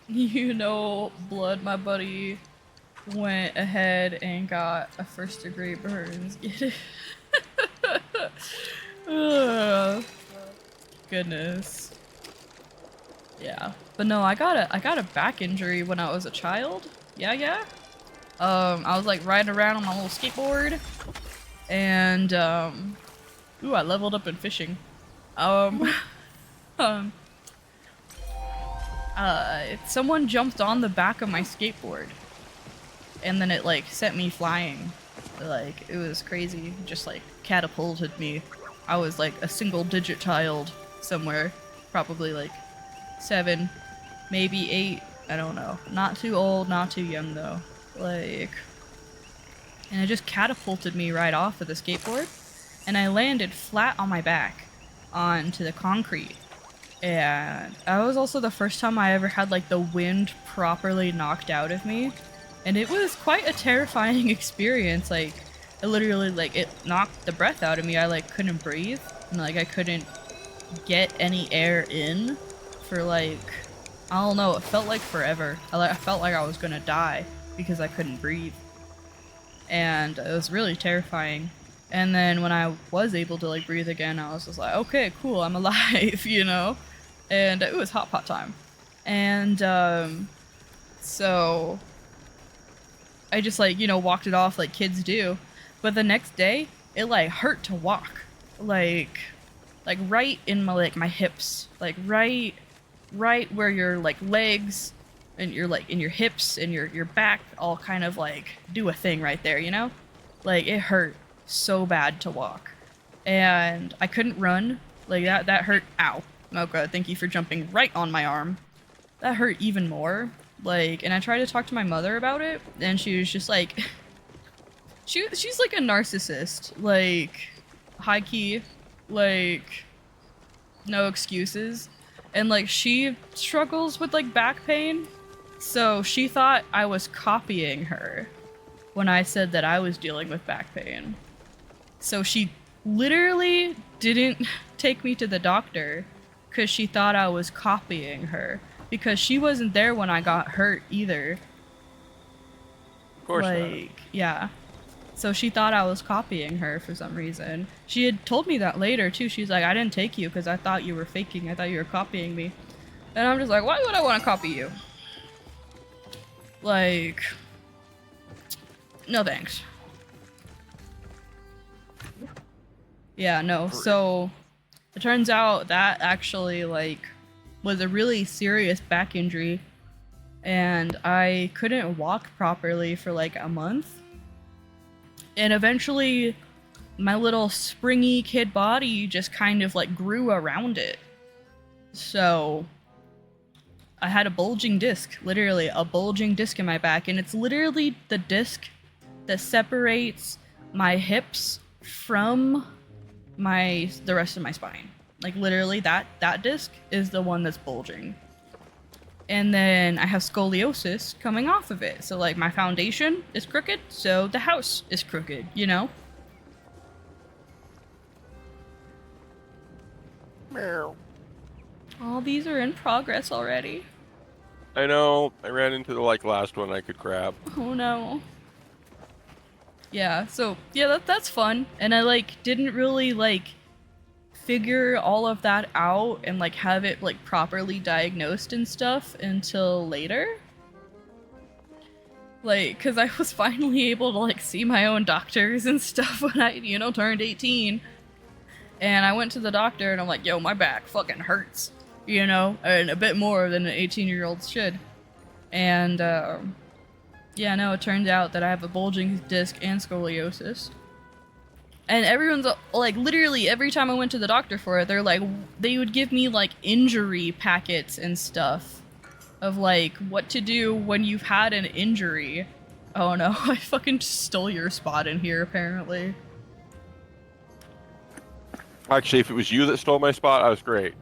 S1: You know, Blood, my buddy, went ahead and got a 1st-degree burns. Ugh. Goodness. Yeah, but no, I got a back injury when I was a child. Yeah. I was like riding around on my little skateboard, and ooh, I leveled up in fishing. Someone jumped on the back of my skateboard, and then it like sent me flying. Like, it was crazy. Just like catapulted me. I was like a single-digit child somewhere, probably like 7, maybe 8. I don't know. Not too old, not too young though. Like, and it just catapulted me right off of the skateboard, and I landed flat on my back onto the concrete. And that was also the first time I ever had like the wind properly knocked out of me, and it was quite a terrifying experience. Like, it literally, like, it knocked the breath out of me. I like couldn't breathe, and like I couldn't get any air in for like, I don't know, it felt like forever. I felt like I was gonna die because I couldn't breathe, and it was really terrifying. And then when I was able to like breathe again, I was just like, okay, cool, I'm alive, you know? And it was hot pot time. And so I just like, you know, walked it off like kids do. But the next day, it like hurt to walk. Like right in my like my hips. Like right where your like legs and your like in your hips and your back all kind of like do a thing right there, you know? Like, it hurt so bad to walk. And I couldn't run. Like, that hurt. Ow. Oh god, thank you for jumping right on my arm. That hurt even more. Like, and I tried to talk to my mother about it, and she was just like, she's like a narcissist. Like, high key, like, no excuses. And like, she struggles with like back pain, so she thought I was copying her when I said that I was dealing with back pain. So she literally didn't take me to the doctor because she thought I was copying her, because she wasn't there when I got hurt either.
S3: Of course
S1: like, not. Yeah. So she thought I was copying her for some reason. She had told me that later too. She's like, I didn't take you because I thought you were faking. I thought you were copying me. And I'm just like, why would I want to copy you? Like, no thanks. Yeah, no. So it turns out that actually like was a really serious back injury, and I couldn't walk properly for like a month. And eventually my little springy kid body just kind of like grew around it. So I had a bulging disc, literally a bulging disc in my back, and it's literally the disc that separates my hips from the rest of my spine. Like, literally that disc is the one that's bulging. And then I have scoliosis coming off of it. So like, my foundation is crooked, so the house is crooked, you know?
S3: Meow.
S1: All these are in progress already.
S3: I know. I ran into the like last one I could grab.
S1: Oh no. Yeah, so yeah, that's fun. And I like didn't really like figure all of that out and like have it like properly diagnosed and stuff until later. Like, cause I was finally able to like see my own doctors and stuff when I, you know, turned 18. And I went to the doctor and I'm like, yo, my back fucking hurts, you know, and a bit more than an 18-year-old should. And yeah, no, it turns out that I have a bulging disc and scoliosis. And everyone's like, literally every time I went to the doctor for it, they're like, they would give me like injury packets and stuff of like what to do when you've had an injury. Oh no, I fucking stole your spot in here apparently.
S3: Actually, if it was you that stole my spot, I was great.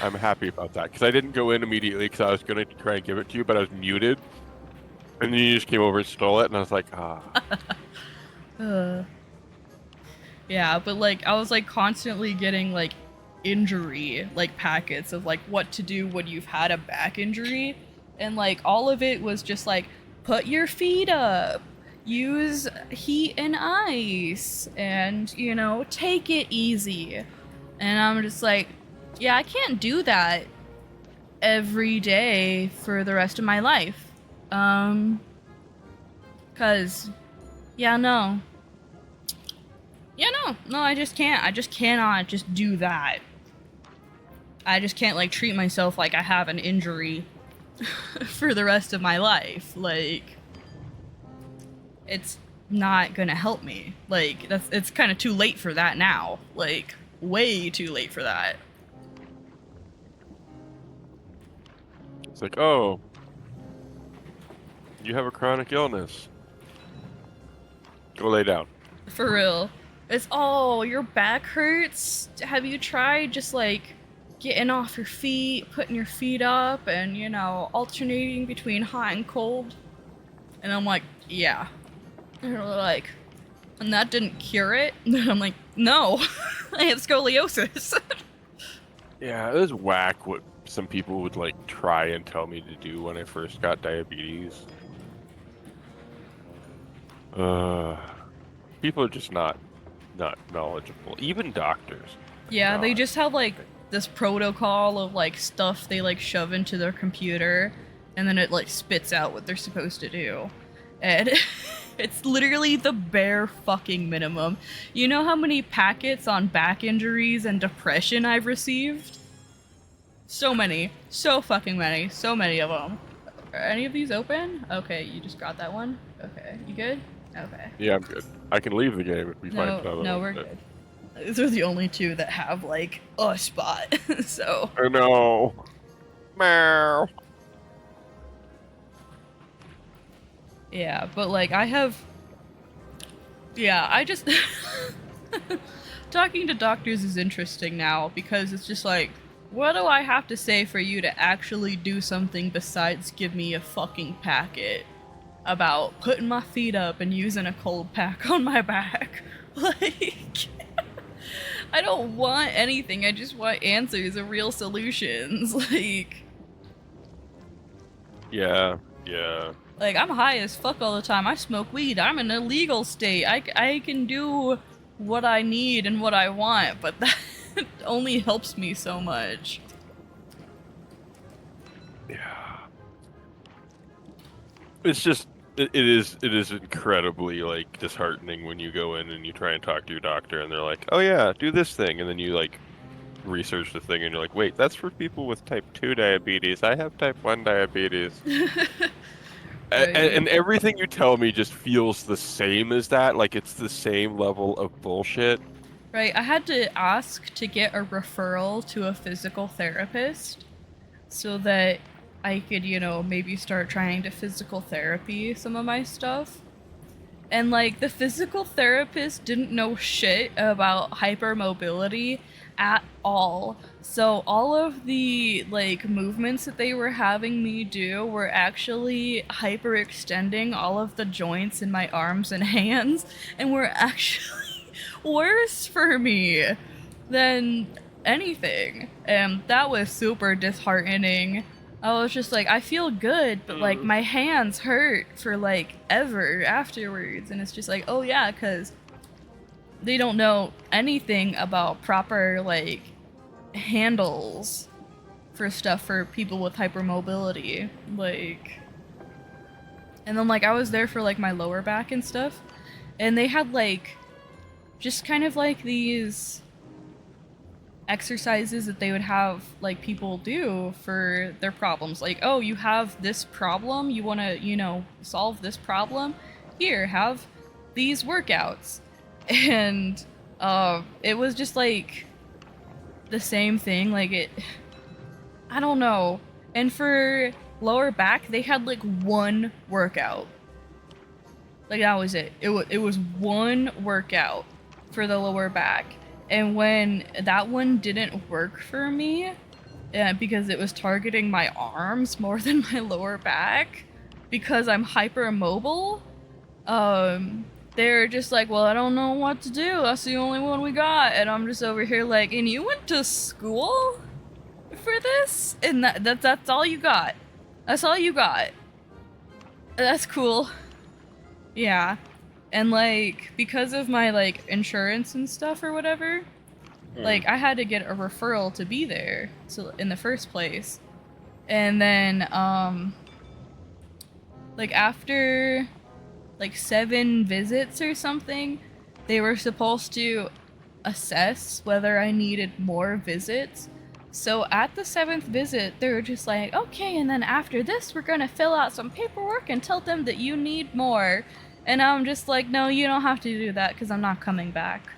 S3: I'm happy about that, because I didn't go in immediately because I was going to try and give it to you, but I was muted. And then you just came over and stole it, and I was like, ah.
S1: Yeah, but like, I was like constantly getting like injury, like packets of like what to do when you've had a back injury. And like, all of it was just like, put your feet up, use heat and ice, and, you know, take it easy. And I'm just like, yeah, I can't do that every day for the rest of my life. Cause, yeah, no. Yeah, no, I just can't. I just cannot just do that. I just can't, like, treat myself like I have an injury for the rest of my life. Like, it's not gonna help me. Like, it's kind of too late for that now. Like, way too late for that.
S3: It's like, oh, you have a chronic illness. Go lay down.
S1: For real. It's, oh, your back hurts? Have you tried just, like, getting off your feet, putting your feet up, and, you know, alternating between hot and cold? And I'm like, yeah. And they're like, and that didn't cure it? And I'm like, no, I have scoliosis.
S3: Yeah, it was whack what some people would like try and tell me to do when I first got diabetes. People are just not knowledgeable. Even doctors.
S1: Yeah, they
S3: Not.
S1: just have, like, this protocol of, like, stuff they, like, shove into their computer, and then it, like, spits out what they're supposed to do. And it's literally the bare fucking minimum. You know how many packets on back injuries and depression I've received? So many. So fucking many. So many of them. Are any of these open? Okay, you just got that one? Okay. You good? Okay.
S3: Yeah, I'm good. I can leave the game if we find another
S1: No,
S3: one,
S1: we're
S3: but-
S1: good. These are the only two that have, like, a spot. So,
S3: I know. Meow.
S1: yeah, but, like, I have... Yeah, I just... Talking to doctors is interesting now, because it's just like, what do I have to say for you to actually do something besides give me a fucking packet about putting my feet up and using a cold pack on my back? Like... I don't want anything, I just want answers and real solutions.
S3: Yeah.
S1: Like, I'm high as fuck all the time. I smoke weed. I'm in a legal state. I can do what I need and what I want, but that only helps me so much.
S3: Yeah. It's just it is incredibly like disheartening when you go in and you try and talk to your doctor and they're like, "Oh yeah, do this thing." And then you like research the thing and you're like, "Wait, that's for people with type 2 diabetes. I have type 1 diabetes." And everything you tell me just feels the same as that, like it's the same level of bullshit.
S1: Right, I had to ask to get a referral to a physical therapist so that I could, you know, maybe start trying to physical therapy some of my stuff. And, like, the physical therapist didn't know shit about hypermobility at all. So all of the, like, movements that they were having me do were actually hyperextending all of the joints in my arms and hands, and were actually worse for me than anything. And that was super disheartening. I was just like, I feel good, but, like, my hands hurt for, like, ever afterwards. And it's just like, oh yeah, because they don't know anything about proper, like, handles for stuff for people with hypermobility. Like, and then, like, I was there for, like, my lower back and stuff, and they had, like, just kind of, like, these exercises that they would have, like, people do for their problems. Like, oh, you have this problem, you want to, you know, solve this problem? Here, have these workouts. And it was just, like, the same thing. Like, I don't know. And for lower back, they had, like, one workout. Like, that was it. It was one workout for the lower back. And when that one didn't work for me, because it was targeting my arms more than my lower back, because I'm hypermobile, they're just like, well, I don't know what to do. That's the only one we got. And I'm just over here like, and you went to school for this? And that's all you got. That's all you got. That's cool. Yeah. And, like, because of my, like, insurance and stuff or whatever, like, I had to get a referral to be there in the first place. And then, like, after, like, 7 visits or something, they were supposed to assess whether I needed more visits. So at the 7th visit, they were just like, okay, and then after this, we're gonna fill out some paperwork and tell them that you need more. And I'm just like, no, you don't have to do that because I'm not coming back.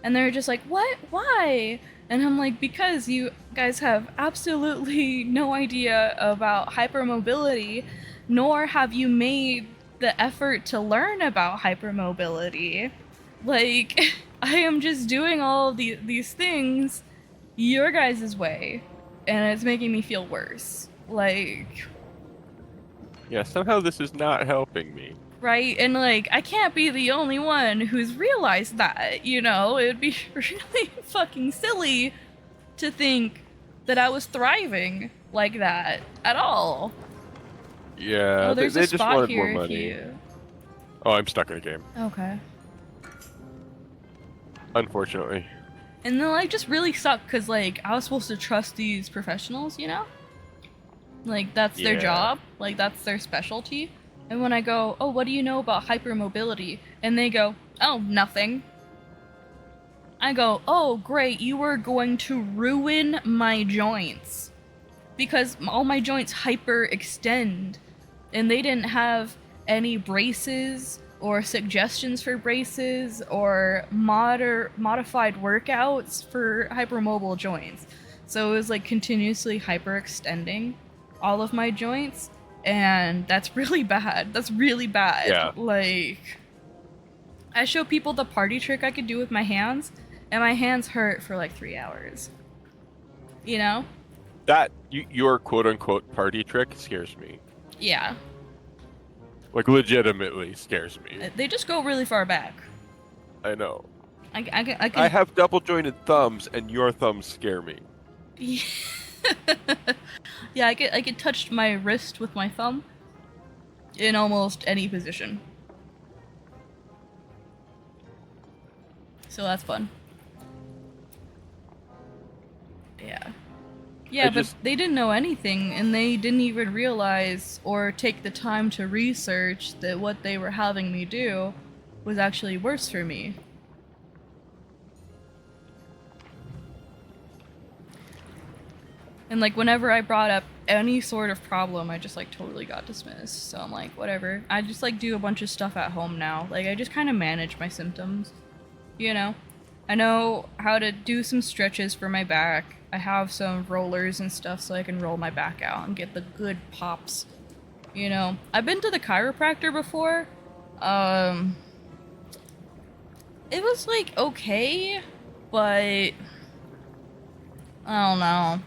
S1: And they're just like, what? Why? And I'm like, because you guys have absolutely no idea about hypermobility, nor have you made the effort to learn about hypermobility. Like, I am just doing all of these things your guys' way, and it's making me feel worse. Like,
S3: Yeah, somehow this is not helping me.
S1: right? And like, I can't be the only one who's realized that, you know? It would be really fucking silly to think that I was thriving like that at all.
S3: Yeah,
S1: Oh, there's
S3: they
S1: a
S3: just
S1: spot
S3: wanted
S1: here
S3: more
S1: if
S3: money.
S1: you...
S3: Oh, I'm stuck in a game,
S1: Okay.
S3: unfortunately.
S1: And then, like, just really sucked because, like, I was supposed to trust these professionals, you know? Like, that's their
S3: Yeah.
S1: job. Like, that's their specialty. And when I go, oh, what do you know about hypermobility? And they go, oh, nothing. I go, oh, great, you are going to ruin my joints. Because all my joints hyperextend. And they didn't have any braces or suggestions for braces or modified workouts for hypermobile joints. So it was like continuously hyperextending all of my joints, and that's really bad. That's really bad.
S3: Yeah.
S1: Like, I show people the party trick I could do with my hands, and my hands hurt for like 3 hours. You know?
S3: That your quote unquote party trick scares me.
S1: Yeah.
S3: Like legitimately scares me.
S1: They just go really far back.
S3: I know.
S1: I can
S3: I have double jointed thumbs, and your thumbs scare me.
S1: Yeah, I could touch my wrist with my thumb in almost any position. So that's fun. Yeah. Yeah, but they didn't know anything, and they didn't even realize or take the time to research that what they were having me do was actually worse for me. And like, whenever I brought up any sort of problem, I just like totally got dismissed. So I'm like, whatever. I just like do a bunch of stuff at home now. Like, I just kind of manage my symptoms, you know? I know how to do some stretches for my back. I have some rollers and stuff so I can roll my back out and get the good pops. You know, I've been to the chiropractor before. It was like okay, but I don't know.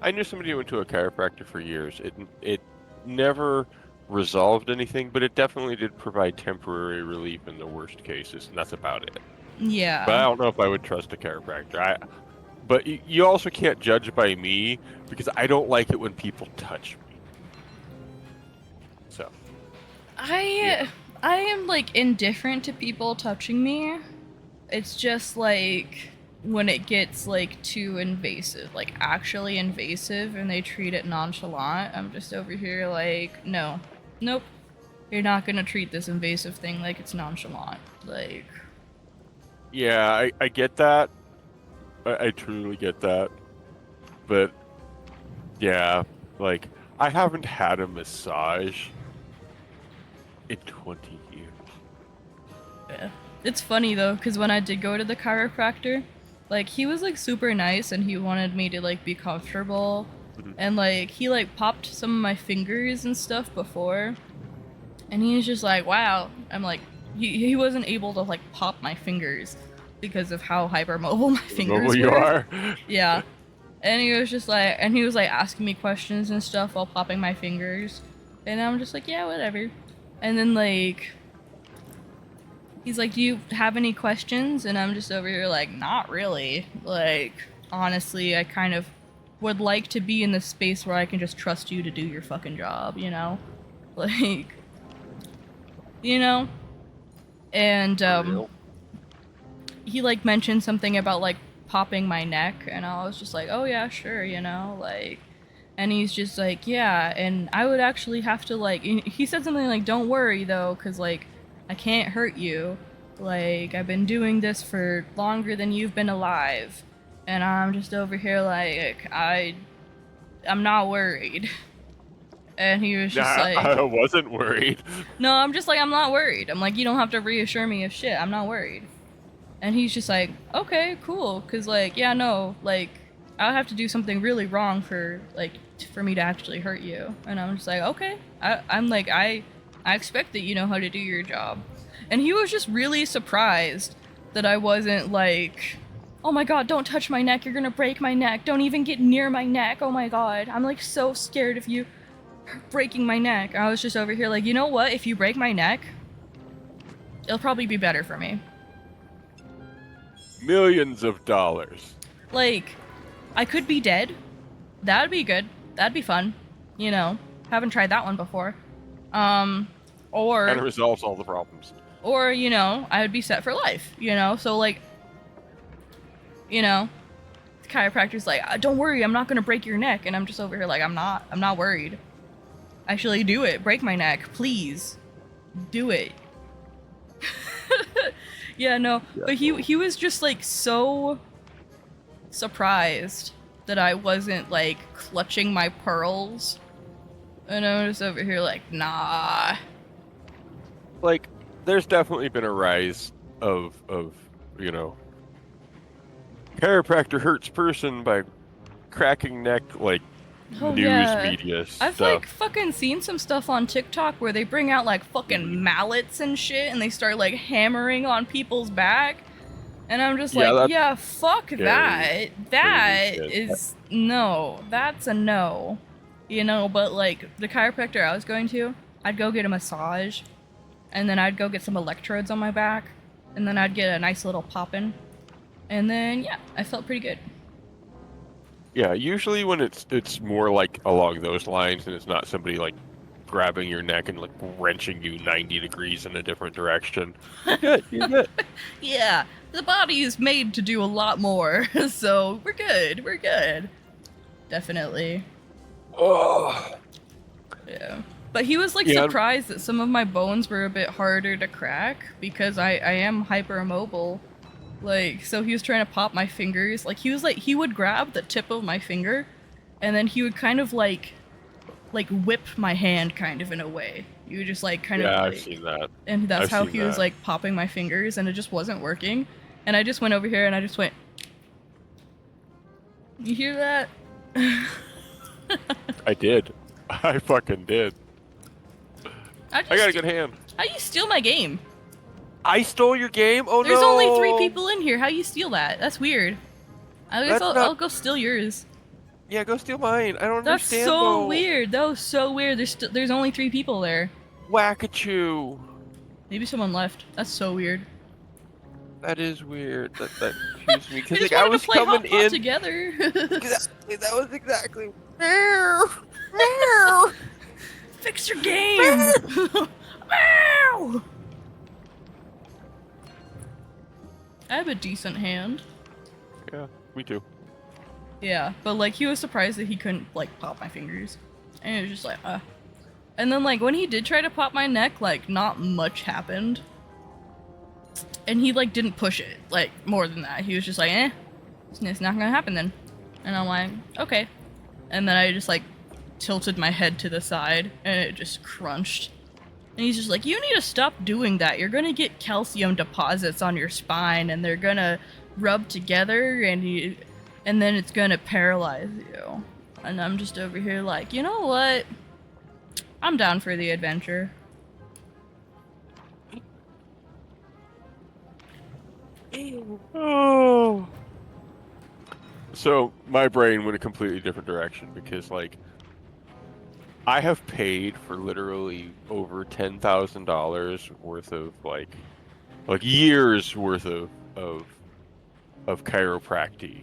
S3: I knew somebody who went to a chiropractor for years. It never resolved anything, but it definitely did provide temporary relief in the worst cases, and that's about it.
S1: Yeah.
S3: But I don't know if I would trust a chiropractor. But you also can't judge by me because I don't like it when people touch me. So.
S1: I am like indifferent to people touching me. It's just like when it gets like too invasive, like actually invasive, and they treat it nonchalant. I'm just over here like, no, nope, you're not gonna treat this invasive thing like it's nonchalant. Like,
S3: Yeah, I get that. I truly get that. But yeah, like I haven't had a massage in 20 years.
S1: yeah. It's funny though, because when I did go to the chiropractor, like he was like super nice and he wanted me to like be comfortable. And like he like popped some of my fingers and stuff before. And he was just like, wow. I'm like, he wasn't able to like pop my fingers because of how hypermobile my fingers
S3: Mobile you
S1: were.
S3: are.
S1: Yeah. And he was just like, and he was like asking me questions and stuff while popping my fingers. And I'm just like, yeah, whatever. And then like, he's like, do you have any questions? And I'm just over here like, not really. Like, honestly, I kind of would like to be in the space where I can just trust you to do your fucking job, you know? Like, you know? And,
S3: Real.
S1: he like mentioned something about like popping my neck, and I was just like, oh yeah, sure, you know, like, and he's just like, yeah, and I would actually have to like, he said something like, don't worry though, because like I can't hurt you, like I've been doing this for longer than you've been alive, And I'm just over here like, I'm not worried. And he was just like,
S3: I wasn't worried.
S1: no, I'm just like, I'm not worried. I'm like, you don't have to reassure me of shit. I'm not worried. And he's just like, okay, cool. Cause like, yeah, no, like, I'll have to do something really wrong for me to actually hurt you. And I'm just like, okay. I'm like, I expect that you know how to do your job. And he was just really surprised that I wasn't like, oh my god, don't touch my neck, you're gonna break my neck. Don't even get near my neck. Oh my god, I'm like so scared of you breaking my neck. I was just over here like, you know what? If you break my neck, it'll probably be better for me.
S3: Millions of dollars.
S1: Like, I could be dead. That'd be good. That'd be fun. You know, haven't tried that one before. Or
S3: And it resolves all the problems.
S1: or, you know, I would be set for life, you know? So, like, you know, the chiropractor's like, don't worry, I'm not gonna break your neck. And I'm just over here like, I'm not worried. Actually, do it. Break my neck, please. Do it. Yeah, no.
S3: Yeah,
S1: But he was just, like, so surprised that I wasn't, like, clutching my pearls. And I was over here like, nah.
S3: Like, there's definitely been a rise of you know, chiropractor hurts person by cracking neck, like,
S1: Oh,
S3: news
S1: yeah.
S3: media
S1: I've
S3: stuff.
S1: like fucking seen some stuff on TikTok where they bring out like fucking mallets and shit and they start like hammering on people's back. And I'm just
S3: Yeah,
S1: like,
S3: that's
S1: yeah, fuck
S3: scary.
S1: that. That
S3: shit.
S1: is no. That's a no. You know, but like the chiropractor I was going to, I'd go get a massage and then I'd go get some electrodes on my back and then I'd get a nice little pop-in. And then yeah, I felt pretty good.
S3: Yeah, usually when it's more like along those lines and it's not somebody like grabbing your neck and like wrenching you 90 degrees in a different direction. Good, you're good.
S1: Yeah, the body is made to do a lot more, so we're good. We're good. Definitely.
S3: Oh.
S1: Yeah. But he was like
S3: Yeah.
S1: surprised that some of my bones were a bit harder to crack because I am hypermobile. Like, so he was trying to pop my fingers. Like, he would grab the tip of my finger and then he would kind of like whip my hand kind of in a way. You would just like kind of
S3: Yeah,
S1: like,
S3: I've seen that.
S1: and that's
S3: I've
S1: how
S3: seen
S1: he was
S3: that.
S1: like popping my fingers and it just wasn't working. And I just went over here and I just went, you hear that?
S3: I did. I fucking did. I got a good hand.
S1: How you steal my game?
S3: I stole your game? Oh
S1: There's
S3: no!
S1: only 3 people in here. How you steal that? That's weird. I guess
S3: That's
S1: I'll,
S3: not-
S1: I'll go steal yours.
S3: Yeah, go steal mine. I don't
S1: That's
S3: understand.
S1: so
S3: though.
S1: weird. That was so weird. There's only 3 people there.
S3: Whackachoo.
S1: Maybe someone left. That's so weird.
S3: That is weird. That confused me
S1: We
S3: because
S1: just
S3: like I
S1: wanted
S3: was
S1: to play
S3: coming
S1: Hot Pot
S3: in.
S1: together.
S3: Exactly. That was exactly. Meow. Meow.
S1: Fix your game. Meow. I have a decent hand.
S3: Yeah, me too.
S1: Yeah, but like he was surprised that he couldn't like pop my fingers. And it was just like, And then like when he did try to pop my neck, like not much happened. And he like didn't push it, like more than that. He was just like, it's not gonna happen then. And I'm like, okay. And then I just like tilted my head to the side and it just crunched. And he's just like, you need to stop doing that. You're gonna get calcium deposits on your spine and they're gonna rub together and then it's gonna paralyze you. And I'm just over here like, you know what? I'm down for the adventure.
S3: Oh. So my brain went a completely different direction because like I have paid for literally over $10,000 worth of like years worth of chiropractic,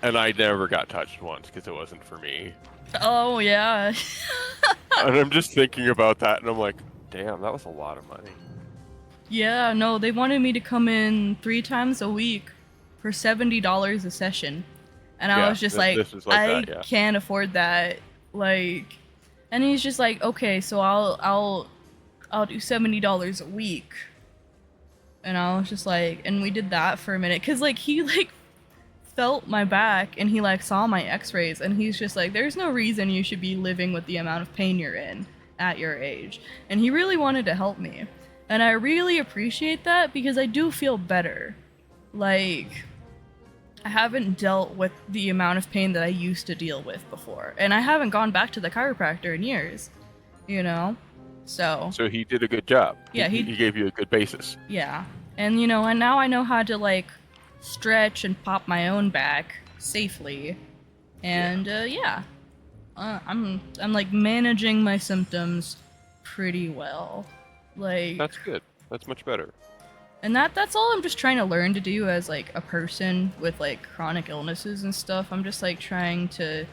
S3: and I never got touched once because it wasn't for me.
S1: Oh yeah.
S3: And I'm just thinking about that, and I'm like, damn, that was a lot of money.
S1: Yeah, no, they wanted me to come in 3 times a week for $70 a session. And I
S3: Yeah,
S1: was just
S3: this is like
S1: I
S3: that, yeah.
S1: can't afford that. Like, and he's just like, okay, so I'll do $70 a week. And I was just like, and we did that for a minute. Cause like, he like, felt my back and he like saw my x-rays and he's just like, there's no reason you should be living with the amount of pain you're in at your age. And he really wanted to help me. And I really appreciate that because I do feel better. Like, I haven't dealt with the amount of pain that I used to deal with before. And I haven't gone back to the chiropractor in years, you know? So
S3: he did a good job.
S1: Yeah,
S3: he gave you a good basis.
S1: yeah. And, you know, and now I know how to, like, stretch and pop my own back safely. And, yeah. I'm like, managing my symptoms pretty well. Like...
S3: That's good. That's much better.
S1: And that's all I'm just trying to learn to do as, like, a person with, like, chronic illnesses and stuff. I'm just, like, trying to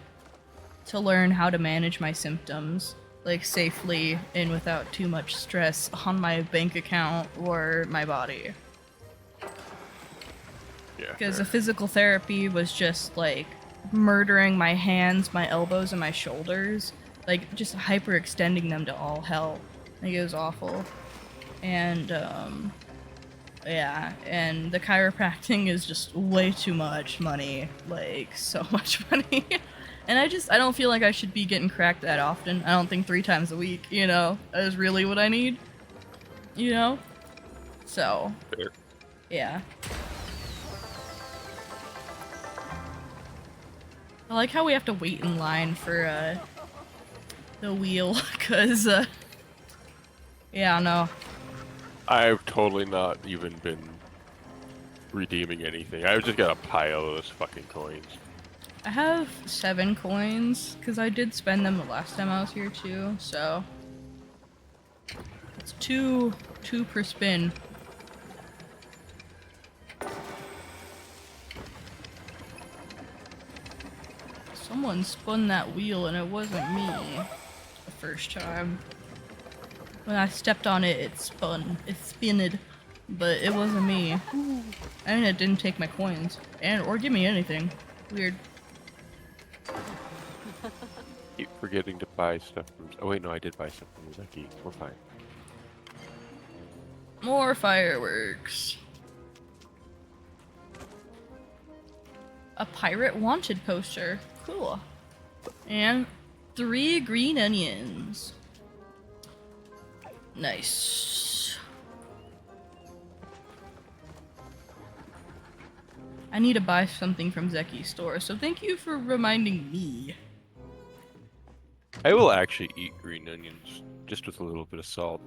S1: learn how to manage my symptoms, like, safely and without too much stress on my bank account or my body.
S3: Yeah.
S1: Because the physical therapy was just, like, murdering my hands, my elbows, and my shoulders. Like, just hyperextending them to all hell. Like, it was awful. And, yeah, and the chiropractic is just way too much money. Like, so much money. And I don't feel like I should be getting cracked that often. I don't think 3 times a week, you know? That is really what I need. You know? So,
S3: Fair.
S1: yeah. I like how we have to wait in line for, the wheel, because, yeah, no.
S3: I've totally not even been redeeming anything. I've just got a pile of those fucking coins.
S1: I have 7 coins, because I did spend them the last time I was here too, so... It's two per spin. Someone spun that wheel and it wasn't me the first time. When I stepped on it, it spun. It spinned. But it wasn't me. And it didn't take my coins. Or give me anything. Weird.
S3: Keep forgetting to buy stuff from... Oh wait, no, I did buy stuff from Zeki. We're fine.
S1: More fireworks. A pirate wanted poster. Cool. And 3 green onions. Nice. I need to buy something from Zeki's store, so thank you for reminding me.
S3: I will actually eat green onions, just with a little bit of salt.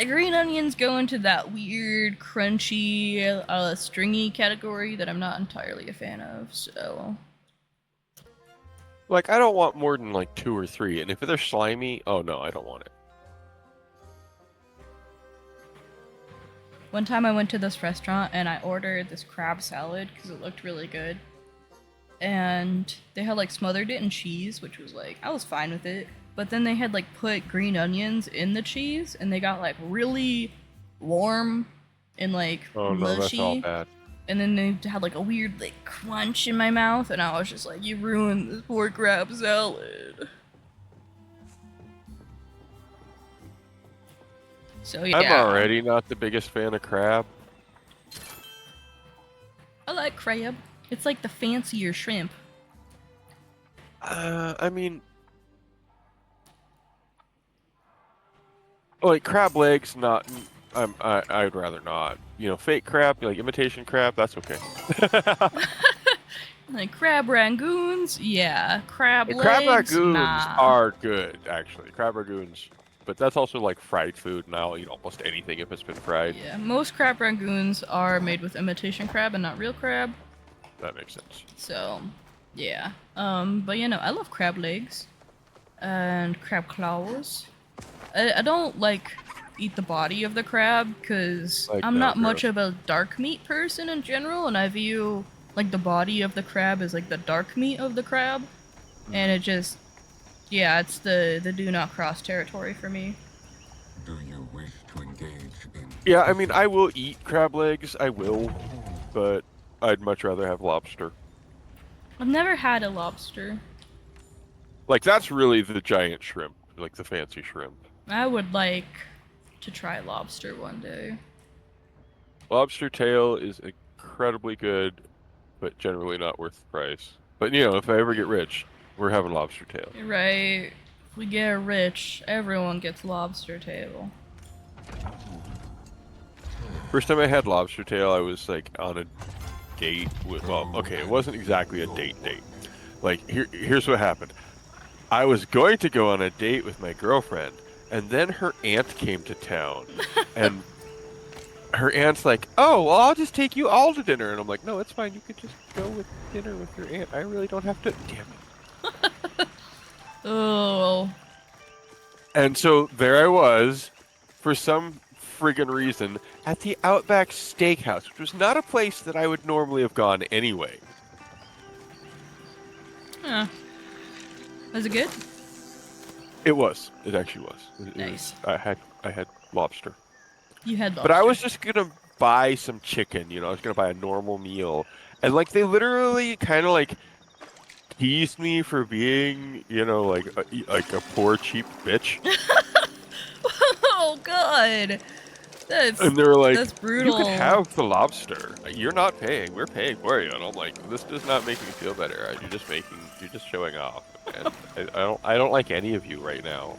S1: Green onions go into that weird, crunchy, stringy category that I'm not entirely a fan of, so...
S3: Like, I don't want more than, like, 2 or 3, and if they're slimy, oh no, I don't want it.
S1: One time I went to this restaurant and I ordered this crab salad because it looked really good. And they had, like, smothered it in cheese, which was, like, I was fine with it. But then they had, like, put green onions in the cheese, and they got, like, really warm and, like,
S3: Oh no,
S1: mushy.
S3: that's all bad.
S1: And then they had, like, a weird, like, crunch in my mouth, and I was just like, you ruined this poor crab salad. So, yeah.
S3: I'm already not the biggest fan of crab.
S1: I like crab. It's like the fancier shrimp.
S3: I mean... Like, crab legs, not... I'd rather not. You know, fake crab, like imitation crab, that's okay.
S1: Like crab rangoons, yeah. Crab legs,
S3: Crab ragoons
S1: nah.
S3: are good, actually. Crab ragoons. But that's also like fried food, and I'll eat almost anything if it's been fried.
S1: Yeah, most crab rangoons are made with imitation crab and not real crab.
S3: That makes sense.
S1: So, yeah. But you know, I love crab legs. And crab claws. I don't, like, eat the body of the crab, because
S3: Like,
S1: I'm
S3: no,
S1: not much
S3: gross.
S1: of a dark meat person in general, and I view, like, the body of the crab as, like, the dark meat of the crab. And it just, yeah, it's the do not cross territory for me.
S4: Do you wish to engage in...
S3: Yeah, I mean, I will eat crab legs, I will, but I'd much rather have lobster.
S1: I've never had a lobster.
S3: Like, that's really the giant shrimp, like the fancy shrimp.
S1: I would like to try lobster one day.
S3: Lobster tail is incredibly good, but generally not worth the price. But you know, if I ever get rich, we're having lobster tail.
S1: Right. If we get rich, everyone gets lobster tail.
S3: First time I had lobster tail, I was like on a date with. Well, okay, it wasn't exactly a date. Like here's what happened. I was going to go on a date with my girlfriend, and then her aunt came to town, and her aunt's like, "Oh, well, I'll just take you all to dinner," and I'm like, "No, it's fine. You could just go with dinner with your aunt. I really don't have to." Damn it.
S1: Oh.
S3: And so there I was, for some friggin' reason, at the Outback Steakhouse, which was not a place that I would normally have gone anyway.
S1: Huh. Was it good?
S3: It was. It actually was.
S1: Nice.
S3: I had lobster.
S1: You had lobster.
S3: But I was just gonna buy some chicken, you know, I was gonna buy a normal meal. And like they literally kinda like teased me for being, you know, like a poor cheap bitch.
S1: Oh god.
S3: And they were like,
S1: that's brutal.
S3: "You could have the lobster. You're not paying. We're paying for you." And I'm like, "This does not make me feel better. You're just showing off." And I don't like any of you right now.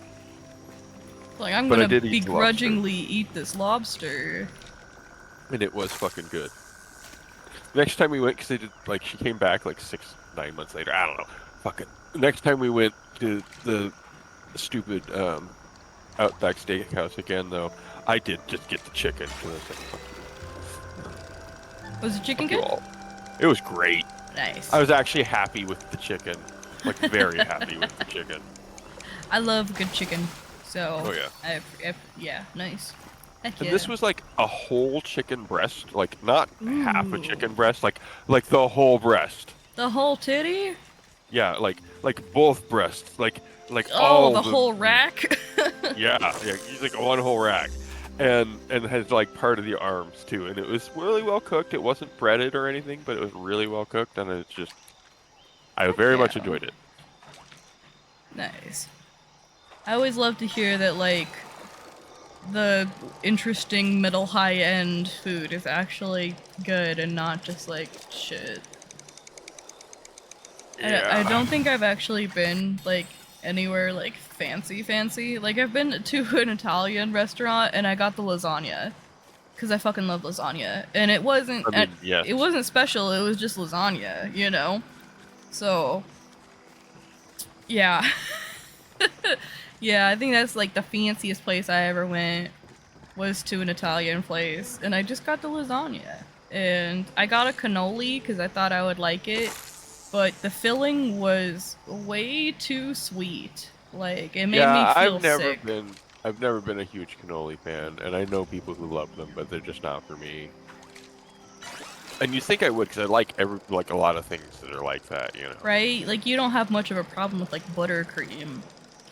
S1: Like, I'm
S3: But I
S1: gonna
S3: did eat the
S1: begrudgingly eat this lobster.
S3: And it was fucking good. Next time we went, because they did, like, she came back like 9 months later. I don't know. Fuck it. Next time we went to the stupid Outback Steakhouse again, though, I did just get the chicken. 'Cause I was like, fuck
S1: Was the chicken
S3: you
S1: good?
S3: all. It was great.
S1: Nice.
S3: I was actually happy with the chicken. Like, very happy with the chicken.
S1: I love good chicken. So.
S3: Oh, yeah.
S1: Yeah, nice. Heck
S3: And
S1: yeah.
S3: this was like a whole chicken breast. Like, not half a chicken breast. Like the whole breast.
S1: The whole titty?
S3: Yeah, like both breasts. Like
S1: Oh,
S3: all
S1: the whole rack?
S3: Yeah, he's like one whole rack, and has like part of the arms too. And it was really well cooked. It wasn't breaded or anything, but it was really well cooked, and it's just I very much
S1: yeah.
S3: enjoyed it.
S1: Nice. I always love to hear that, like, the interesting middle high end food is actually good and not just like shit.
S3: Yeah.
S1: I don't think I've actually been like anywhere like fancy. Like, I've been to an Italian restaurant and I got the lasagna because I fucking love lasagna, and it wasn't
S3: I mean, yes.
S1: it wasn't special, it was just lasagna, you know. So yeah. Yeah, I think that's like the fanciest place I ever went was to an Italian place, and I just got the lasagna. And I got a cannoli because I thought I would like it, but the filling was way too sweet. Like, it made me feel sick.
S3: I've never been a huge cannoli fan, and I know people who love them, but they're just not for me. And you think I would, because I like a lot of things that are like that, you know.
S1: Right? Like, you don't have much of a problem with like buttercream.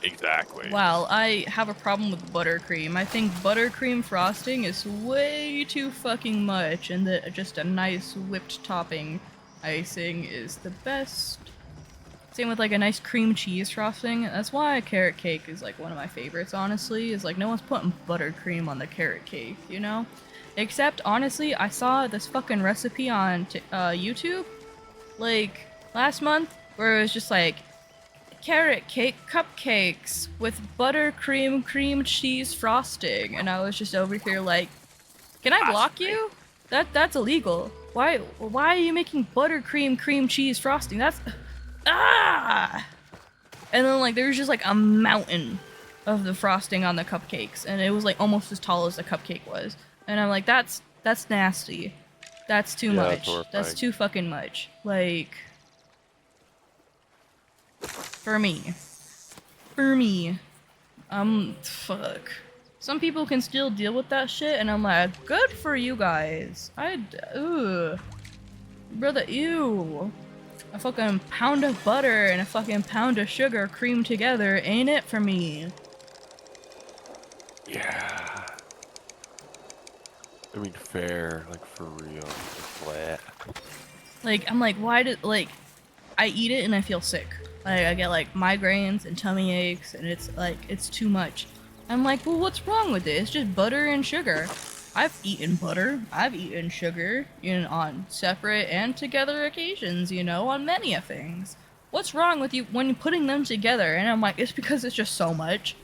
S3: Exactly.
S1: Wow, I have a problem with buttercream. I think buttercream frosting is way too fucking much, and just a nice whipped topping icing is the best. Same with like a nice cream cheese frosting. That's why a carrot cake is like one of my favorites, honestly. Is like no one's putting buttercream on the carrot cake, you know? Except, honestly, I saw this fucking recipe on YouTube, like, last month, where it was just like, carrot cake cupcakes with buttercream cream cheese frosting, and I was just over here like, can I block you? That's illegal. Why are you making buttercream cream cheese frosting? That's and then like there was just like a mountain of the frosting on the cupcakes, and it was like almost as tall as the cupcake was, and I'm like, that's nasty. That's too much. That's too fucking much. Like, For me. Fuck. Some people can still deal with that shit, and I'm like, good for you guys. Brother, ew. A fucking pound of butter and a fucking pound of sugar creamed together ain't it for me.
S3: Yeah. I mean, fair, like, for real. Flat.
S1: Like, I'm like, why did, like, I eat it and I feel sick. Like, I get, like, migraines and tummy aches, and it's, like, it's too much. I'm like, well, what's wrong with it? It's just butter and sugar. I've eaten butter. I've eaten sugar, on separate and together occasions, on many of things. What's wrong with you when you're putting them together? And I'm like, it's because it's just so much.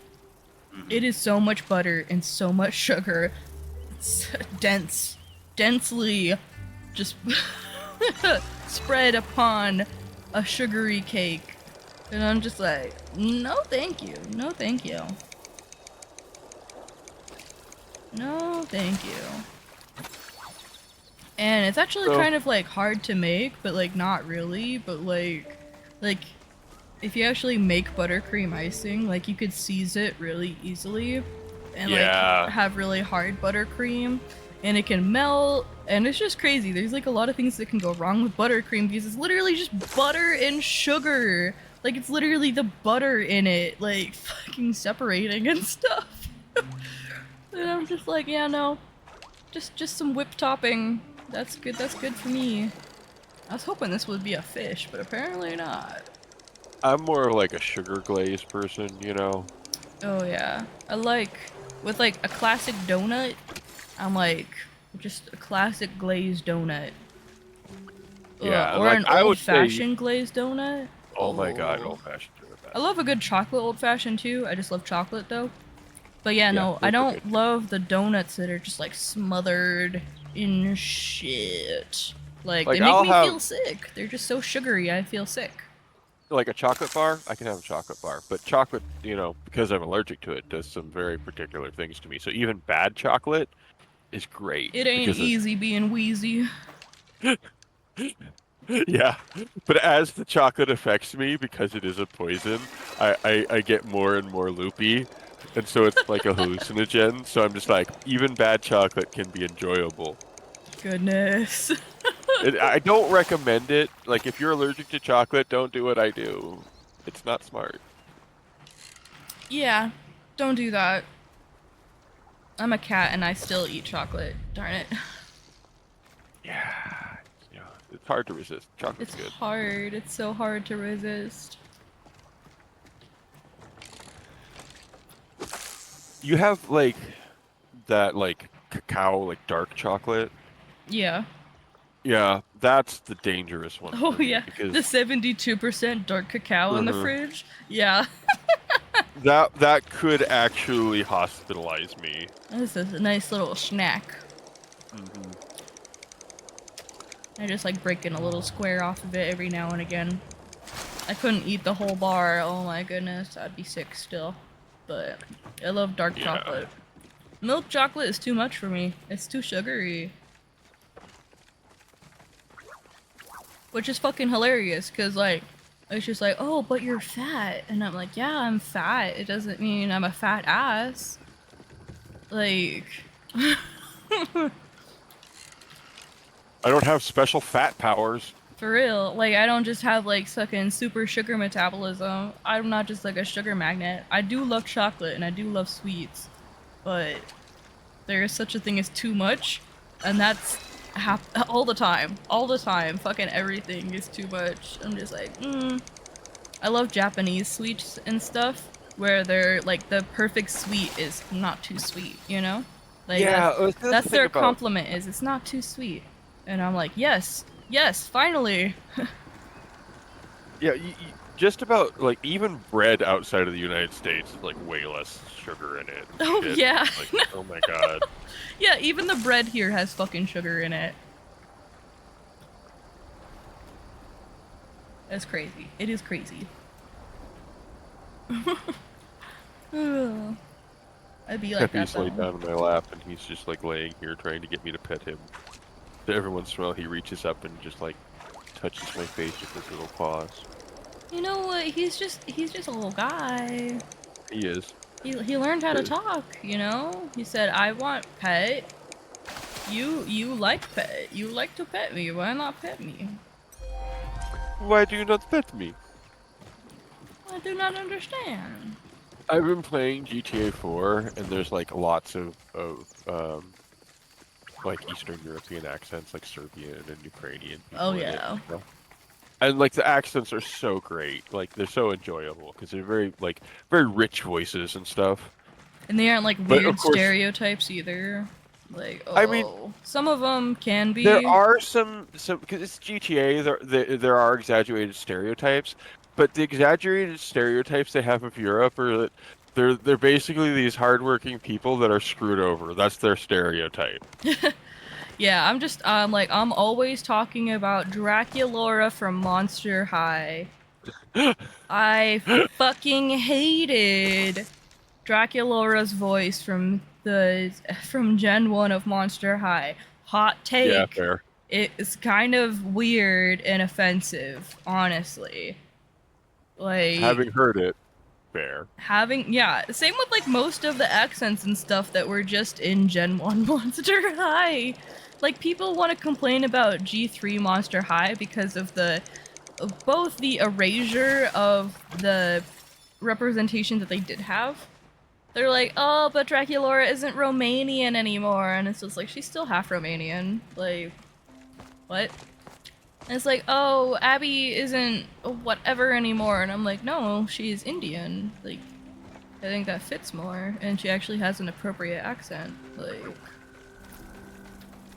S1: It is so much butter and so much sugar. It's densely just spread upon a sugary cake. And I'm just like, no thank you. No thank you. No thank you. And it's actually kind of like hard to make, but like not really, but like if you actually make buttercream icing, like you could seize it really easily and like have really hard buttercream and it can melt and it's just crazy. There's like a lot of things that can go wrong with buttercream because it's literally just butter and sugar. Like it's literally the butter in it like fucking separating and stuff. And I'm just like, yeah, no. Just some whipped topping. That's good for me. I was hoping this would be a fish, but apparently not.
S3: I'm more like a sugar glaze person,
S1: Oh yeah. I like, with like a classic donut, I'm like, just a classic glazed donut.
S3: Yeah,
S1: or
S3: like,
S1: an
S3: I would
S1: old-fashioned glazed donut.
S3: Oh my god, old-fashioned donut.
S1: I love a good chocolate old-fashioned too. I just love chocolate though. But yeah, no, I
S3: those are
S1: don't
S3: good.
S1: love the donuts that are just like smothered in shit. Like they make me feel sick. They're just so sugary, I feel sick.
S3: Like a chocolate bar, I can have a chocolate bar, but chocolate, because I'm allergic to it, does some very particular things to me. So even bad chocolate is great.
S1: It ain't easy being wheezy.
S3: Yeah, but as the chocolate affects me, because it is a poison, I get more and more loopy, and so it's like a hallucinogen. So I'm just like, even bad chocolate can be enjoyable.
S1: Goodness.
S3: I don't recommend it. Like, if you're allergic to chocolate, don't do what I do. It's not smart.
S1: Yeah, don't do that. I'm a cat and I still eat chocolate. Darn it.
S3: Yeah, it's hard to resist. Chocolate's good.
S1: It's hard. It's so hard to resist.
S3: You have like that cacao, like dark chocolate.
S1: Yeah.
S3: Yeah, that's the dangerous one.
S1: Oh yeah,
S3: because
S1: the 72% dark cacao in the fridge. Yeah.
S3: that could actually hospitalize me.
S1: This is a nice little snack. I just like breaking a little square off of it every now and again. I couldn't eat the whole bar. Oh my goodness, I'd be sick still. But I love dark chocolate. Milk chocolate is too much for me. It's too sugary. Which is fucking hilarious, cause like, it's just like, oh, but you're fat. And I'm like, yeah, I'm fat. It doesn't mean I'm a fat ass. Like...
S3: I don't have special fat powers.
S1: For real. Like, I don't just have like fucking super sugar metabolism. I'm not just like a sugar magnet. I do love chocolate and I do love sweets. But there is such a thing as too much. And that's all the time. All the time. Fucking everything is too much. I'm just like, I love Japanese sweets and stuff. Where they're like, the perfect sweet is not too sweet, Like,
S3: yeah,
S1: that's their compliment is it's not too sweet. And I'm like, yes, finally.
S3: Yeah, just about, like, even bread outside of the United States is, like, way less sugar in it.
S1: Oh,
S3: shit.
S1: yeah.
S3: Like, oh my god.
S1: Yeah, even the bread here has fucking sugar in it. That's crazy. It is crazy. I'd be like
S3: Peppy's
S1: that,
S3: laid down in my lap, and he's just, like, laying here trying to get me to pet him. But every once in a while, he reaches up and just, like, touches my face with his little paws.
S1: You know what? He's just a little guy.
S3: He is.
S1: He learned how to talk, He said, I want pet. You like pet. You like to pet me. Why not pet me?
S3: Why do you not pet me?
S1: I do not understand.
S3: I've been playing GTA 4, and there's, like, lots of like, Eastern European accents, like Serbian and Ukrainian.
S1: Oh, yeah.
S3: And, like, the accents are so great. Like, they're so enjoyable, because they're very rich voices and stuff.
S1: And they aren't, like, weird stereotypes either. Like,
S3: I mean,
S1: some of them can be.
S3: there are some because it's GTA. There are exaggerated stereotypes, but the exaggerated stereotypes they have of Europe are that they're basically these hardworking people that are screwed over. That's their stereotype.
S1: Yeah, I'm always talking about Draculaura from Monster High. I fucking hated Draculaura's voice from Gen 1 of Monster High. Hot
S3: Yeah,
S1: take.
S3: fair.
S1: It's kind of weird and offensive, honestly. Like
S3: Having heard it, fair.
S1: same with like most of the accents and stuff that were just in Gen 1 Monster High. Like people want to complain about G3 Monster High because of both the erasure of the representation that they did have. They're like, oh, but Draculaura isn't Romanian anymore, and it's just like she's still half Romanian. Like, what? And it's like, oh, Abby isn't whatever anymore, and I'm like, no, she's Indian. Like, I think that fits more, and she actually has an appropriate accent.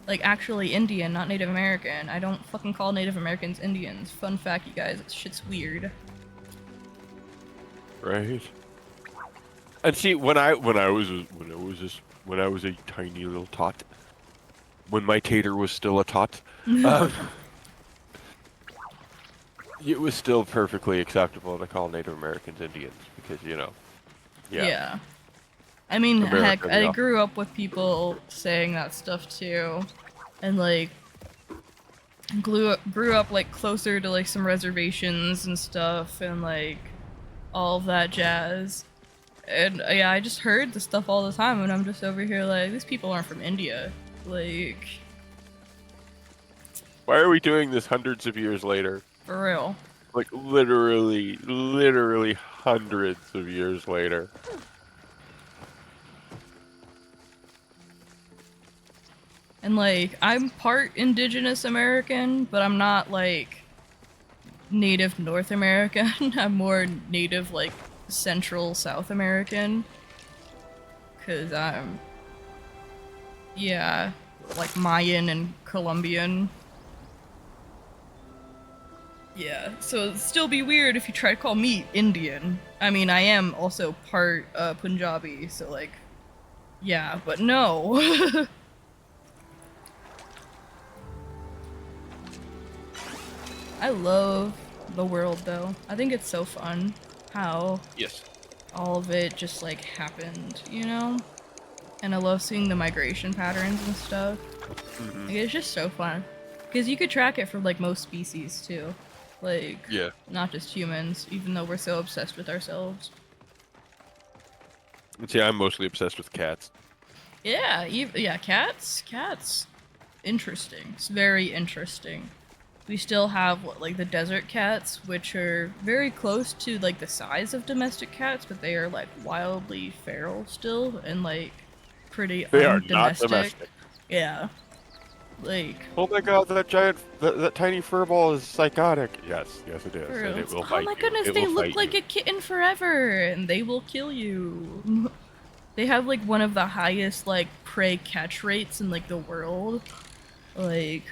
S1: Like actually Indian, not Native American. I don't fucking call Native Americans Indians. Fun fact, you guys, this shit's weird.
S3: Right. And see, when I was a tiny little tot, when my tater was still a tot, it was still perfectly acceptable to call Native Americans Indians because
S1: Yeah. I mean,
S3: America,
S1: heck, I
S3: yeah.
S1: grew up with people saying that stuff too, and like grew up like closer to like some reservations and stuff, and like all of that jazz. And yeah, I just heard the stuff all the time, and I'm just over here like, these people aren't from India. Like,
S3: Why are we doing this hundreds of years later?
S1: for real.
S3: Like literally hundreds of years later.
S1: And like, I'm part indigenous American, but I'm not like native North American. I'm more native like Central South American. Cause I'm, yeah, like Mayan and Colombian. Yeah, so it'd still be weird if you try to call me Indian. I mean, I am also part Punjabi, so like, yeah, but no. I love the world though. I think it's so fun how
S3: Yes.
S1: all of it just like happened, you know? And I love seeing the migration patterns and stuff.
S3: Mm-hmm.
S1: Like, it's just so fun. Because you could track it for like most species too. Like,
S3: Yeah.
S1: not just humans, even though we're so obsessed with ourselves.
S3: See, I'm mostly obsessed with cats.
S1: Yeah, yeah, cats. Interesting. It's very interesting. We still have like the desert cats, which are very close to like the size of domestic cats, but they are like wildly feral still and like pretty
S3: They are not
S1: undomestic.
S3: domestic.
S1: Yeah. Like,
S3: Oh my god, that tiny furball is psychotic. Yes, it is.
S1: for
S3: And
S1: real.
S3: it will
S1: Oh
S3: bite
S1: my
S3: you.
S1: goodness,
S3: It
S1: they
S3: will
S1: look
S3: bite
S1: like
S3: you.
S1: a kitten forever, and they will kill you. They have like one of the highest like prey catch rates in like the world. Like,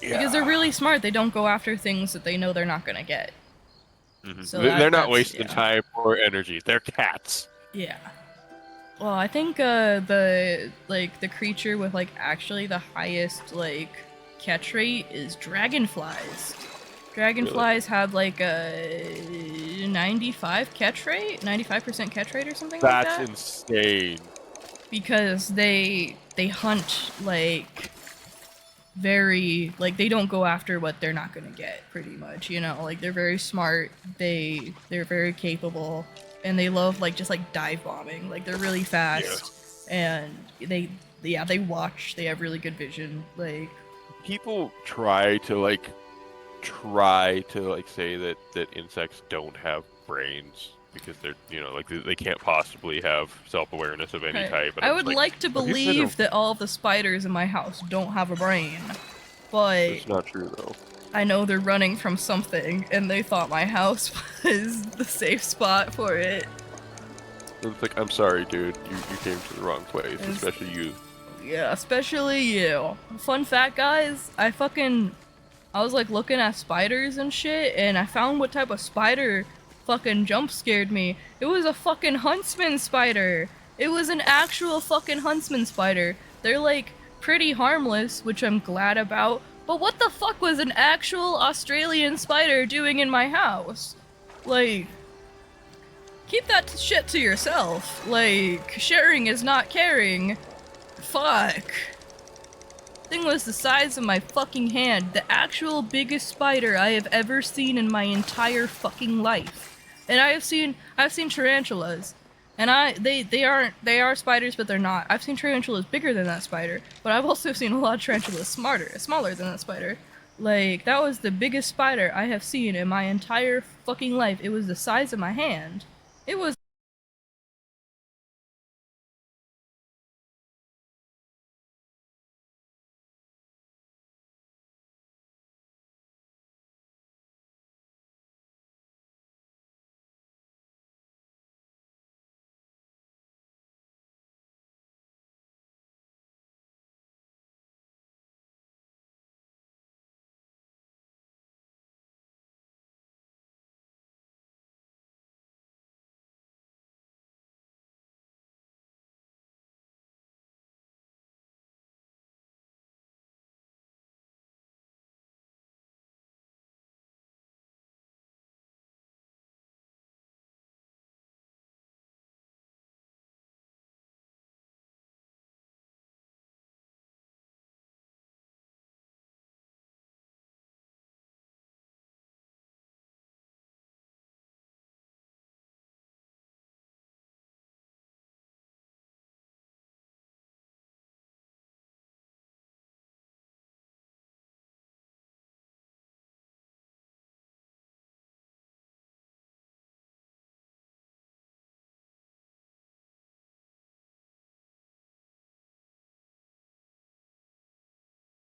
S1: because they're really smart. They don't go after things that they know they're not gonna get.
S3: Mhm.
S1: So
S3: They're not
S1: that's-
S3: wasting
S1: yeah.
S3: time or energy. They're cats.
S1: Yeah. Well, I think the creature with like actually the highest like catch rate is dragonflies. Dragonflies have like a 95 catch rate, 95% catch rate or something like
S3: That's
S1: that.
S3: insane.
S1: Because they hunt like very like they don't go after what they're not gonna get pretty much, you know, like they're very smart, they're very capable, and they love like just like dive bombing, like they're really fast, and they watch, they have really good vision, like
S3: People try to say that insects don't have brains because they're they can't possibly have self-awareness of any
S1: okay.
S3: type. And
S1: I
S3: I'm
S1: would
S3: just
S1: like to
S3: "Well, these are-
S1: believe that all of the spiders in my house don't have a brain, but
S3: It's not true though.
S1: I know they're running from something, and they thought my house was the safe spot for it.
S3: It's like, I'm sorry, dude. You came to the wrong place, especially you.
S1: Yeah, especially you. Fun fact, guys, I was like looking at spiders and shit, and I found what type of spider fucking jump scared me. It was a fucking huntsman spider. It was an actual fucking huntsman spider. They're like pretty harmless, which I'm glad about. But what the fuck was an actual Australian spider doing in my house? Like, keep that shit to yourself. Like, sharing is not caring. Fuck. Thing was the size of my fucking hand. The actual biggest spider I have ever seen in my entire fucking life. And I've seen tarantulas. And they are spiders, but they're not. I've seen tarantulas bigger than that spider, but I've also seen a lot of tarantulas smaller than that spider. Like, that was the biggest spider I have seen in my entire fucking life. It was the size of my hand. It was